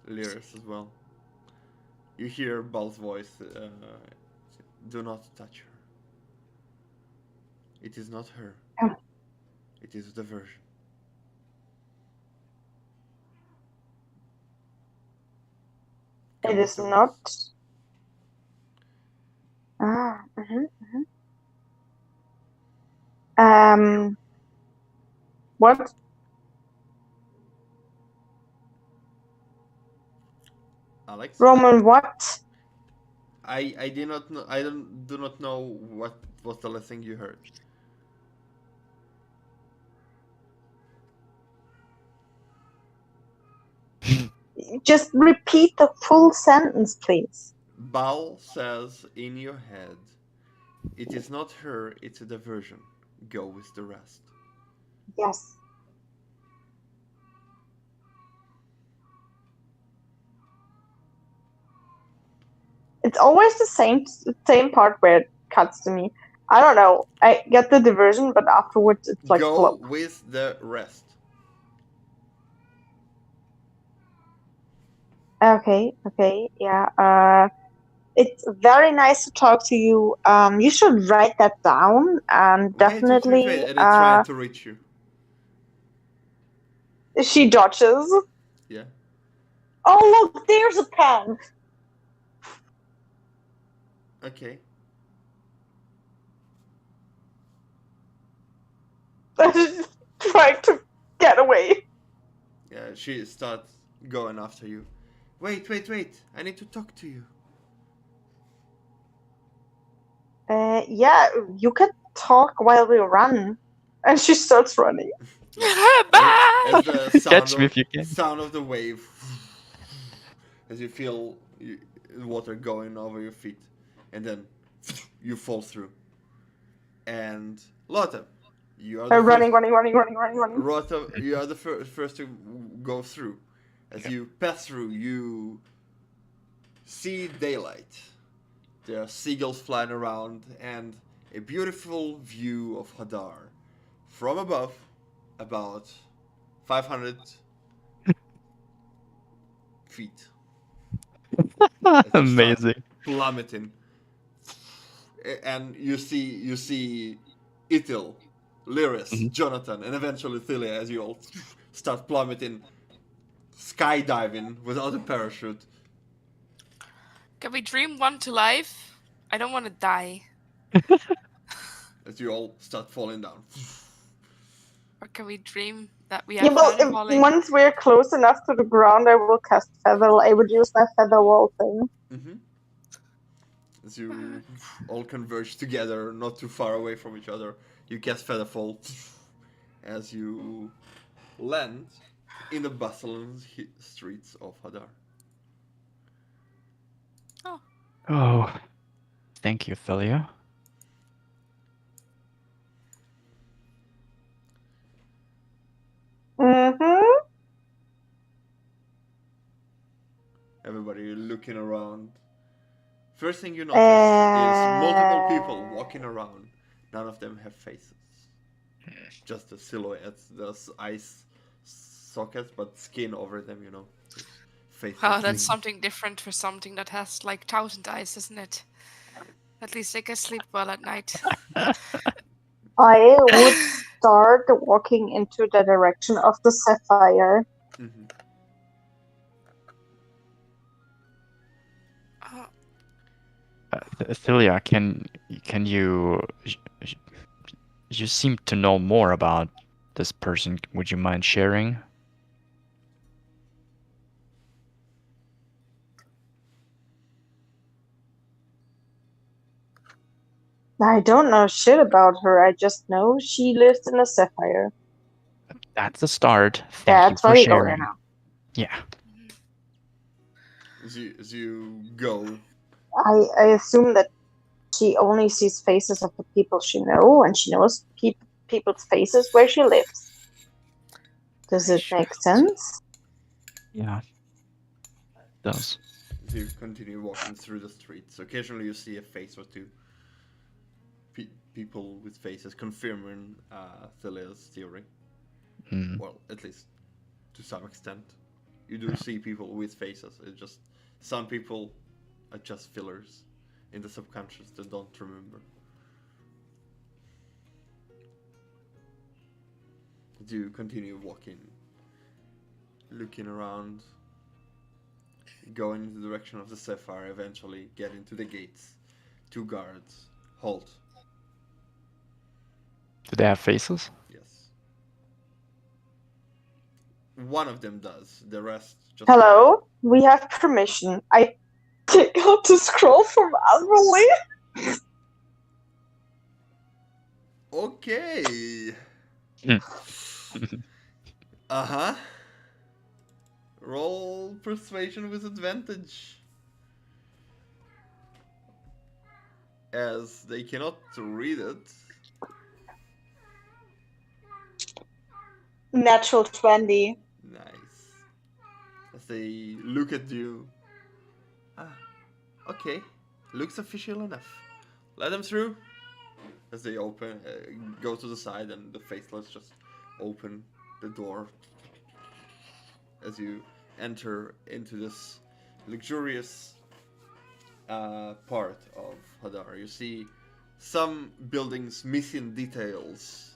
Lyris as well. You hear Bal's voice. Do not touch her. It is not her. Oh. It is the version. It is not. What? Alex? Roman, what? I do not know. I do not know what was the last thing you heard. Just repeat the full sentence, please. Bal says in your head, "It is not her. It's a diversion. Go with the rest." Yes. It's always the same part where it cuts to me. I don't know. I get the diversion, but afterwards it's like Go flop. with the rest. Okay, yeah. It's very nice to talk to you. You should write that down and definitely. Wait. And it's trying to reach you. She dodges. Yeah. Oh look, there's a pen. Okay. Trying to get away. Yeah, she starts going after you. Wait. I need to talk to you. Yeah, you can talk while we run. And she starts running. Bye! As the Catch me if you can. sound of the wave, as you feel water going over your feet, and then you fall through. And Lotta, you are the Running. Lotta, you are the first to go through. As you pass through, you see daylight. There are seagulls flying around and a beautiful view of Hadar from above, about 500 feet. Amazing. Plummeting. And you see Ithil, Lyris, Jonathan, and eventually Thilia as you all start plummeting, skydiving without a parachute. Can we dream one to life? I don't want to die. As you all start falling down. Or can we dream that we Yeah, have well, feather if, falling? once we're close enough to the ground, I will cast feather. I would use my feather wall thing. Mm-hmm. As you all converge together, not too far away from each other, you cast Featherfall as you land in the bustling streets of Hadar. Oh, Oh, thank you, Thalia. Mm-hmm. Everybody looking around. First thing you notice is multiple people walking around. None of them have faces. Just the silhouettes, those ice sockets, but skin over them, you know. Faces. wow, that's something different for something that has like 1,000 eyes, isn't it? At least I can sleep well at night. I would start walking into the direction of the sapphire. Mm-hmm. Thalia, can you you seem to know more about this person. Would you mind sharing? I don't know shit about her. I just know she lives in a sapphire. That's a start. Thank you That's for why you go there sharing. now. Yeah. As you go, I assume that she only sees faces of the people she knows, and she knows people's faces where she lives. Does it make sense? Yeah. It does. as you continue walking through the streets, occasionally you see a face or two. People with faces confirming Thalia's theory. Hmm. Well, at least to some extent. You do see people with faces. It's just some people are just fillers in the subconscious that don't remember. As you continue walking, looking around, going in the direction of the sapphire, eventually get into the gates. 2 guards. Halt. Do they have faces? Yes. One of them does. The rest just. Hello? We have permission. I take out the scroll from Asmodee. Okay. Uh-huh. Roll persuasion with advantage. As they cannot read it. Natural 20. Nice. As they look at you. Ah, okay. Looks official enough. Let them through. As they open, go to the side, and the faceless just open the door. As you enter into this luxurious part of Hadar, you see some buildings missing details.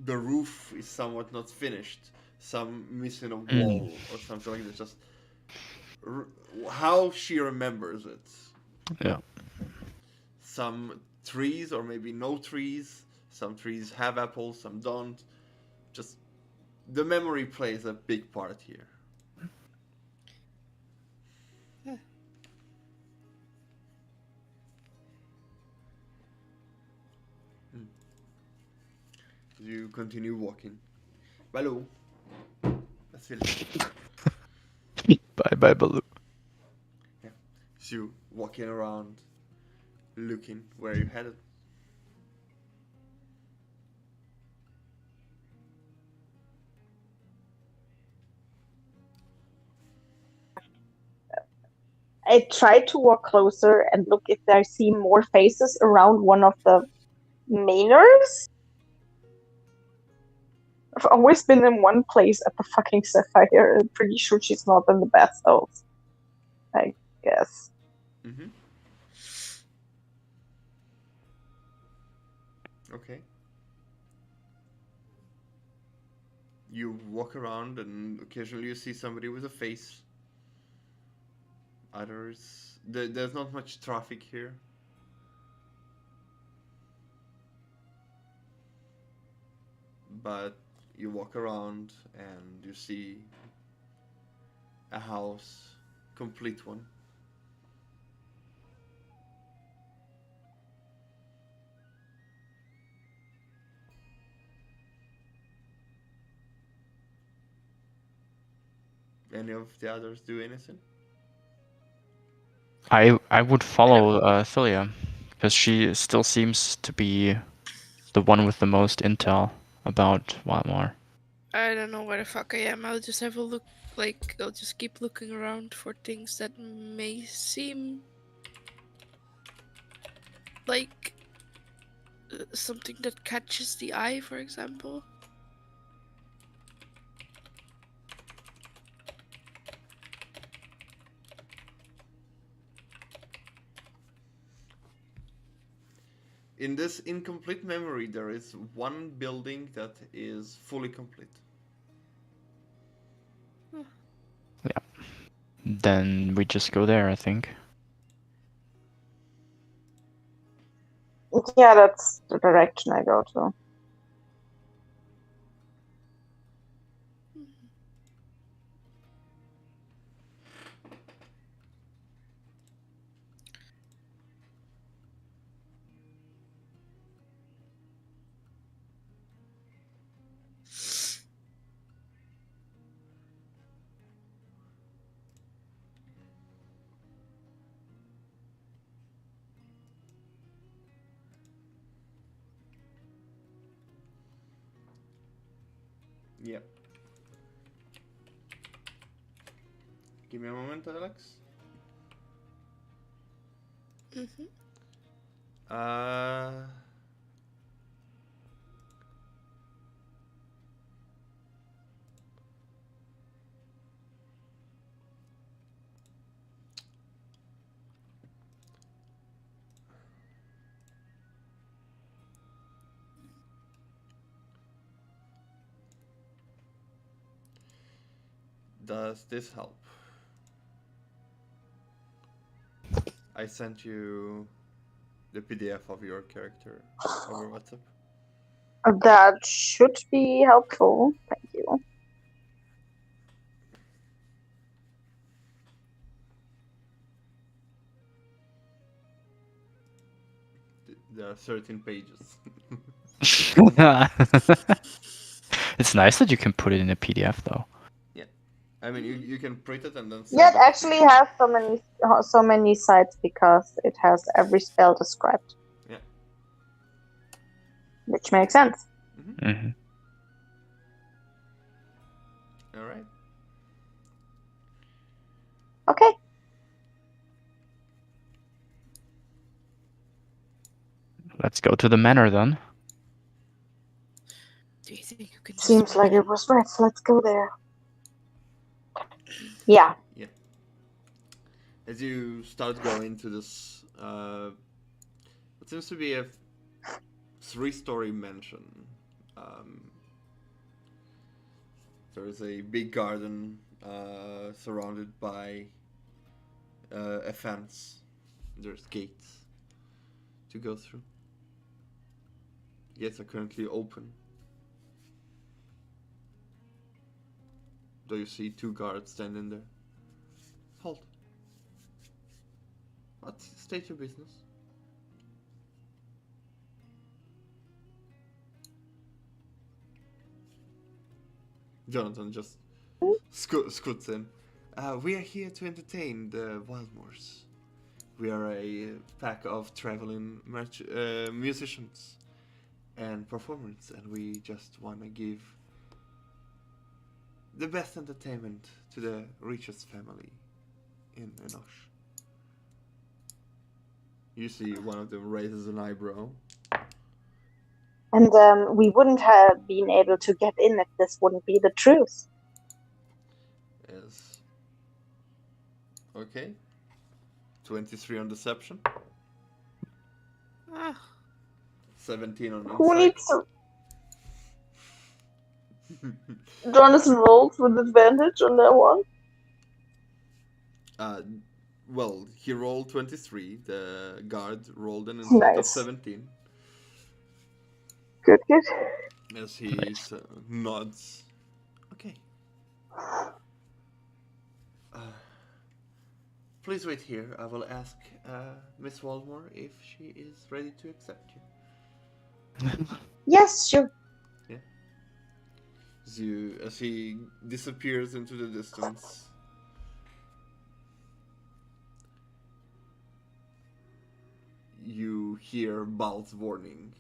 The roof is somewhat not finished. Some missing a wall or something like that. Just how she remembers it. Yeah. Some trees, or maybe no trees. Some trees have apples, some don't. Just the memory plays a big part here. You continue walking. Baloo. That's it. Bye bye, Baloo. Yeah. So you walking around, looking where you're headed. I try to walk closer and look if I see more faces around one of the manors. I've always been in one place at the fucking sapphire. I'm pretty sure she's not in the bathhouse. I guess. Mm-hmm. Okay. You walk around and occasionally you see somebody with a face. Others... There's not much traffic here. but you walk around and you see a house, complete one. Any of the others do anything? I would follow Philia, because she still seems to be the one with the most intel about Wildmore. I don't know where the fuck I am. I'll just have a look. Like, I'll just keep looking around for things that may seem like something that catches the eye, for example. In this incomplete memory, there is one building that is fully complete. Then we just go there, I think. Yeah, that's the direction I go to. Yeah. Give me a moment, Alex. Mm-hmm. Uh, does this help? I sent you the PDF of your character over WhatsApp. That should be helpful. Thank you. There are 13 pages. It's nice that you can put it in a PDF, though. I mean, you can print it and then send Yeah, it it. actually has so many sites because it has every spell described. Yeah. Which makes sense. Mm-hmm. All right. Okay. Let's go to the manor then. Do you think you can just Seems like it was right. Let's go there. Yeah. Yeah. As you start going to this, it seems to be a 3-story mansion. There is a big garden surrounded by a fence. There's gates to go through. Gates are currently open. Do you see 2 guards standing there? Halt. What? State your business. Jonathan just scoots in. We are here to entertain the Wildmoors. We are a pack of traveling musicians and performers, and we just want to give the best entertainment to the richest family in Enosh. You see one of them raises an eyebrow. And we wouldn't have been able to get in if this wouldn't be the truth. Yes. Okay. 23 on deception. Ah, 17 on insight. Who needs to... Jonathan rolls with advantage on that one. Well, he rolled 23. The guard rolled an insight of Nice. 17. Good. As he nods. Okay. Please wait here. I will ask Miss Walmore if she is ready to accept you. Yes, sure. Yeah. As he disappears into the distance. You hear Bal's warning.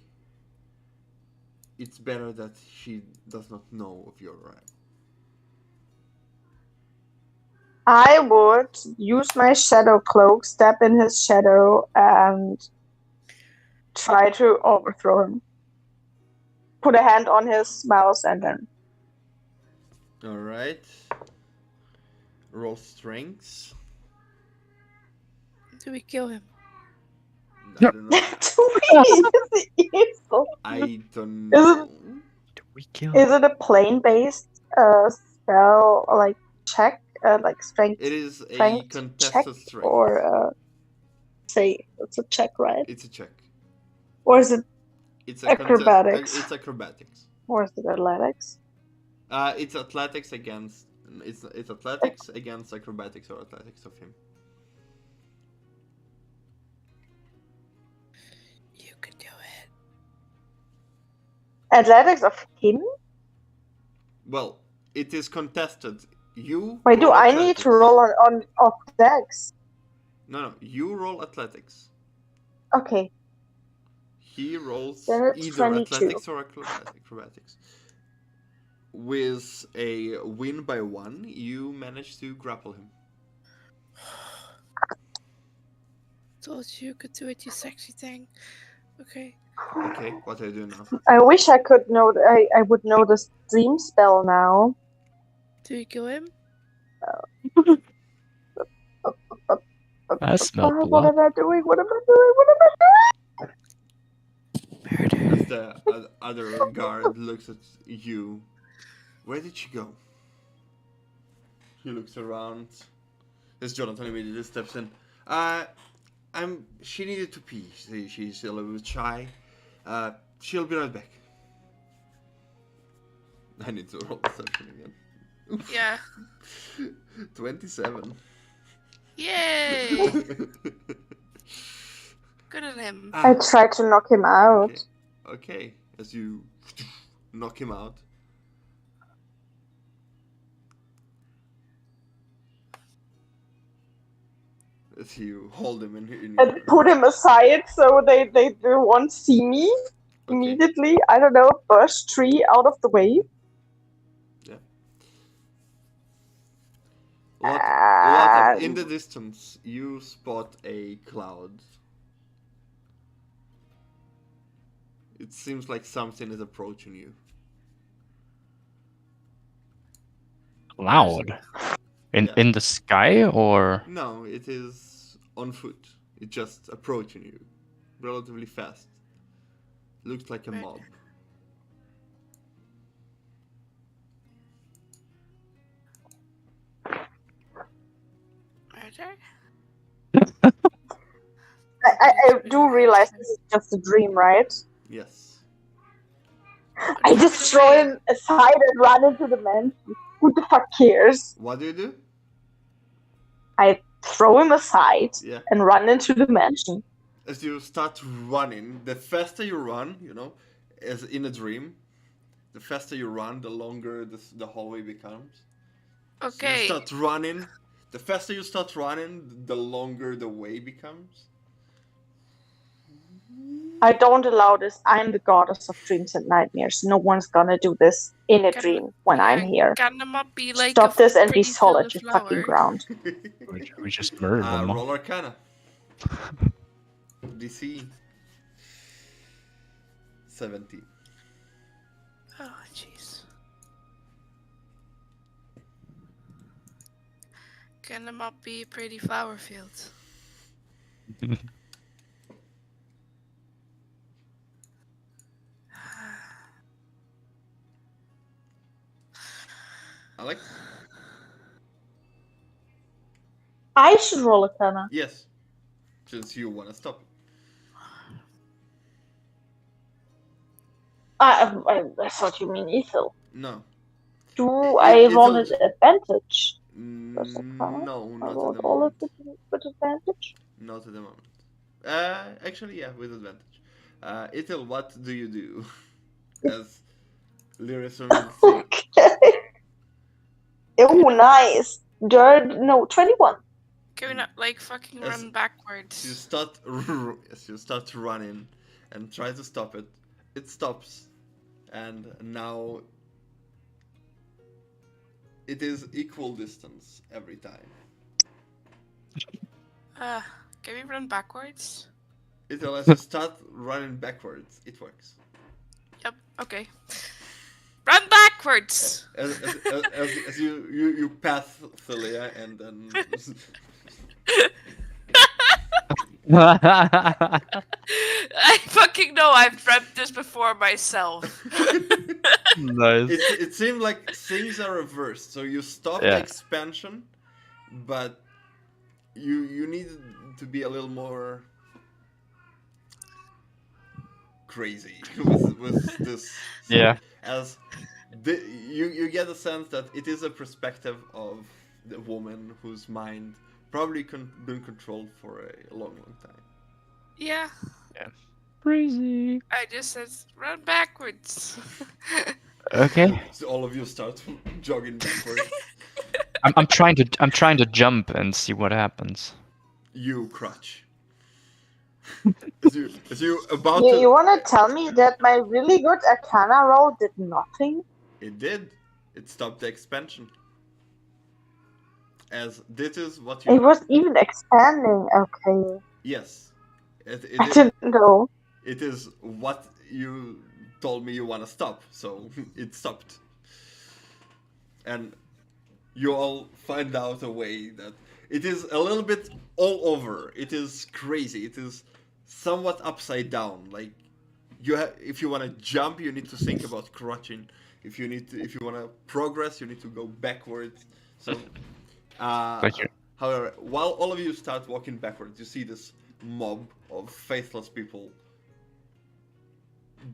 It's better that she does not know of your arrival. I would use my shadow cloak, step in his shadow, and try to overthrow him. Put a hand on his mouth and then. Alright. Roll strengths. Do we kill him? I don't know. I don't know. Do we kill? Is it a plane-based spell, like check, like strength? It is a Strength check contested strength. or say it's a check, right? It's a check. Or is it It's a acrobatics? It's acrobatics. Or is it athletics? It's athletics against. It's athletics against acrobatics or athletics of him. You could do it. Athletics of him? Well, it is contested. You. Wait, do roll I athletics. need to roll on of dex? No. You roll athletics. Okay. He rolls Then it's either 22. athletics or acrobatics. With a win by 1, you manage to grapple him. Told you could do it, you sexy thing. Okay. Okay, what are you doing now? I wish I could know. I would know the dream spell now. Do we kill him? I smell What blood. am I doing? What am I doing? What am I doing? Murder. As the other guard looks at you. Where did she go? He looks around. As Jonathan immediately steps in. She needed to pee. She's a little bit shy. She'll be right back. I need to roll deception again. Oof. Yeah. 27. Yay! Good at him. I tried to knock him out. Okay. As you knock him out. As you hold him in your... And put him aside so they won't see me immediately. I don't know, bush tree out of the way. Yeah. In the distance, you spot a cloud. It seems like something is approaching you. Cloud. Yeah. In the sky or? No, it is on foot. It's just approaching you. Relatively fast. Looks like a Right. mob. Murder? I do realize this is just a dream, right? Yes. I just throw him aside and run into the mansion. Who the fuck cares? What do you do? I throw him aside Yeah. and run into the mansion. As you start running, the faster you run, as in a dream, the faster you run, the longer the hallway becomes. So Okay. you start running. The faster you start running, the longer the way becomes. I don't allow this. I'm the goddess of dreams and nightmares. No one's gonna do this in a Can- dream when I'm here. Can them up be like Stop a this and be pretty solid, you flower? fucking ground. We just murdered them. Roll Arcana. DC 17. Oh, jeez. Can them up be a pretty flower field? Alex? I should roll a Arcana. Yes. Since you want to stop it. I thought you mean Ethel. No. Do I roll It'll- at advantage? First of all, No, I not at rolled the all of moment. it with advantage. Not at the moment. Actually, yeah, with advantage. Ithil, what do you do? As Lyris reveals to you. Okay. Oh, nice. Dirt. No, 21. Can we not like fucking As- run backwards? You start running and try to stop it. It stops, and now it is equal distance every time. Can we run backwards? Ithil, as you start running backwards, it works. Yep. Okay. Run backwards. As you pass Thalia and then I fucking know. I've dreamt this before myself. Nice. it seemed like things are reversed. So you stop the Yeah. expansion, but you need to be a little more crazy with this. Yeah. As you get a sense that it is a perspective of the woman whose mind probably been controlled for a long time. Yeah. Crazy. I just said run backwards. Okay. So all of you start jogging backwards. I'm trying to jump and see what happens. You crutch. As you about You, to. you want to tell me that my really good Arcana roll did nothing? It did. It stopped the expansion. As this is what It you. was even expanding. Okay. Yes. It I didn't know. It is what you told me you want to stop, so it stopped. And you all find out a way that it is a little bit all over. It is crazy. It is somewhat upside down. Like if you want to jump, you need to think about crouching. If you want to progress, you need to go backwards. So, Thank you. however, while all of you start walking backwards, you see this mob of faithless people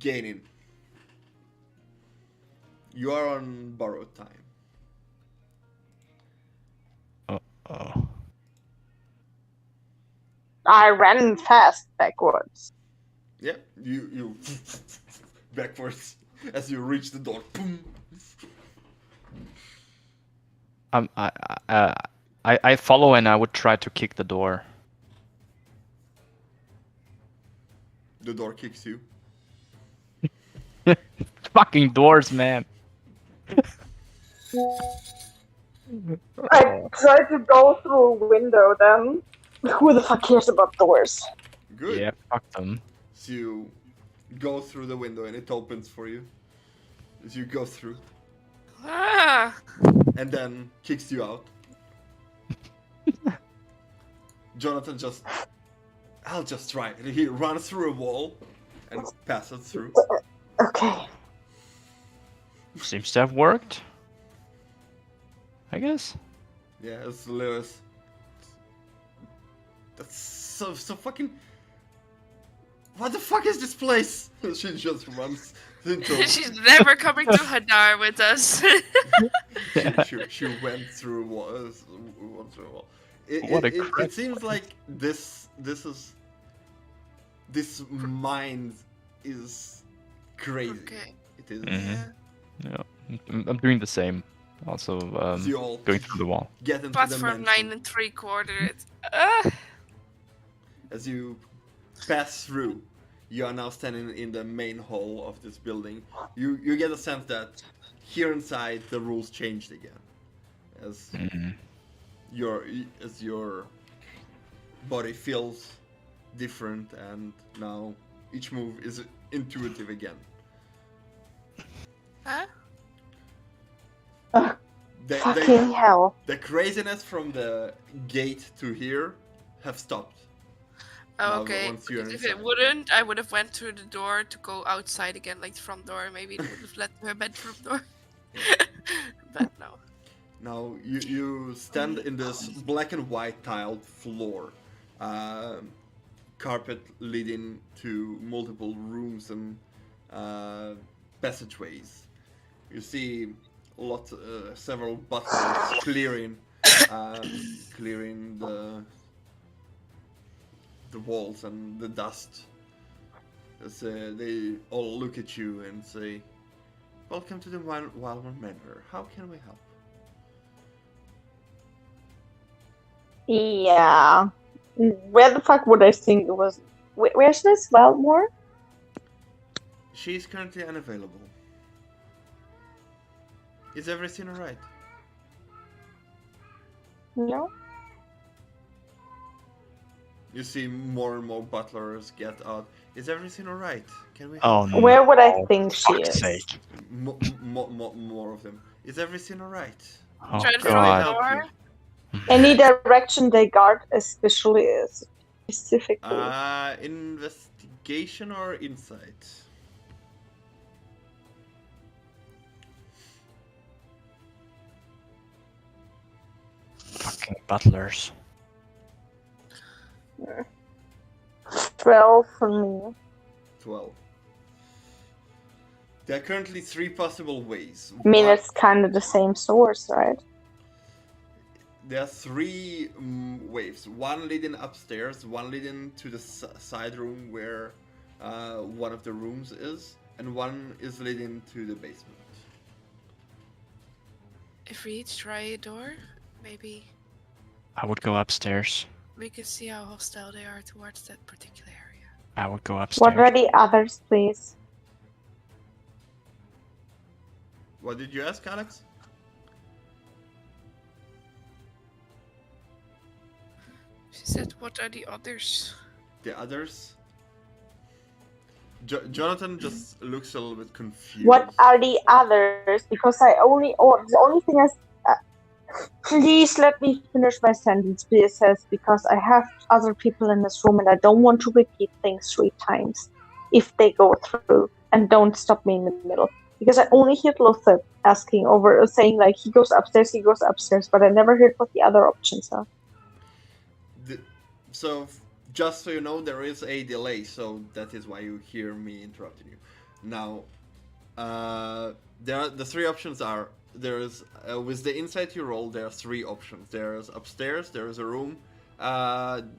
gaining. You are on borrowed time. Oh. I ran fast backwards. Yeah, you backwards as you reach the door. Boom. I follow and I would try to kick the door. The door kicks you. Fucking doors, man. I tried to go through a window then. Who the fuck cares about doors? Good. Yeah, fuck them. So you go through the window and it opens for you. As you go through. Ah. And then kicks you out. Jonathan I'll just try it. He runs through a wall and passes through. Okay. Seems to have worked. I guess. Yeah, it's Lewis. That's so fucking. What the fuck is this place? She just runs into. She's never coming to Hadar with us. she went through a wall. What a It crap. seems like this mind is crazy. Okay. It is. Mhm. Yeah, I'm doing the same. Also, So you all going through the wall. get into the Platform mansion. 9 3/4. As you pass through, you are now standing in the main hall of this building. You get a sense that here inside the rules changed again, as Mhm. your body feels different, and now each move is intuitive again. Huh? Fucking hell. The craziness from the gate to here have stopped. Oh, Now, okay. once you're Because if inside. it wouldn't, I would have went through the door to go outside again, like the front door. Maybe it would have led to her bedroom door. But no. Now you stand in this black and white tiled floor, carpet leading to multiple rooms and passageways. You see several butlers clearing the walls and the dust. As they all look at you and say, "Welcome to the Wildman Manor. How can we help?" Yeah. Where the fuck would I think it was? Where's this Wildmore? She's currently unavailable. Is everything alright? No. You see more and more butlers get out. Is everything alright? Can we Oh help? no! Where would I for think she fuck's is? sake. More of them. Is everything alright? Oh Try to Can we find god. help more. you? Any direction they guard, especially specifically. Investigation or insight? Fucking butlers. 12 for me. 12. There are currently 3 possible ways. I mean, One- it's kind of the same source, right? There are 3 waves. One leading upstairs, one leading to the side room where one of the rooms is, and one is leading to the basement. If we each try a door, maybe I would go upstairs. we can see how hostile they are towards that particular area. I would go upstairs. What are the others, please? What did you ask, Alex? She said, "What are the others?" The others? Jonathan just looks a little bit confused. What are the others? Because the only thing is, please let me finish my sentence, please. Says because I have other people in this room and I don't want to repeat things 3 times if they go through, and don't stop me in the middle. Because I only heard Lothar saying like he goes upstairs, but I never heard what the other options are. So, just so you know, there is a delay, so that is why you hear me interrupting you. Now, the 3 options are, there is, with the insight you roll, there are 3 options. There is upstairs, there is a room,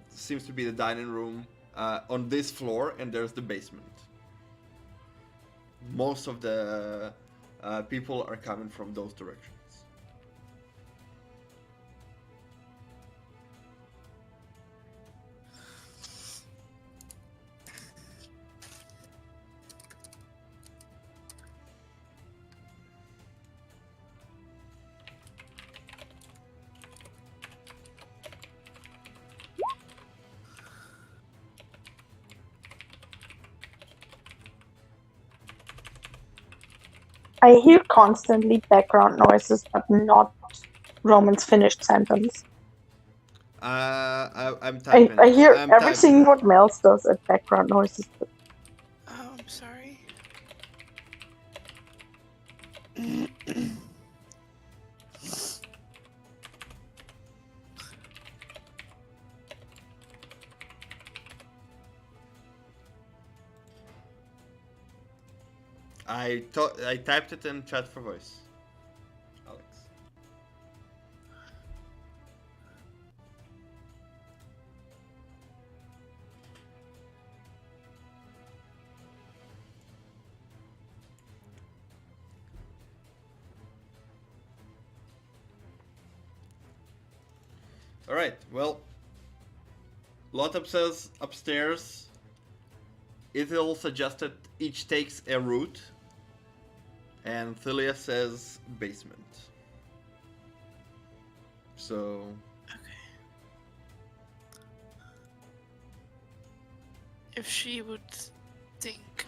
seems to be the dining room, on this floor, and there's the basement. Most of the people are coming from those directions. I hear constantly background noises, but not Roman's finished sentence. I'm typing. I hear I'm everything typing. what Mels does at background noises. Oh, I'm sorry. I typed it in chat for voice. Alex. Alright, well, Lothar says upstairs. Ithil suggested each takes a route. And Thylia says basement. So... If she would think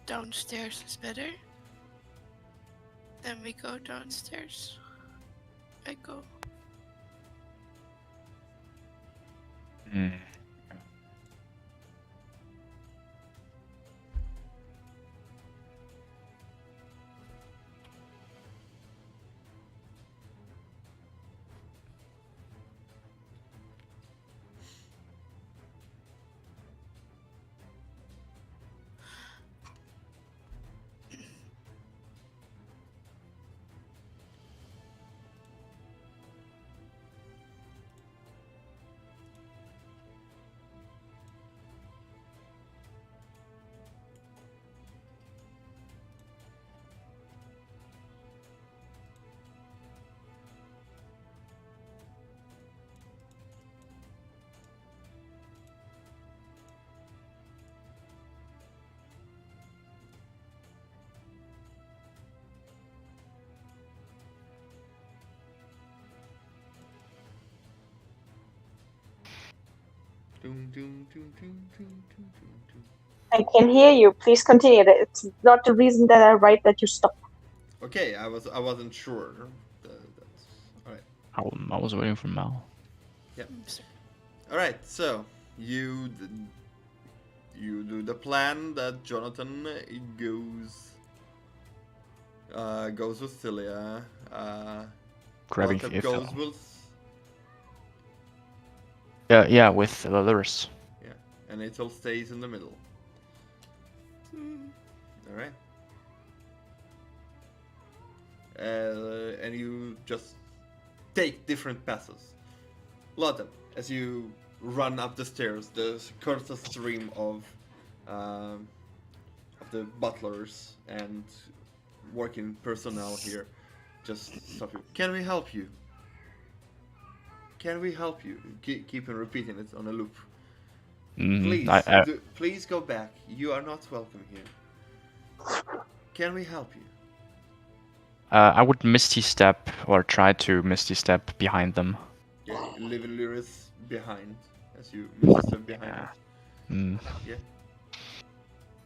downstairs is better, then we go downstairs. I go. Hmm. Doom, doom, doom, doom, doom, doom, doom, doom. I can hear you. Please continue. It's not the reason that I write that you stop. Okay, I wasn't sure. That's all right. I was waiting for Mal. All right, so you do the plan that Jonathan goes with Celia. Grabbing Walkup Ithil. goes with Yeah, with Lyris. and Ithil stays in the middle. All right. And you just take different passes. Lotta, as you run up the stairs, the constant stream of the butlers and working personnel here just stop you. Can we help you? Can we help you? Keep on repeating it on a loop. Please, please go back. You are not welcome here. Can we help you? I would Misty Step or try to Misty Step behind them. Yeah, leave Lyris behind as you step behind it. Yeah.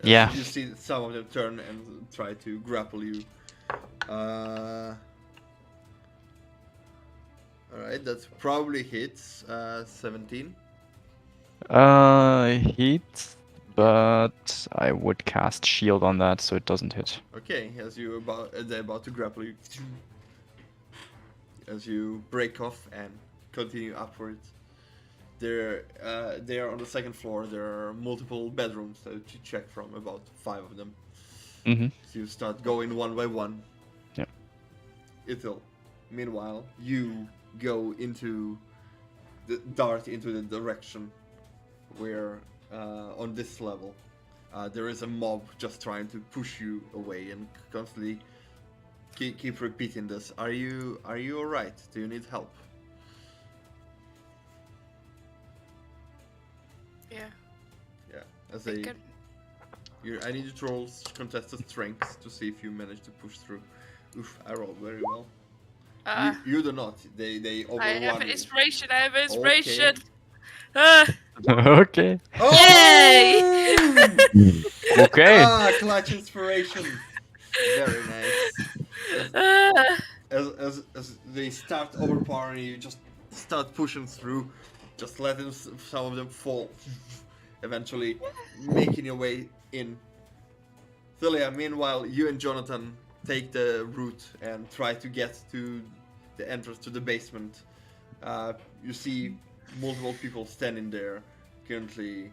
Yeah. You see some of them turn and try to grapple you. Alright, that's probably hits. 17. Hit, but I would cast shield on that so it doesn't hit. Okay, as they're about to grapple you. As you break off and continue upwards. They are on the second floor. There are multiple bedrooms that you check from, about 5 of them. So you start going one by one. Yeah. Ithil, meanwhile, you go into the direction where on this level there is a mob just trying to push you away and constantly keep repeating this. Are you alright? Do you need help? Yeah. Yeah. As I need you to roll contested strengths to see if you manage to push through. Oof, I rolled very well. You do not. They overrun I have you. inspiration. I have inspiration. Okay. Oh! Yay! Okay. Clutch inspiration. Very nice. As they start overpowering you, just start pushing through, just letting some of them fall. Eventually, making your way in. Celia, meanwhile, you and Jonathan take the route and try to get to the entrance to the basement. You see multiple people standing there, currently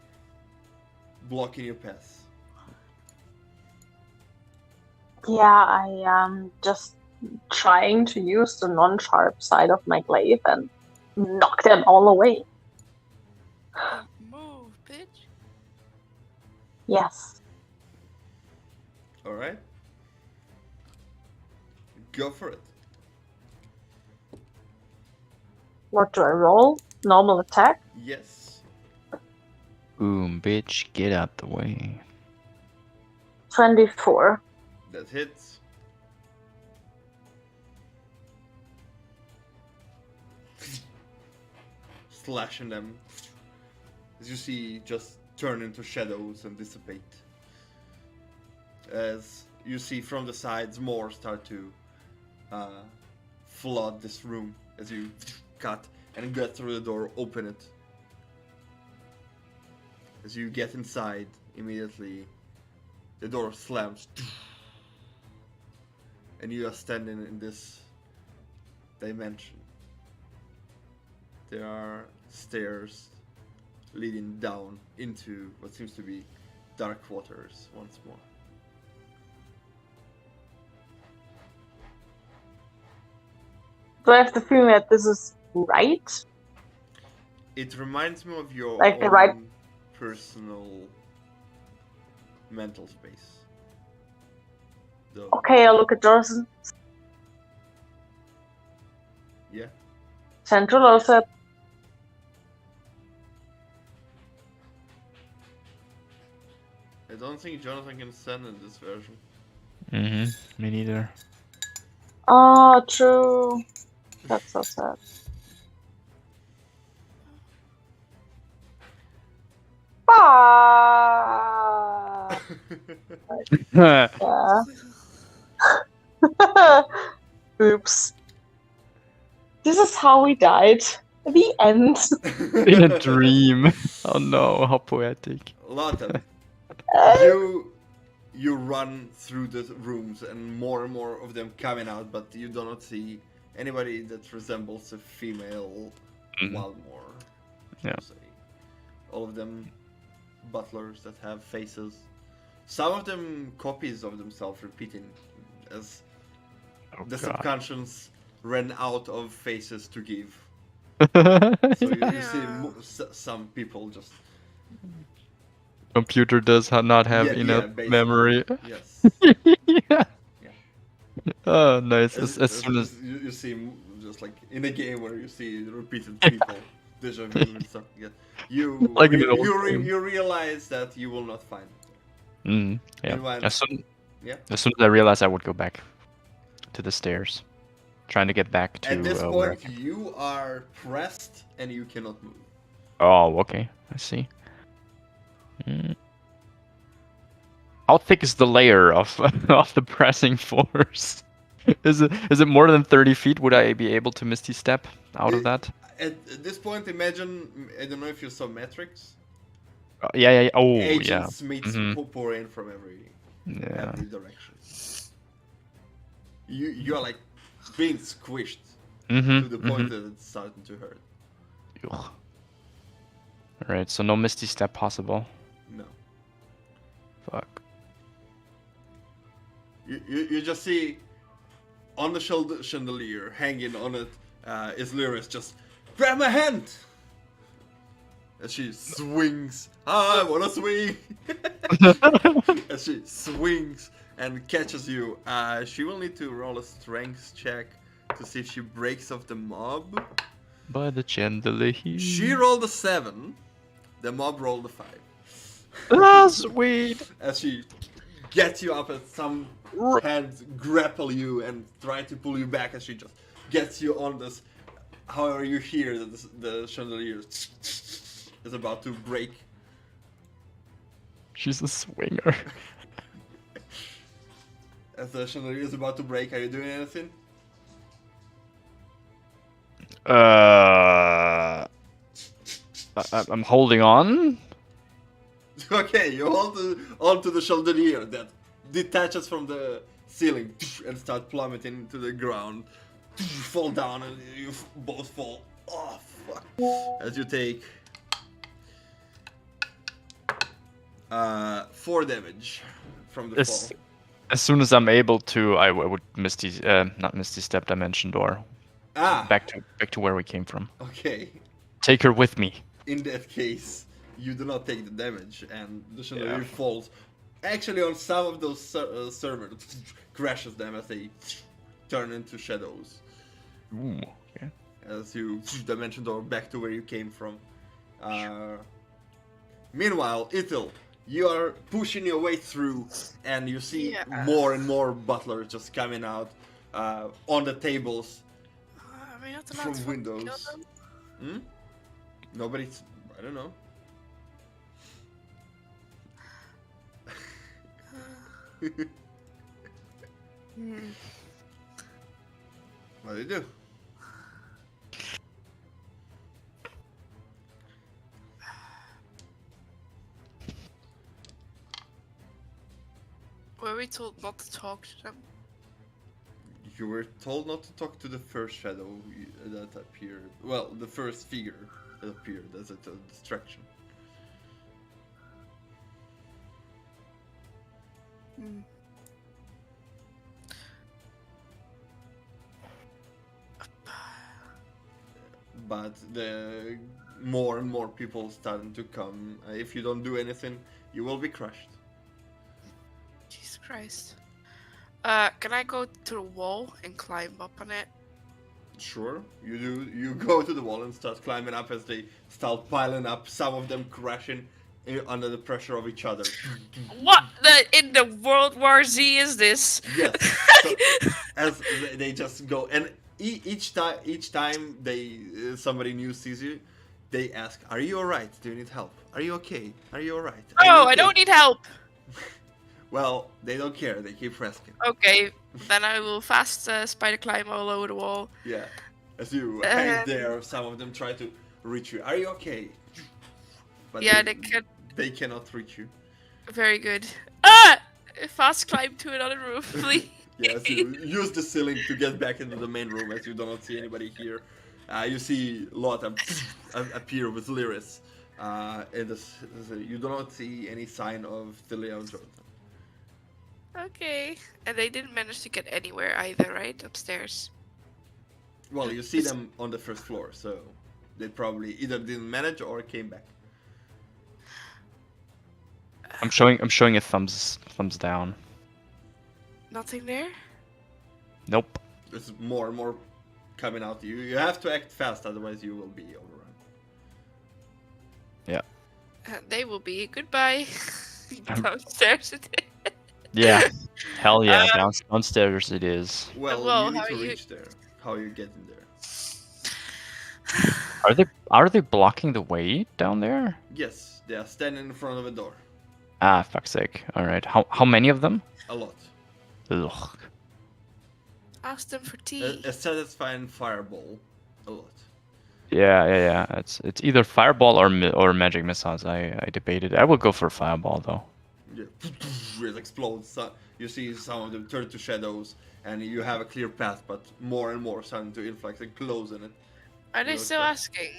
blocking your path. Yeah, I am just trying to use the non-sharp side of my glaive and knock them all away. Move, bitch. Yes. Alright. Go for it. What do I roll? Normal attack? Yes. Boom, bitch, get out the way. 24. That hits. Slashing them. As you see, just turn into shadows and dissipate. As you see from the sides, more start to flood this room. As you cut and get through the door, open it. As you get inside, immediately the door slams. And you are standing in this dimension. There are stairs leading down into what seems to be dark waters once more. Do I have the feeling that this is right? It reminds me of your Like the own right- personal mental space. Though, Okay, I'll look at Jonathan. yeah. Central also. I don't think Jonathan can stand in this version. Me neither. Oh, true. That's so sad. Ah. Yeah. Oops. This is how we died. The end. In a dream. Oh no, how poetic. Lawton, you run through the rooms and more of them coming out, but you do not see anybody that resembles a female Wildmore. Yeah. Say. All of them butlers that have faces. Some of them copies of themselves repeating as the subconscious ran out of faces to give. So you see some people just... Computer does not have enough memory. Yes. Yeah. Oh, nice. As soon as you see, just like in a game where you see repeated people, deja vu and stuff. Yeah. You Like in an old game. you realize that you will not find it. Yeah. Meanwhile, As soon yeah. as I realized I would go back to the stairs, trying to get back to. At this point, you are pressed and you cannot move. Oh, okay. I see. How thick is the layer of of the pressing force? Is it more than 30 feet? Would I be able to Misty Step out of that? At this point, imagine, I don't know if you saw Matrix. Yeah. Oh, Agents yeah. meets pour in from every direction. You are like being squished to the point that it's starting to hurt. Alright, so no Misty Step possible. No. Fuck. You just see on the chandelier, hanging on it, is Lyris. Just grab my hand! As she swings. I wanna swing! As she swings and catches you, she will need to roll a strength check to see if she breaks off the mob. By the chandelier. She rolled a 7. The mob rolled a 5. Ah, sweet! As she gets you up, and some hands grapple you and try to pull you back, as she just gets you on this. However, you hear that the chandelier is about to break. She's a swinger. As the chandelier is about to break, are you doing anything? I'm holding on. Okay, you hold onto the chandelier that detaches from the ceiling and start plummeting into the ground. Fall down and you both fall. Oh fuck! As you take 4 damage from the fall. As soon as I'm able to, I would not Misty Step, Dimension Door. Back to where we came from. Okay. Take her with me. In that case, you do not take the damage, and the chandelier falls. Actually, on some of those servers, crashes them as they turn into shadows. Ooh, okay. As you Dimension Door back to where you came from. Meanwhile, Ithil, you are pushing your way through, and you see more and more butlers just coming out on the tables from windows. Nobody's... I don't know. What do you do? Were we told not to talk to them? You were told not to talk to the first shadow that appeared. Well, the first figure that appeared as a distraction. But the more and more people starting to come. If you don't do anything, you will be crushed. Jesus Christ. Can I go to the wall and climb up on it? Sure, you do. You go to the wall and start climbing up as they start piling up. Some of them crashing under the pressure of each other. What in the World War Z is this? Yes. So, as they just go, and each time somebody new sees you, They ask, "Are you alright? Do you need help? Are you okay? Are you alright? Are you Oh, okay?" I don't need help. Well, they don't care. They keep asking. Okay, then I will fast spider climb all over the wall. Yeah. As you hang Um, there, some of them try to reach you. Are you okay? But Yeah, they can. they cannot reach you. Very good. Ah! Fast climb to another room, please. Yes, you use the ceiling to get back into the main room as you do not see anybody here. You see Lotta appear with Lyris. You do not see any sign of Thalia or Jonathan. Okay. And they didn't manage to get anywhere either, right? Upstairs. Well, you see them on the first floor, so they probably either didn't manage or came back. I'm showing a thumbs down. Nothing there? Nope. There's more and more coming out. You have to act fast, otherwise you will be overrun. Yeah. They will be. Goodbye. Downstairs. Yeah. Hell yeah. Downstairs it is. Well, you need how to are you- reach there. How are you getting there? Are they blocking the way down there? Yes, they are standing in front of a door. Ah, fuck's sake. All right. How many of them? A lot. Ugh. Ask them for tea. A satisfying fireball. A lot. Yeah. It's either fireball or magic missiles. I debated. I will go for fireball though. Yeah. It explodes. You see some of them turn to shadows, and you have a clear path, but more and more starting to influx and close in it. Are they No, still it's asking?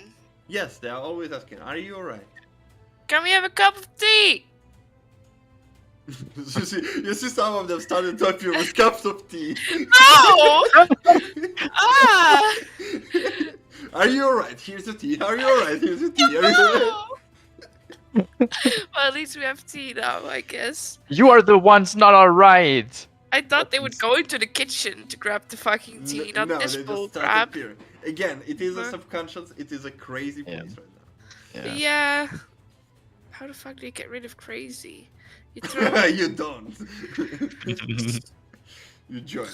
Yes, they are always asking, "Are you alright?" Can we have a cup of tea? you see some of them starting to appear with cups of tea. No! Ah! Are you alright? Here's the tea. Are you alright? Here's the tea. Are you alright? No! Well, at least we have tea now, I guess. You are the ones not alright. I thought they would go into the kitchen to grab the fucking tea, not No, this they bull just start crap. appearing. Again, it is a Huh? subconscious. It is a crazy Yeah. place right Yeah. How the fuck do you get rid of crazy? You now. throw. You don't. You join.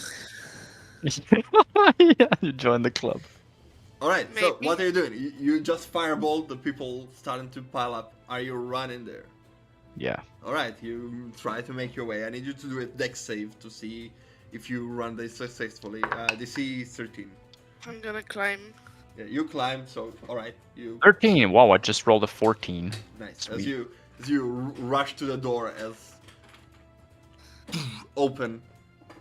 Yeah, you join the club. All right. So Maybe. what are you doing? You just fireball the people starting to pile up. Are you running there? Yeah. All right. You try to make your way. I need you to do a dex save to see if you run this successfully. DC 13. I'm gonna climb. Yeah, you climb. So all right. You 13. Wow, I just rolled a 14. nice. Sweet. As you rush to the door as open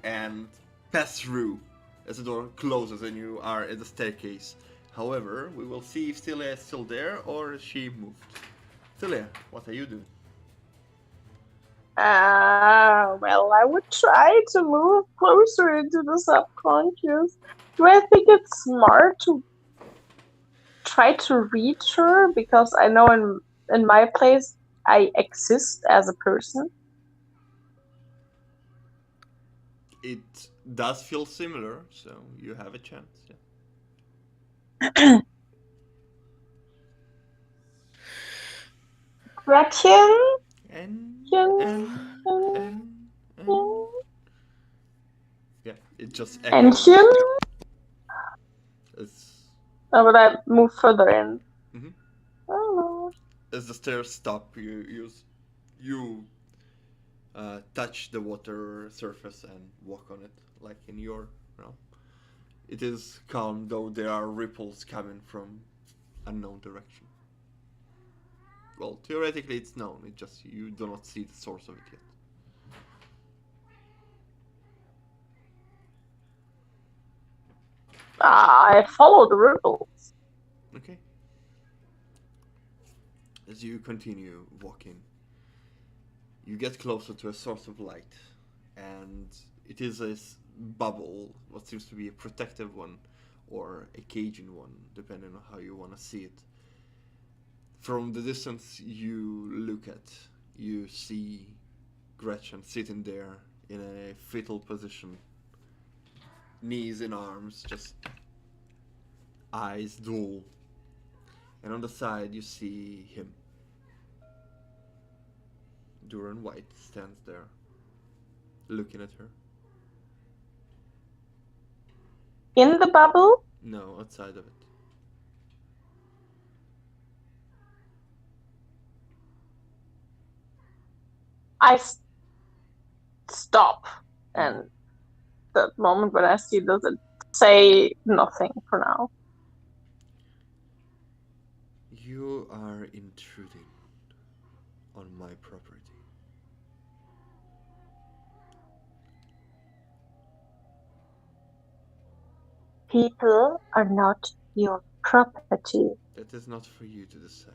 and pass through as the door closes and you are at the staircase. However, we will see if Celia is still there or she moved. Celia, what are you doing? Well, I would try to move closer into the subconscious. Do I think it's smart to try to reach her? Because I know in my place I exist as a person. It does feel similar, so you have a chance. Yeah. Draxxia? And yeah, it just And echoes. him? As, Or would I move further in? Mhm. I don't know. as the stairs stop, you touch the water surface and walk on it, like in your realm. It is calm, though there are ripples coming from unknown direction. Well, theoretically it's known, it just you do not see the source of it yet. I follow the ripples. Okay. As you continue walking, you get closer to a source of light, and it is a bubble, what seems to be a protective one, or a caging one, depending on how you want to see it. From the distance you look at, you see Gretchen sitting there in a fetal position, knees in arms, just eyes dull. And on the side you see him. Duran White stands there, looking at her. In the bubble? No, outside of it. I stop, and that moment when I see doesn't say nothing for now. You are intruding on my property. People are not your property. That is not for you to decide.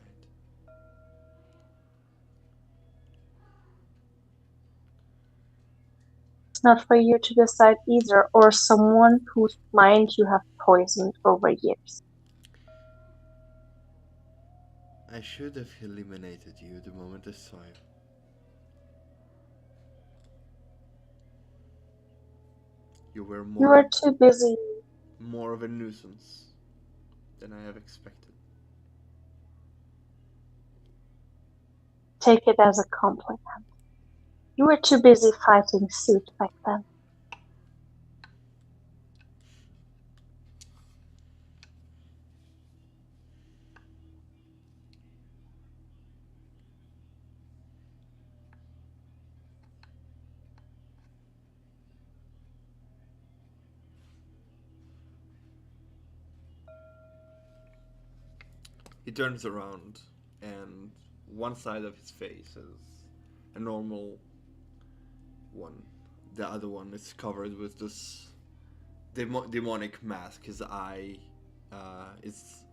It's not for you to decide either, or someone whose mind you have poisoned over years. I should have eliminated you the moment I saw you. You were You were too busy. more of a nuisance than I have expected. Take it as a compliment. You were too busy fighting suit back then. He turns around, and one side of his face is a normal one. The other one is covered with this demonic mask. His eye is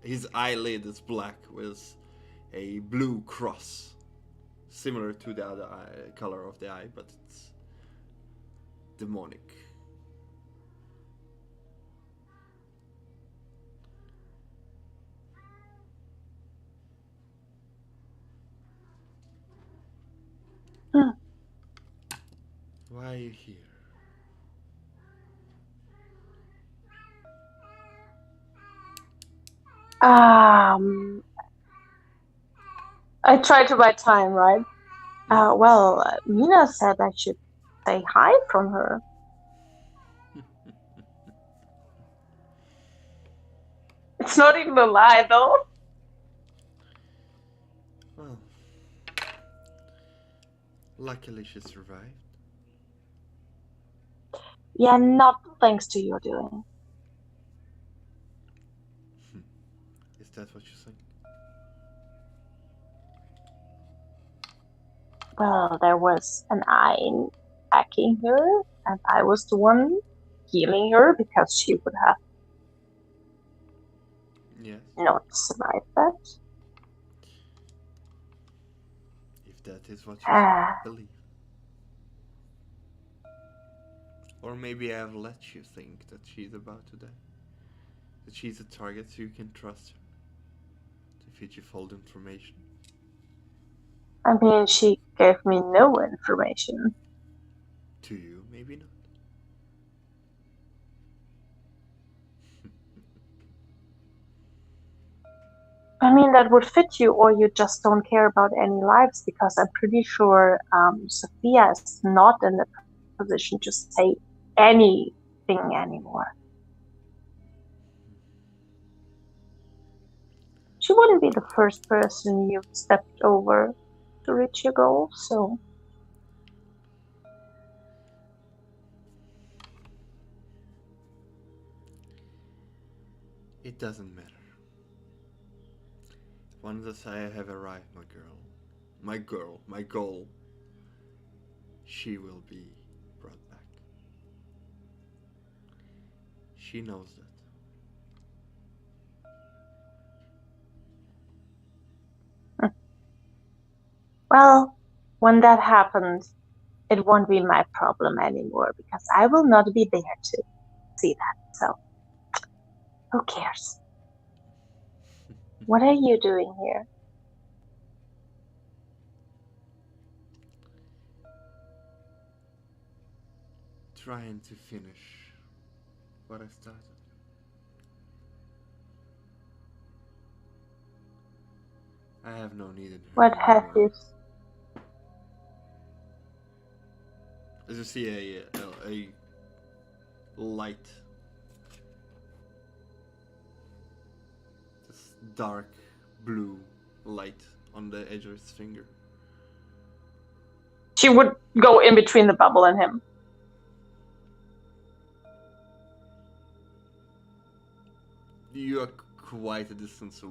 his eyelid is black with a blue cross, similar to the other color of the eye, but it's demonic. Why are you here? I tried to buy time, right? Mina said I should say hi from her. It's not even a lie, though. Well, luckily she survived. Yeah, not thanks to your doing. Is that what you think? Well, there was an eye attacking her, and I was the one healing her because she would have Yes. not survived that. If that is what you believe. Or maybe I have let you think that she's about to die. That she's a target so you can trust her to feed you false information. I mean, she gave me no information. To you, maybe not. I mean, that would fit you, or you just don't care about any lives, because I'm pretty sure Sophia is not in the position to say anything anymore. She wouldn't be the first person you've stepped over to reach your goal, so. It doesn't matter. Once I have arrived, my girl, my goal, she will be brought back. She knows that. Well, when that happens, it won't be my problem anymore, because I will not be there to see that, so. Who cares? What are you doing here? Trying to finish what I started. I have no need in her What have anymore. you? As you see a light, this dark blue light on the edge of his finger. She would go in between the bubble and him. You are quite a distance,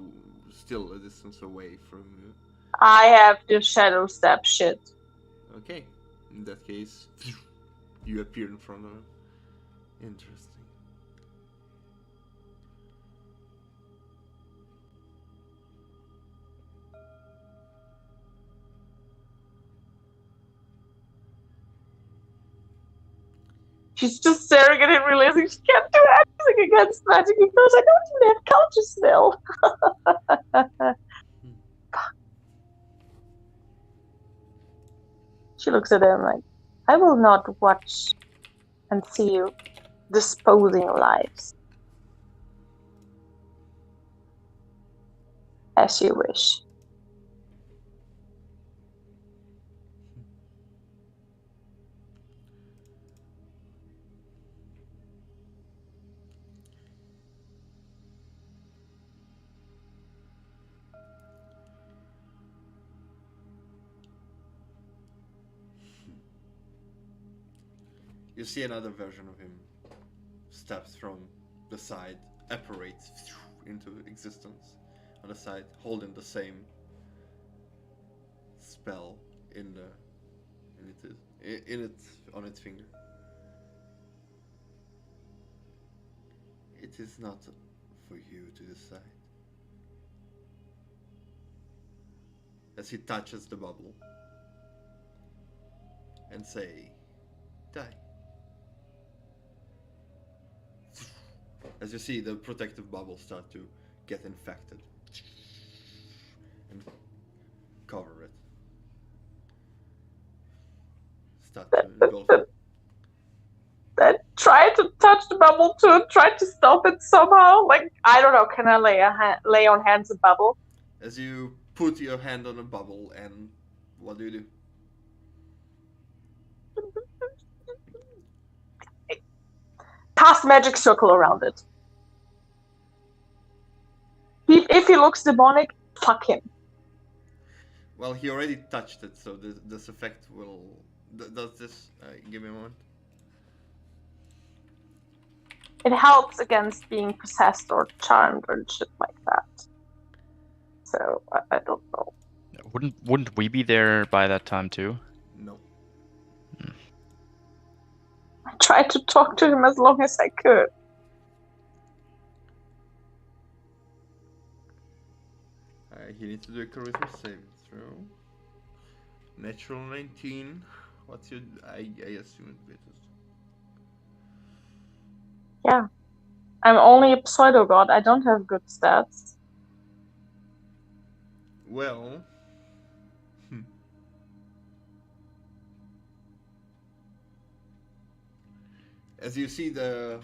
still a distance away from you. I have the shadow step shit. Okay, in that case, you appear in front of him. Interesting. She's just staring at him, realizing she can't do anything against magic because I don't even have counter spell. She looks at him like, I will not watch and see you disposing lives. As you wish. You see another version of him steps from the side, apparates into existence on the side, holding the same spell on its finger. It is not for you to decide. As he touches the bubble and say, die. As you see the protective bubble start to get infected and cover it. Start to engulf it. I try to touch the bubble to try to stop it somehow. Like, I don't know, can I lay on hands a bubble? As you put your hand on a bubble, and what do you do? Cast magic circle around it. If he looks demonic, fuck him. Well, he already touched it, so this effect will... Does this... give me a moment. It helps against being possessed or charmed or shit like that. So, I don't know. Wouldn't we be there by that time too? No. I tried to talk to him as long as I could. He needs to do a charisma saving throw. Natural 19. What's your... I assume it beats. Yeah. I'm only a pseudo-god. I don't have good stats. Well... As you see the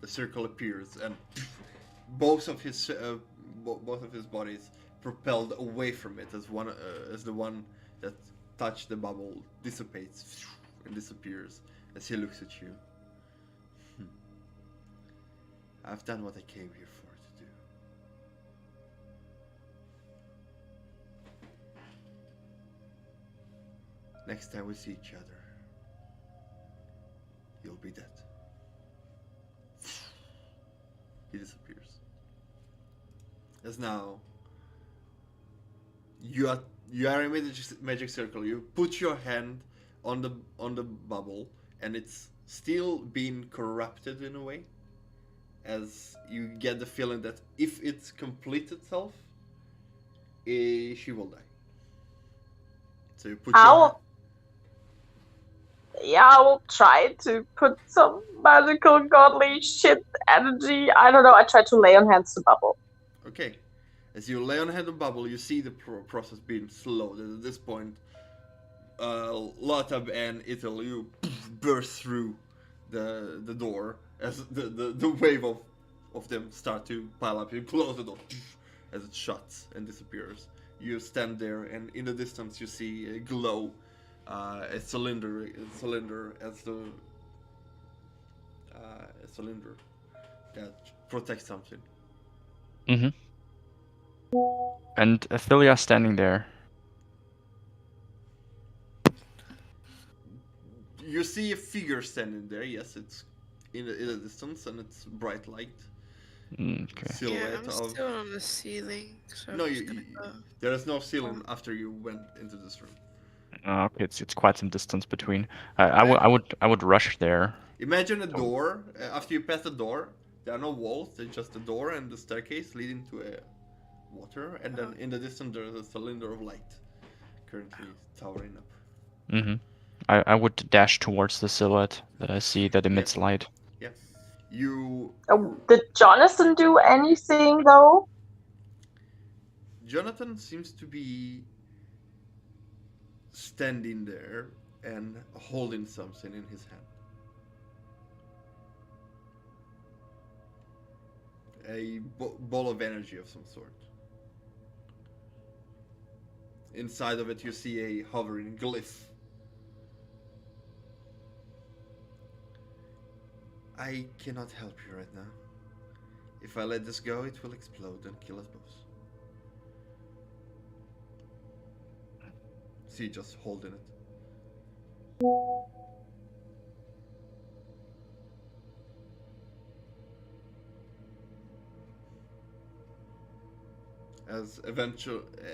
circle appears and both of his bodies propelled away from it as the one that touched the bubble dissipates and disappears as he looks at you. I've done what I came here for to do. Next time we see each other, you'll be dead. He disappears. As now, you are in magic circle. You put your hand on the bubble, and it's still being corrupted in a way. As you get the feeling that if it completes itself, she will die. So you put your hand. Yeah, I will try to put some magical godly shit energy. I don't know, I try to lay on hands the bubble. Okay. As you lay on hand the bubble, you see the process being slowed. At this point, Lotab and Ital, you burst through the door as the wave of them start to pile up. You close the door as it shuts and disappears. You stand there, and in the distance you see a glow. A cylinder as the a cylinder that protects something. Mm-hmm. And Athelia standing there. You see a figure standing there. Yes, it's in a distance, and it's bright light Okay. Yeah, silhouette I'm of. still on the ceiling, so No, I'm just gonna go. there is no ceiling after you went into this room. Okay, it's quite some distance between. I would rush there. Imagine a door. After you pass the door, there are no walls. There's just a door and the staircase leading to a water, and then in the distance there's a cylinder of light, currently towering up. Mm-hmm. I would dash towards the silhouette that I see that emits light. Yeah, you. Did Jonathan do anything though? Jonathan seems to be standing there and holding something in his hand. A ball of energy of some sort. Inside of it, you see a hovering glyph. I cannot help you right now. If I let this go, it will explode and kill us both. See, just holding it.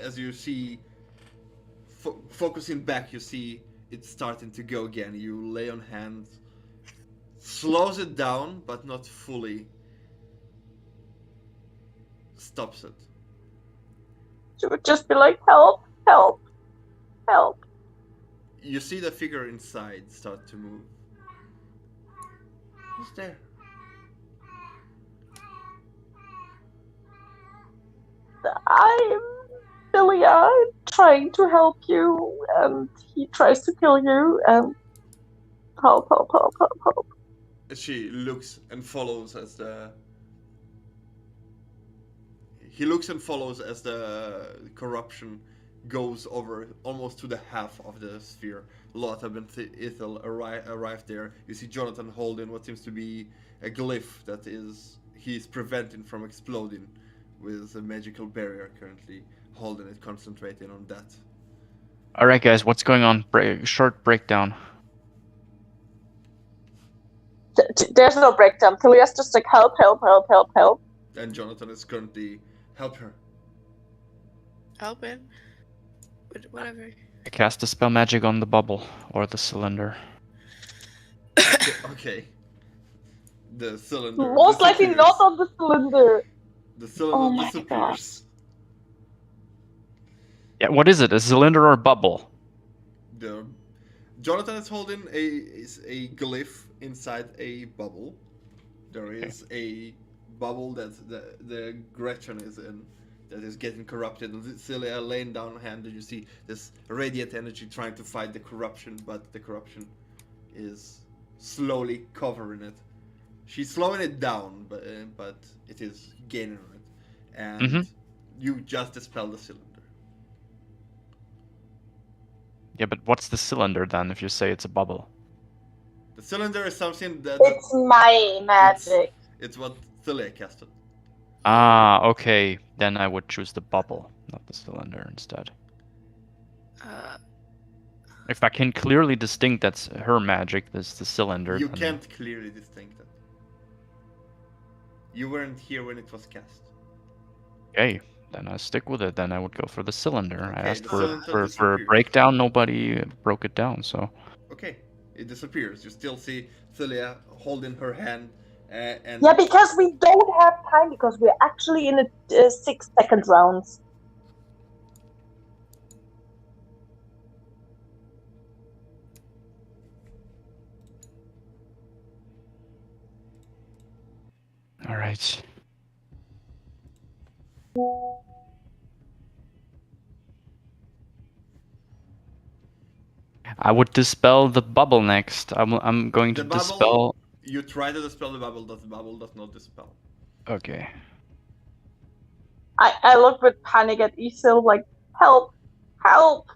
As you see, focusing back, you see it starting to go again. You lay on hands, slows it down, but not fully stops it. She would just be like, help, help, help. You see the figure inside start to move. Who's there? I'm Delia, trying to help you, and he tries to kill you, and help, help, help, help, help. She looks and follows as the... He looks and follows as the corruption goes over almost to the half of the sphere. Lothab and Ithel arrive there. You see Jonathan holding what seems to be a glyph that he's preventing from exploding with a magical barrier currently holding it, concentrating on that. Alright guys, what's going on? Short breakdown. There's no breakdown. Tilia's just like, help, help, help, help, help. And Jonathan is currently... Help her. Help him. Whatever. I cast a spell magic on the bubble, or the cylinder. Okay. The cylinder Most likely disappears. not on the cylinder. The cylinder Oh my disappears. Yeah, what is it? A cylinder or a bubble? Jonathan is holding a glyph inside a bubble. There is a bubble that the Gretchen is in that is getting corrupted. And Celia laying down hand, and you see this radiant energy trying to fight the corruption, but the corruption is slowly covering it. She's slowing it down, but it is gaining on it. And you just dispel the cylinder. Yeah, but what's the cylinder then if you say it's a bubble? The cylinder is something that... It's my magic. It's what Celia casted. Ah, okay. Then I would choose the bubble, not the cylinder instead. If I can clearly distinct that's her magic, that's the cylinder. You then... can't clearly distinct it. You weren't here when it was cast. Okay, then I stick with it. Then I would go for the cylinder. Okay, I asked the for cylinder a disappears. breakdown. Nobody broke it down, so... Okay, it disappears. You still see Celia holding her hand and... Yeah, because we don't have time, because we're actually in a 6-second rounds. All right. I would dispel the bubble next. I'm going to The bubble, dispel... You try to dispel the bubble does not dispel. Okay. I look with panic at Isil, like, help, help.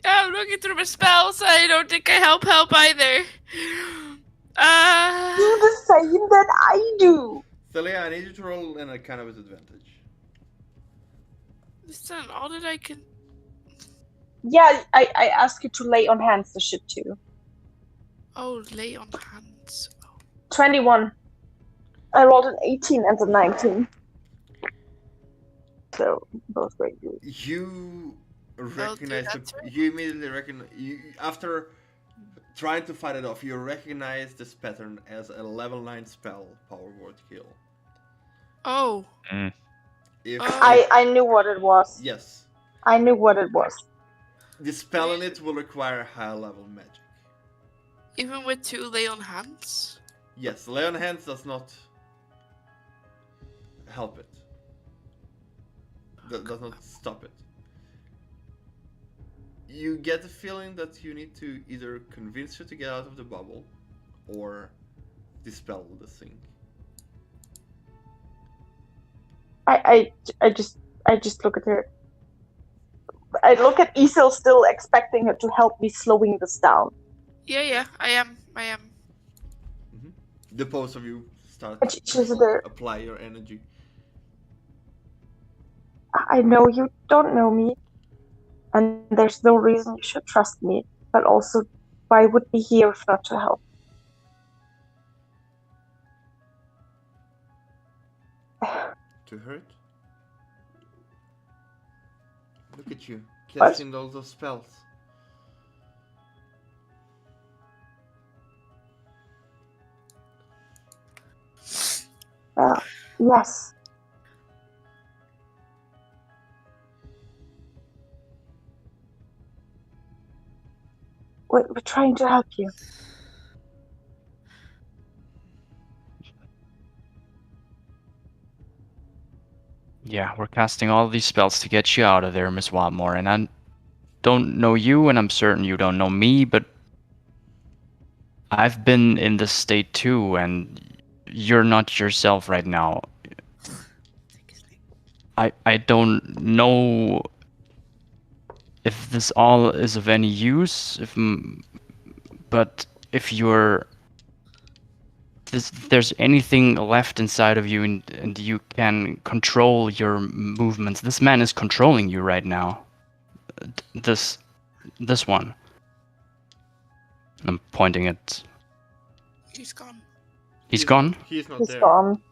I'm looking through my spells. I don't think I help either. Do the same that I do. Celia, I need you to roll in a kind of advantage. Listen, all that I can... Yeah, I ask you to lay on hands the shit too. Oh, lay on hands. 21. I rolled an 18 and a 19. So both great. You recognize that too. you immediately recognize after trying to fight it off. You recognize this pattern as a level 9 spell, Power Word Kill. Oh. If I knew what it was. yes, I knew what it was. the spell in it will require high level magic. Even with 2 lay on hands? Yes, lay on hands does not help it. Does not stop it. You get the feeling that you need to either convince her to get out of the bubble or dispel the thing. I just look at her. I look at Isel, still expecting her to help me slowing this down. Yeah, I am. The both of you start And she's to there. apply your energy. I know you don't know me, and there's no reason you should trust me. But also, why would be here if not to help? To hurt? Look at you, What? casting all those spells. Yes. We're trying to help you. Yeah, we're casting all these spells to get you out of there, Miss Watmore, and I don't know you, and I'm certain you don't know me, but I've been in this state too, and you're not yourself right now. I don't know if this all is of any use, but if there's anything left inside of you and you can control your movements, this man is controlling you right now. This one. I'm pointing at... He's gone. He's gone? He's not He's there. gone.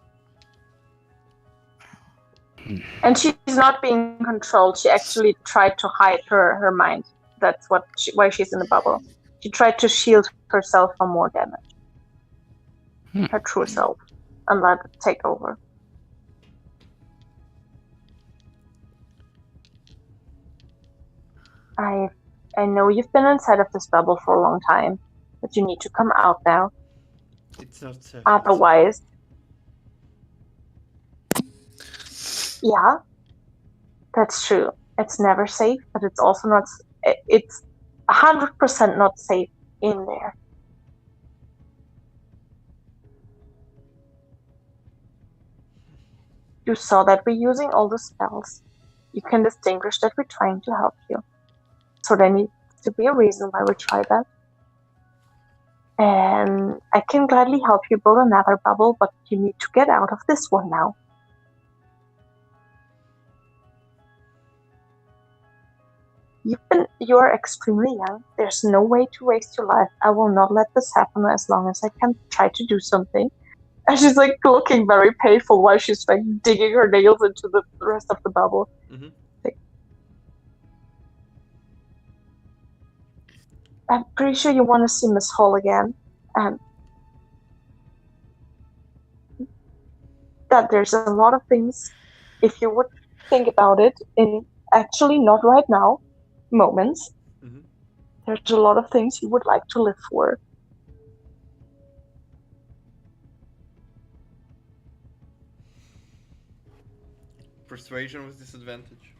And she's not being controlled. She actually tried to hide her mind. That's why she's in the bubble. She tried to shield herself from more damage. Her true self. And let it take over. I know you've been inside of this bubble for a long time, but you need to come out now. It's not safe. Otherwise... Yeah, that's true. It's never safe, but it's also not... It's 100% not safe in there. You saw that we're using all the spells. You can distinguish that we're trying to help you. So there needs to be a reason why we try that. And I can gladly help you build another bubble, but you need to get out of this one now. You're extremely young. There's no way to waste your life. I will not let this happen as long as I can try to do something. And she's like looking very painful while she's like digging her nails into the rest of the bubble. Mm-hmm. Like, I'm pretty sure you want to see Miss Hall again. And that there's a lot of things, if you would think about it, in actually not right now, moments, there's a lot of things you would like to live for. Persuasion with disadvantage.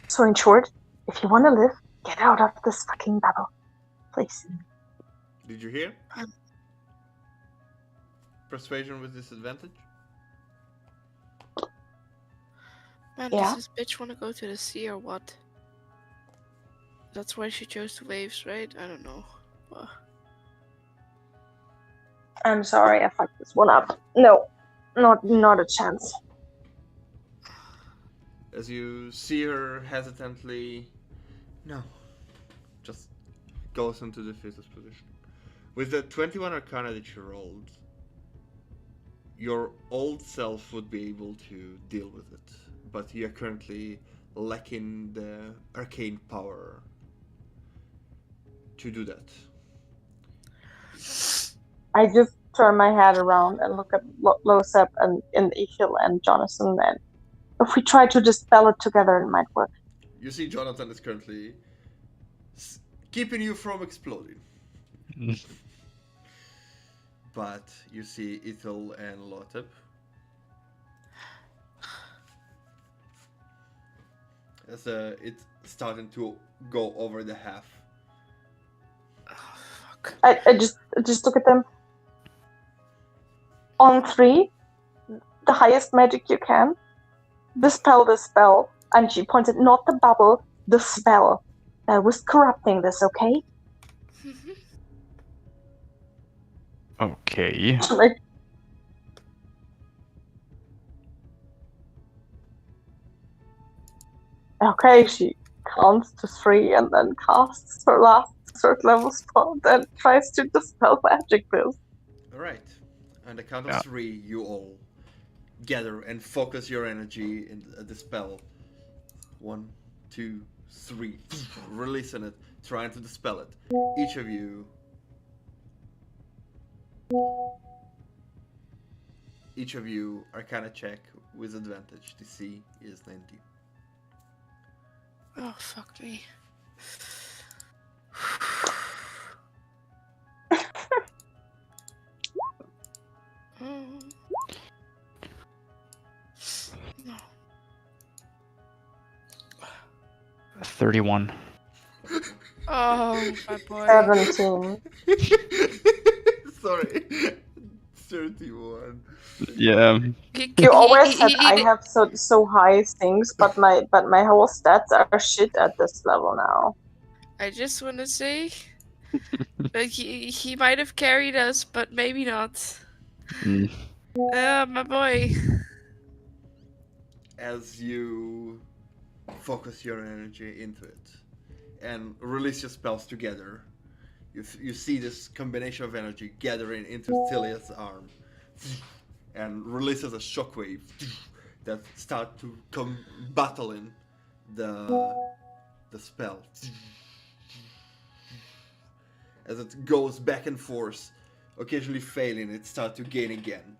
So in short, if you want to live, get out of this fucking bubble. Please. Did you hear? Persuasion with disadvantage? Man, Yeah? does this bitch want to go to the sea or what? That's why she chose the waves, right? I don't know. I'm sorry, I fucked this one up. No, not a chance. As you see her hesitantly, no, just goes into the fetus position. With the 21 Arcana that you rolled, your old self would be able to deal with it, but you are currently lacking the arcane power to do that. I just turn my head around and look at Losep and Ethel and Jonathan, and if we try to dispel it together, it might work. You see Jonathan is currently keeping you from exploding. But you see Ethel and Lotep. As it's starting to go over the half. Oh, fuck. I just look at them. On 3, the highest magic you can. Dispel the spell. And she pointed not the bubble, the spell that was corrupting this, okay? Okay. Like, okay, she counts to 3 and then casts her last third level spell and tries to dispel magic bills. Alright. On the count of Yeah. 3, you all gather and focus your energy in the spell. 1, 2, 3. Releasing it, trying to dispel it. Each of you. Each of you Arcana check with advantage. DC is 19. Oh, fuck me. No. 31. Oh, my boy. 17. Sorry. 31. Yeah. You always said I have so high things, but my whole stats are shit at this level now. I just want to say, like, he might have carried us, but maybe not. Mm. My boy. As you focus your energy into it and release your spells together, you see this combination of energy gathering into Thilia's arm and releases a shockwave that start to come battling the spell. As it goes back and forth, occasionally failing, it starts to gain again.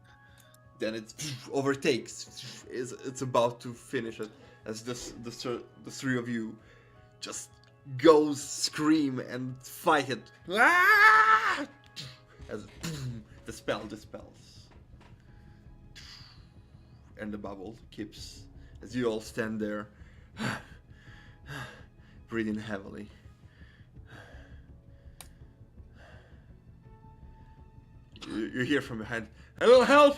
Then it overtakes. It's about to finish it as the 3 of you just go scream and fight it. As the spell dispels. And the bubble keeps as you all stand there breathing heavily. You hear from behind, "A little help!"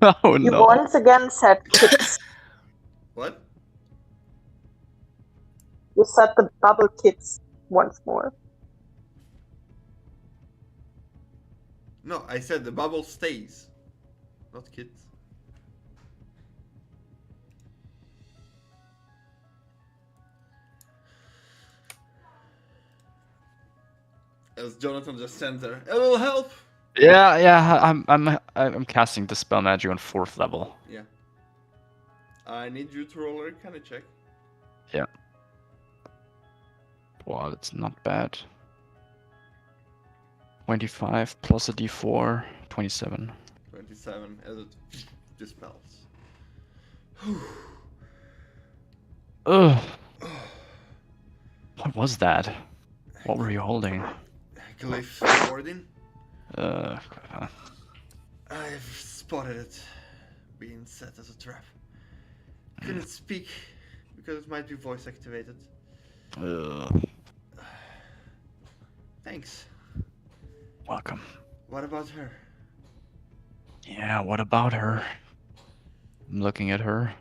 Oh You no. once again said kids. What? You said the bubble kids once more. No, I said the bubble stays, not kids. As Jonathan just stands there, "A little help!" Yeah. I'm casting Dispel Magic on 4th level. Yeah. I need you to roll a Arcana check. Wow, that's not bad. 25 plus a d4, 27. 27 as it dispels. Ugh. What was that? What were you holding? Glyph warding. Uh, I've spotted it being set as a trap. Couldn't speak because it might be voice activated. Thanks. Welcome. What about her? Yeah, what about her? I'm looking at her.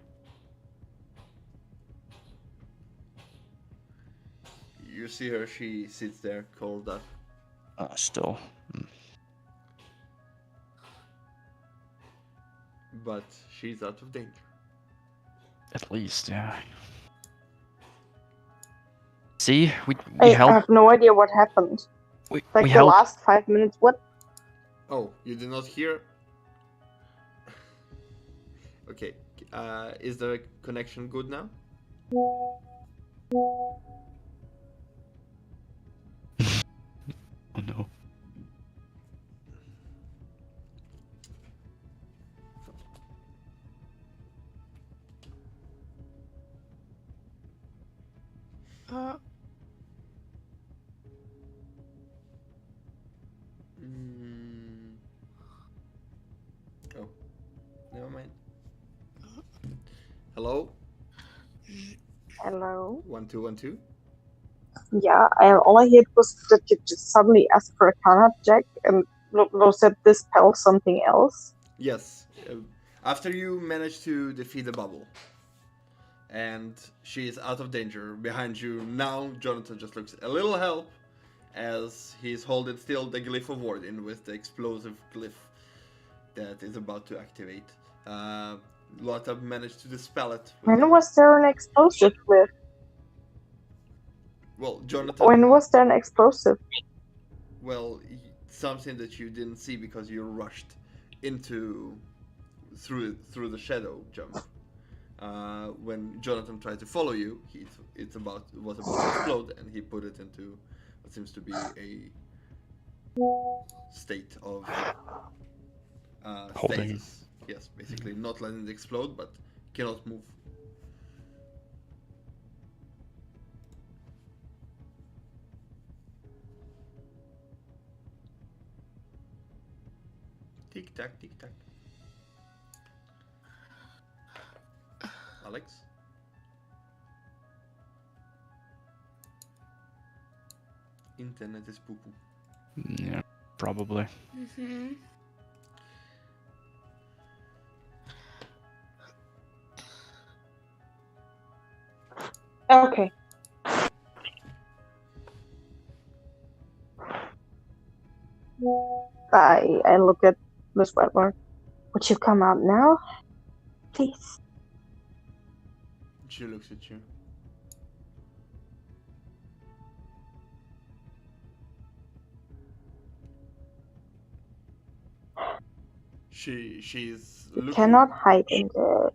You see her, she sits there, curled up. Still. But she's out of danger. At least, yeah. See, we I helped. have no idea what happened. We Like the helped. last 5 minutes. What? Oh, you did not hear? Okay. Is the connection good now? Oh no. Oh, never mind. Hello? Hello? 1212? Yeah, all I heard was that you just suddenly asked for a Kana check and Lo said this spells something else. Yes. After you manage to defeat the bubble, and she is out of danger behind you, now Jonathan just looks a little help as he's holding still the glyph of Warden with the explosive glyph that is about to activate. Lotta managed to dispel it. When was there an explosive with? Well, Jonathan. When was there an explosive? Well, something that you didn't see because you rushed into through the shadow jump. When Jonathan tried to follow you, was about to explode, and he put it into what seems to be a state of Holding. stasis. Yes, basically not letting it explode, but cannot move. Tick tack, tick tack. Alex? Internet is poo poo. Yeah, probably. Mm-hmm. Okay. I look at Miss Wetmore. Would you come out now? Please. She looks at you. She's You looking. cannot hide in there.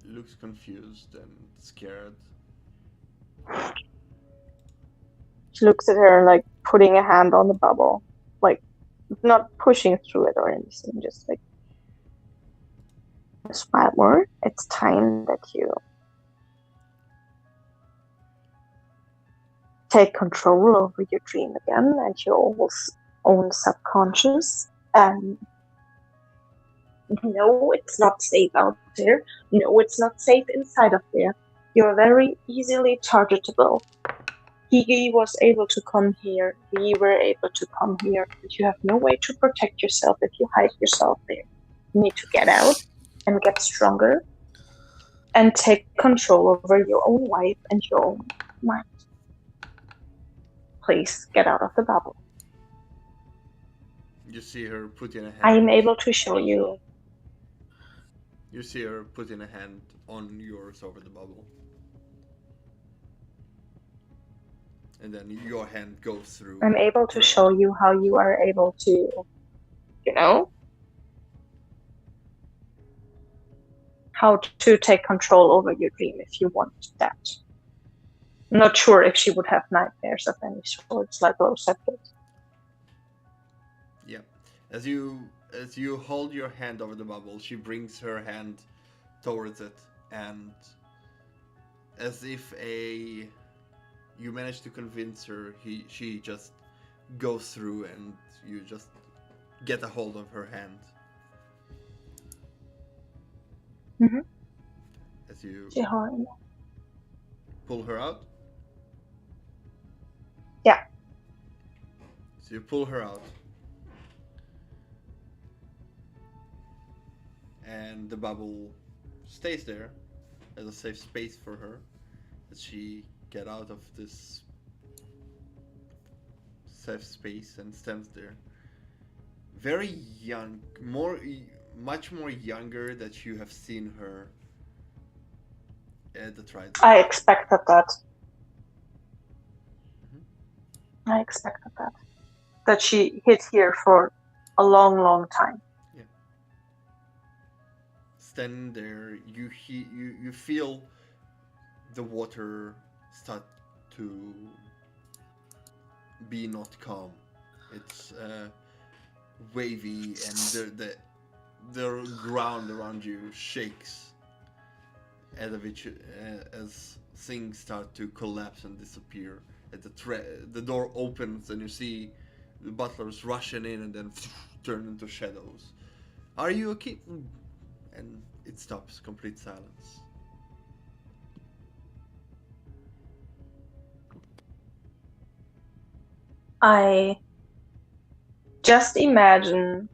Looks confused and scared. She looks at her like putting a hand on the bubble. Like, not pushing through it or anything, just like, Miss Wetmore, it's time that you take control over your dream again and your own subconscious. No, it's not safe out there. No, it's not safe inside of there. You're very easily targetable. He was able to come here. We were able to come here. But you have no way to protect yourself if you hide yourself there. You need to get out and get stronger and take control over your own life and your own mind. Please get out of the bubble. You see her putting a hand. I am able to show you. You see her putting a hand on yours over the bubble. And then your hand goes through. I'm able to show you how you are able to, how to take control over your dream if you want that. I'm not sure if she would have nightmares of any sorts, like Lo said. Yeah. As you hold your hand over the bubble, she brings her hand towards it, and as if you manage to convince her, she just goes through, and you just get a hold of her hand. Mm-hmm. As you pull her out. Yeah. So you pull her out. And the bubble stays there as a safe space for her as she get out of this safe space and stands there. Very young, much more younger that you have seen her at the Trident. I expected that. I expected that. That she hid here for a long, long time. Standing there, you feel the water start to be not calm. It's wavy, and the ground around you shakes as things start to collapse and disappear. At the door opens and you see the butlers rushing in and then turn into shadows. Are you okay? And it stops. Complete silence. I just imagine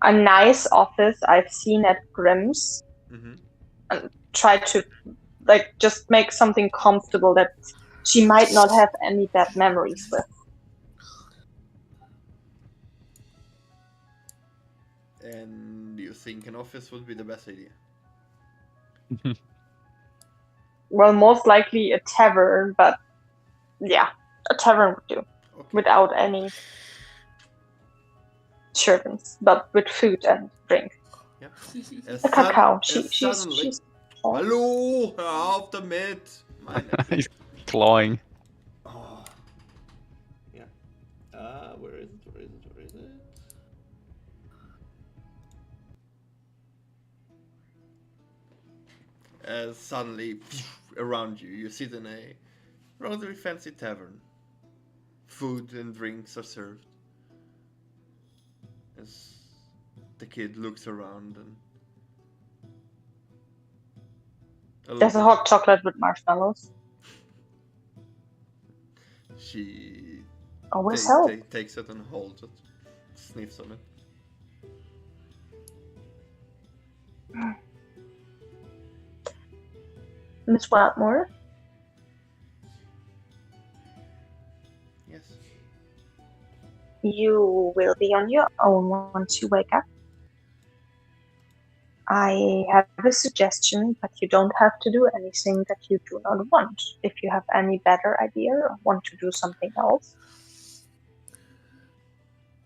a nice office I've seen at Grimm's Mm-hmm. and try to just make something comfortable that she might not have any bad memories with. And you think an office would be the best idea? Well, most likely a tavern, but yeah, a tavern would do. Okay. Without any servants, but with food and drink. Yeah. A cacao. Suddenly, She's hallo, hör auf damit! He's clawing. Oh. Yeah. Where is it? Where is it? Where is it? Suddenly, around you, you sit in a relatively fancy tavern. Food and drinks are served. As the kid looks around and There's a hot chocolate with marshmallows. She Always help. takes it and holds it, sniffs on it. Miss Wildmore? Yes. You will be on your own once you wake up. I have a suggestion, but you don't have to do anything that you do not want. If you have any better idea or want to do something else,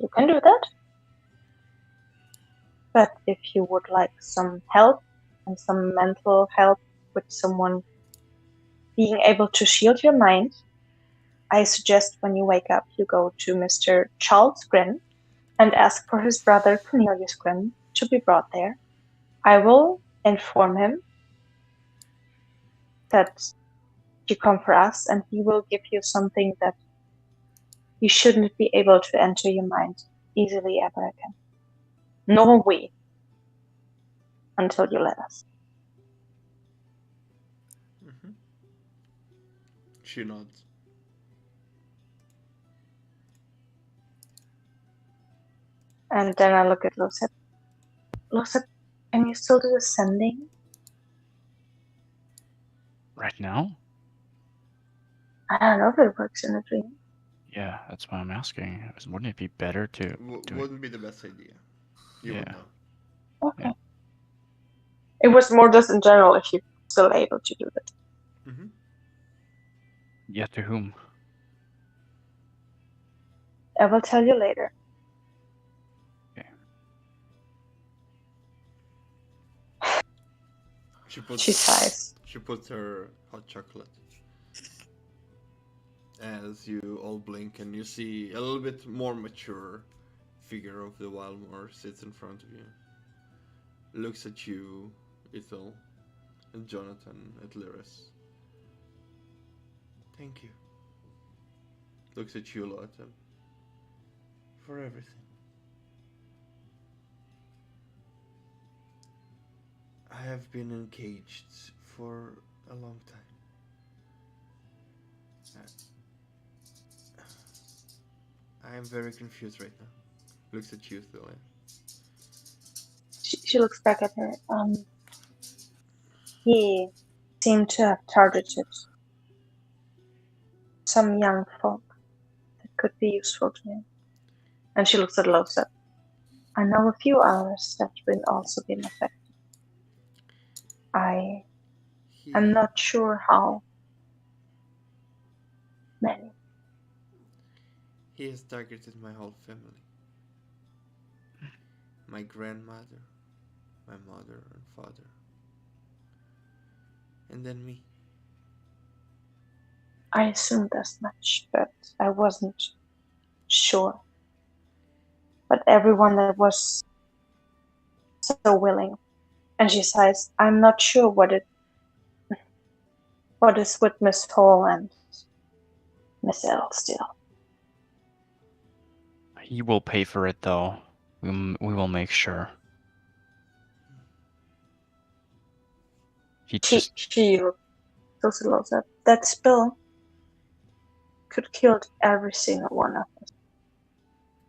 you can do that. But if you would like some help and some mental help with someone being able to shield your mind, I suggest when you wake up, you go to Mr. Charles Grin and ask for his brother Cornelius Grin to be brought there. I will inform him that you come for us, and he will give you something that you shouldn't be able to enter your mind easily ever again. Nor we, until you let us. Mm-hmm. She nods. And then I look at Losep. Losep, can you still do the sending? Right now? I don't know if it works in a dream. Yeah, that's why I'm asking. Wouldn't it be better to do it? Wouldn't be the best idea. You would Yeah. know. Okay. Yeah. It was more just in general if you're still able to do that. Mm-hmm. Yeah, to whom? I will tell you later. Okay. She sighs. She puts her hot chocolate. As you all blink and you see a little bit more mature figure of the Wildmore sits in front of you. Looks at you, Ethel, and Jonathan at Lyris. Thank you. Looks at you, Lotta. For everything. I have been encaged for a long time. I am very confused right now. Looks at you, Thillian. She looks back at her. He seemed to have targeted some young folk that could be useful to him. And she looks at Losep. I know a few others that will also be affected. I am not sure how Many. He has targeted my whole family. My grandmother, my mother and father. And then me. I assumed as much, but I wasn't sure. But everyone that was so willing. And she says, I'm not sure what is with Miss Hall and Miss L still. He will pay for it, though. We will make sure. He just... She also loves that. That spell could kill every single one of us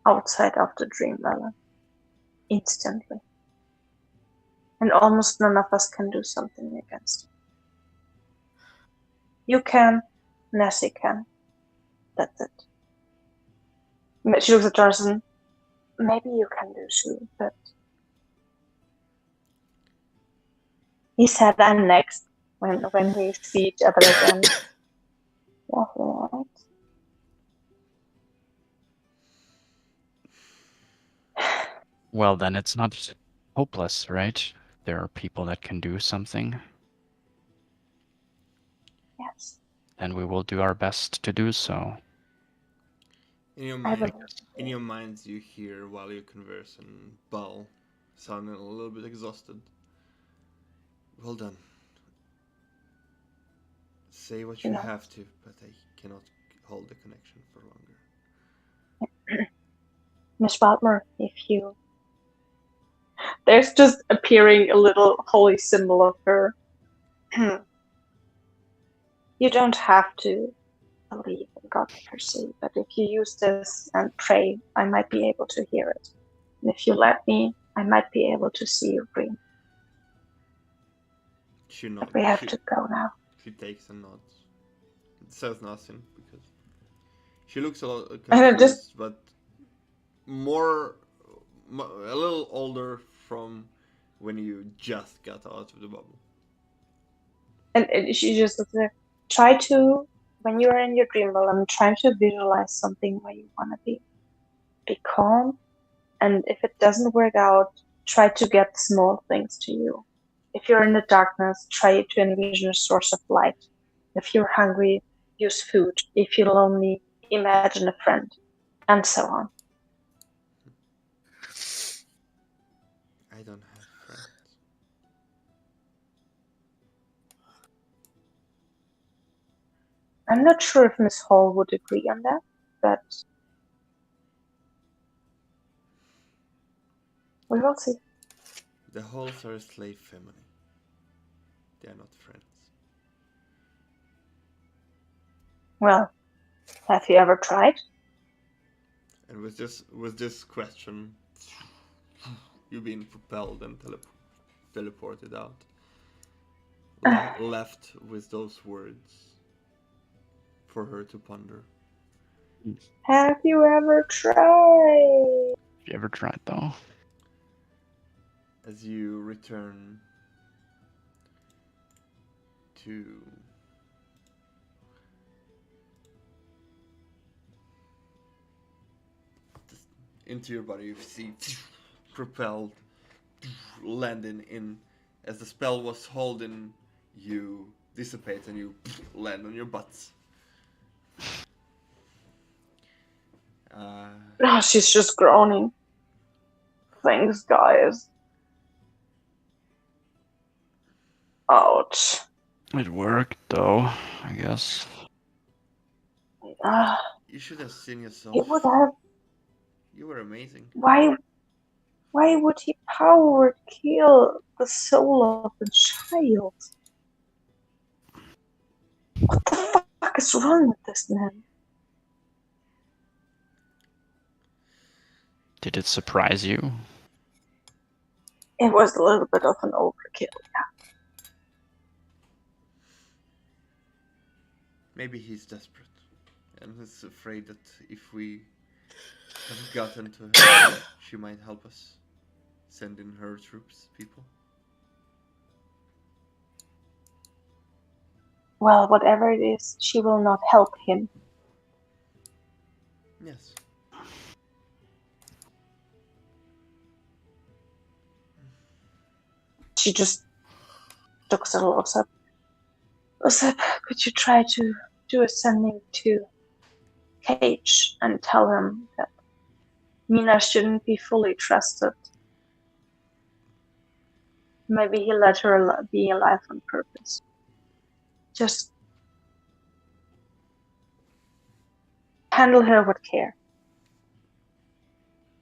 outside of the dream realm instantly. And almost none of us can do something against it. You can, Nessie can. That's it. She looks at Jonathan. Maybe you can do so, but he said I'm next when we see each other again. Yeah, right. Well, then it's not hopeless, right? There are people that can do something, Yes. and we will do our best to do so. In your minds, you hear while you converse and Bal, sounding a little bit exhausted. Well done. Say what you have to, but I cannot hold the connection for longer. Miss Waldmer, if you... There's just appearing a little holy symbol of her. You don't have to believe in God per se, but if you use this and pray, I might be able to hear it. And if you let me, I might be able to see your dream. But we have to go now. She takes a nod. It says nothing because she looks a lot confused, but a little older from when you just got out of the bubble. And she just looks there. Try to, when you're in your dream realm, try to visualize something where you want to be. Be calm, and if it doesn't work out, try to get small things to you. If you're in the darkness, try to envision a source of light. If you're hungry, use food. If you're lonely, imagine a friend, and so on. I don't have friends. I'm not sure if Miss Hall would agree on that, but we will see. The Halls are a slave family. They are not friends. Well, have you ever tried? And with this question, you've been propelled and teleported out. Left with those words for her to ponder. Have you ever tried? Have you ever tried, though? As you return to into your body, you see propelled, landing in as the spell was holding you dissipate and you land on your butts. She's just groaning. Thanks, guys. Ouch. It worked, though, I guess. You should have seen yourself. It would have. You were amazing. Why would he power kill the soul of the child? What the fuck is wrong with this man? Did it surprise you? It was a little bit of an overkill, yeah. Maybe he's desperate and is afraid that if we have gotten to her, she might help us send in her troops, people. Well, whatever it is, she will not help him. Yes. She just looks at Osip. Osip, could you try to do a sending to Cage and tell him that Mina shouldn't be fully trusted? Maybe he let her be alive on purpose. Just handle her with care.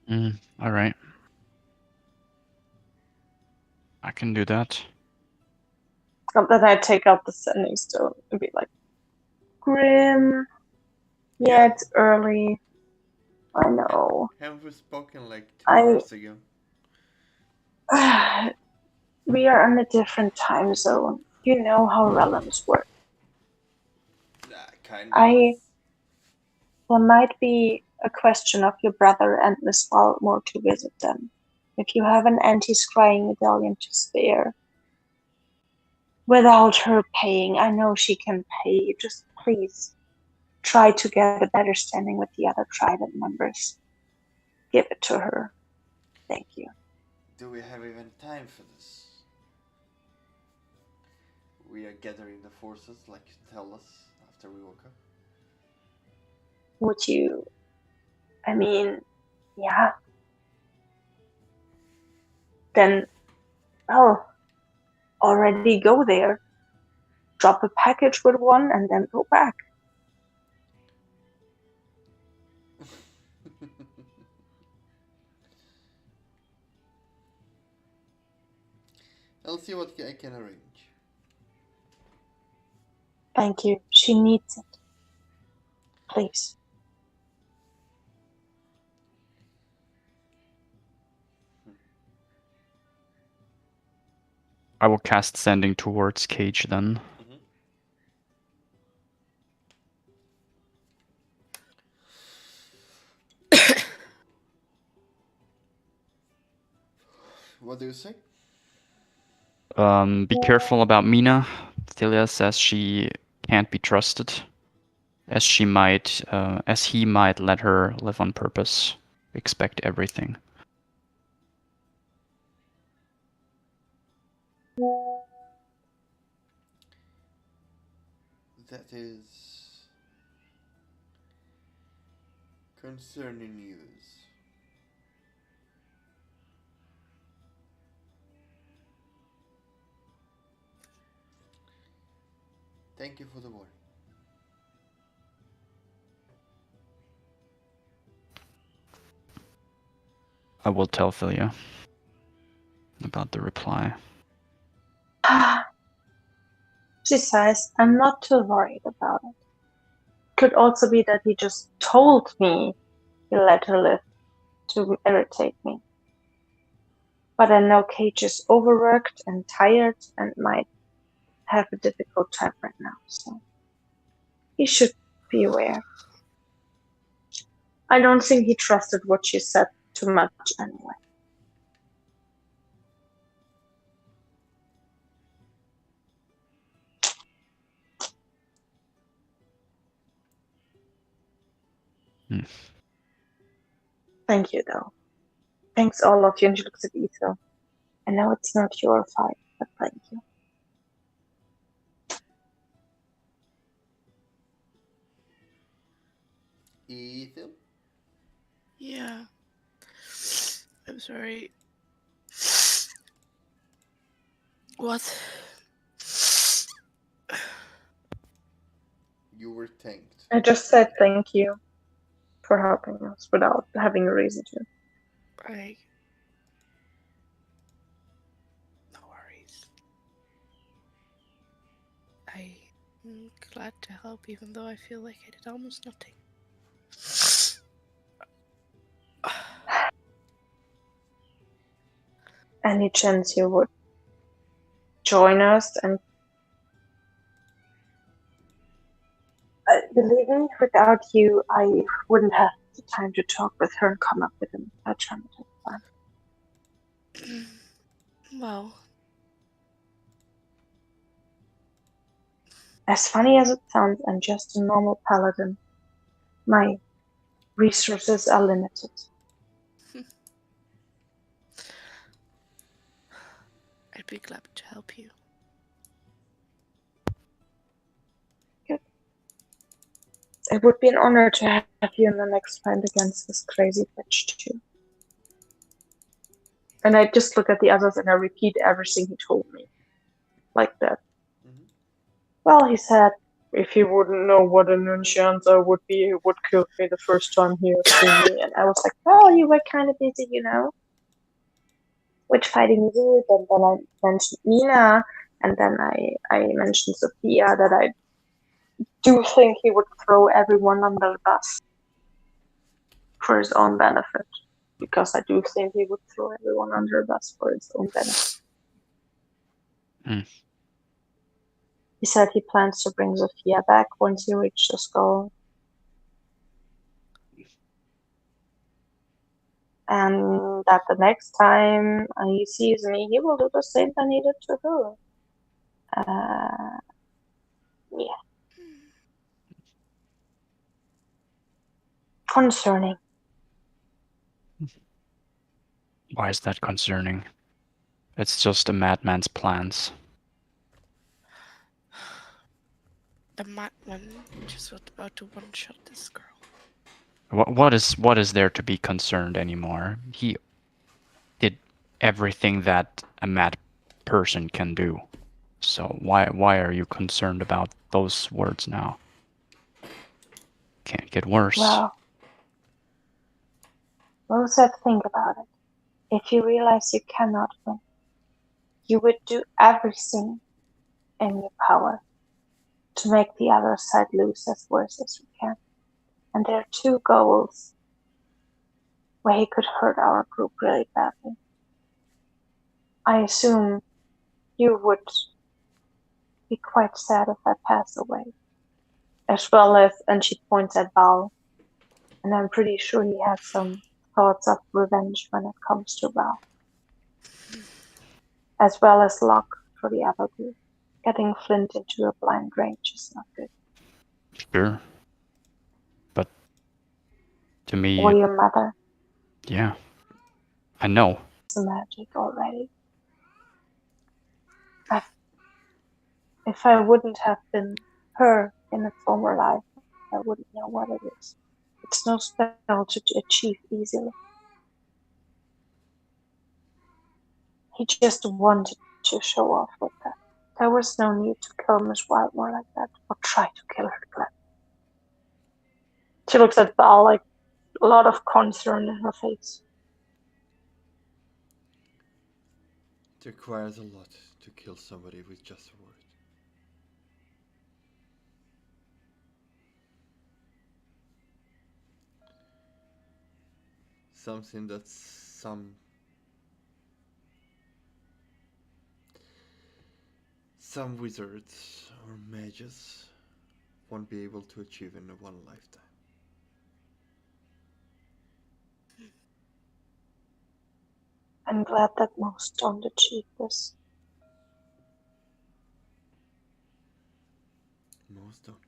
All right. I can do that. Not that I take out the sending stone and be like, Grim, yeah, it's early. I know. Haven't we spoken like 2 I- hours ago? We are on a different time zone. You know how realms work. Kind of. There might be a question of your brother and Miss Wildmore to visit them. If you have an anti-scrying medallion to spare. Without her paying, I know she can pay. Just please try to get a better standing with the other Trident members. Give it to her. Thank you. Do we have even time for this? We are gathering the forces like you tell us after we woke up. Would you? I mean, yeah. Then, well, already go there. Drop a package with one and then go back. I'll see what I can arrange. Thank you. She needs it. Please. I will cast Sending towards Cage then. What do you say? Be careful about Mina. Thelia says she can't be trusted, as he might let her live on purpose. Expect everything. That is concerning news. Thank you for the warning. I will tell Thelia about the reply. She says, I'm not too worried about it. Could also be that he just told me he let her live to irritate me. But I know Cage is overworked and tired and might have a difficult time right now, so he should be aware. I don't think he trusted what she said too much anyway. Thank you, though. Thanks all of you, and she looks at Ethel. I know it's not your fight, but thank you. Ethan? Yeah. I'm sorry. What? You were thanked. I just said thank you for helping us without having a reason to. No worries. I'm glad to help, even though I feel like I did almost nothing. Any chance you would join us? And believe me, without you, I wouldn't have the time to talk with her and come up with an alternative plan. Well, As funny as it sounds, I'm just a normal paladin. My Resources are limited. I'd be glad to help you. It would be an honor to have you in the next fight against this crazy bitch too. And I just look at the others and I repeat everything he told me. Like that. Mhm. Well, he said, if he wouldn't know what an enchanter would be, he would kill me the first time he seen me. And I was like, well, you were kind of busy, you know, with fighting you. And then I mentioned Nina, and then I mentioned Sophia, that I do think he would throw everyone under the bus for his own benefit. Because I do think he would throw everyone under the bus for his own benefit. He said he plans to bring Sophia back once he reaches goal. And that the next time he sees me, he will do the same that he did to her. Yeah. Concerning. Why is that concerning? It's just a madman's plans. The madman just was about to one-shot this girl. What is there to be concerned anymore? He did everything that a mad person can do. So why are you concerned about those words now? Can't get worse. Well, Rosette, think about it. If you realize you cannot win, you would do everything in your power to make the other side lose as worse as you can. And there are two goals where he could hurt our group really badly. I assume you would be quite sad if I pass away. As well as, and she points at Val, and I'm pretty sure he has some thoughts of revenge when it comes to Val. As well as luck for the other group. Getting Flint into a blind range is not good. Sure. But to me, Or your mother. yeah. I know. It's magic already. If I wouldn't have been her in a former life, I wouldn't know what it is. It's no spell to achieve easily. He just wanted to show off with that. There was no need to kill Miss Wildmore like that, or try to kill her Glenn. She looks at Val like a lot of concern in her face. It requires a lot to kill somebody with just a word. Something that some wizards or mages won't be able to achieve in one lifetime. I'm glad that most don't achieve this. Most don't.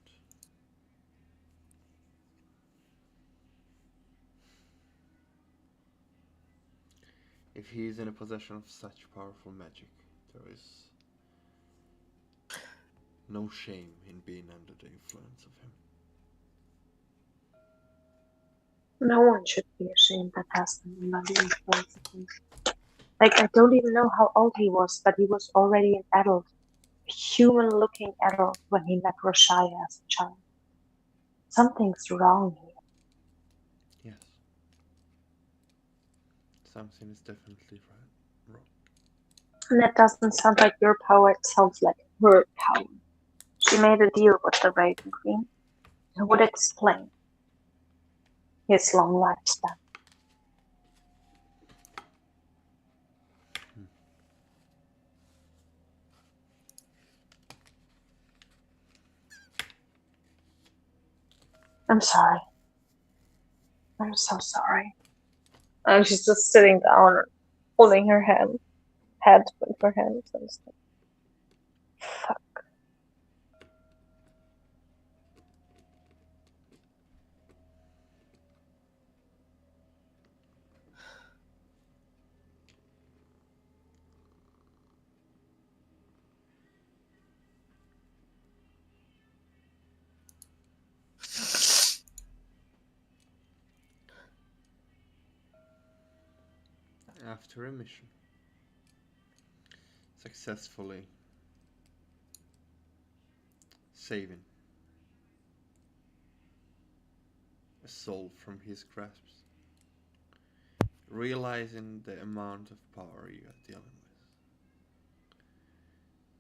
If he is in a possession of such powerful magic, there is no shame in being under the influence of him. No one should be ashamed that has been under the influence of him. Like, I don't even know how old he was, but he was already an adult. A human-looking adult when he met Roshaya as a child. Something's wrong here. Yes. Something is definitely wrong. And that doesn't sound like your power, it sounds like her power. She made a deal with the Raven Queen. It would explain his long lifespan. I'm sorry. I'm so sorry. And she's just sitting down, holding her head with her hands and stuff. Fuck. after a mission. Successfully saving a soul from his grasps. Realizing the amount of power you are dealing with,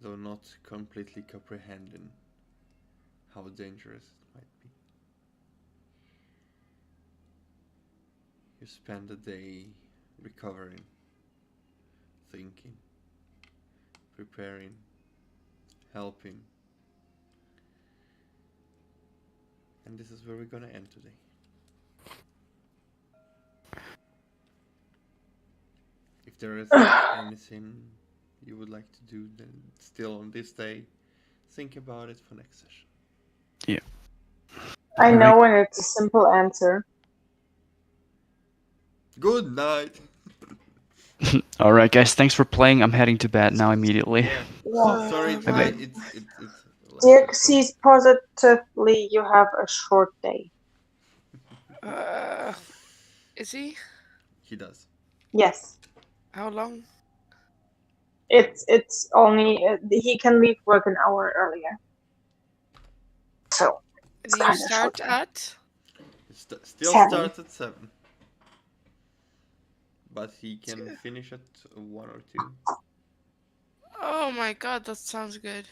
though not completely comprehending how dangerous it might be. You spend a day recovering, thinking, preparing, helping. And this is where we're gonna end today. If there is anything you would like to do, then still on this day, think about it for next session. I Alright. know, and it's a simple answer. Good night. All right, guys. Thanks for playing. I'm heading to bed now immediately. Yeah. Yeah. Sorry, it's Bye-bye. late. It's Dirk sees positively you have a short day. Is he? He does. Yes. How long? It's only he can leave work an hour earlier. So it's Do you kind of short. start at? It still 7. starts at 7. But he can finish at 1 or 2. Oh my god, that sounds good.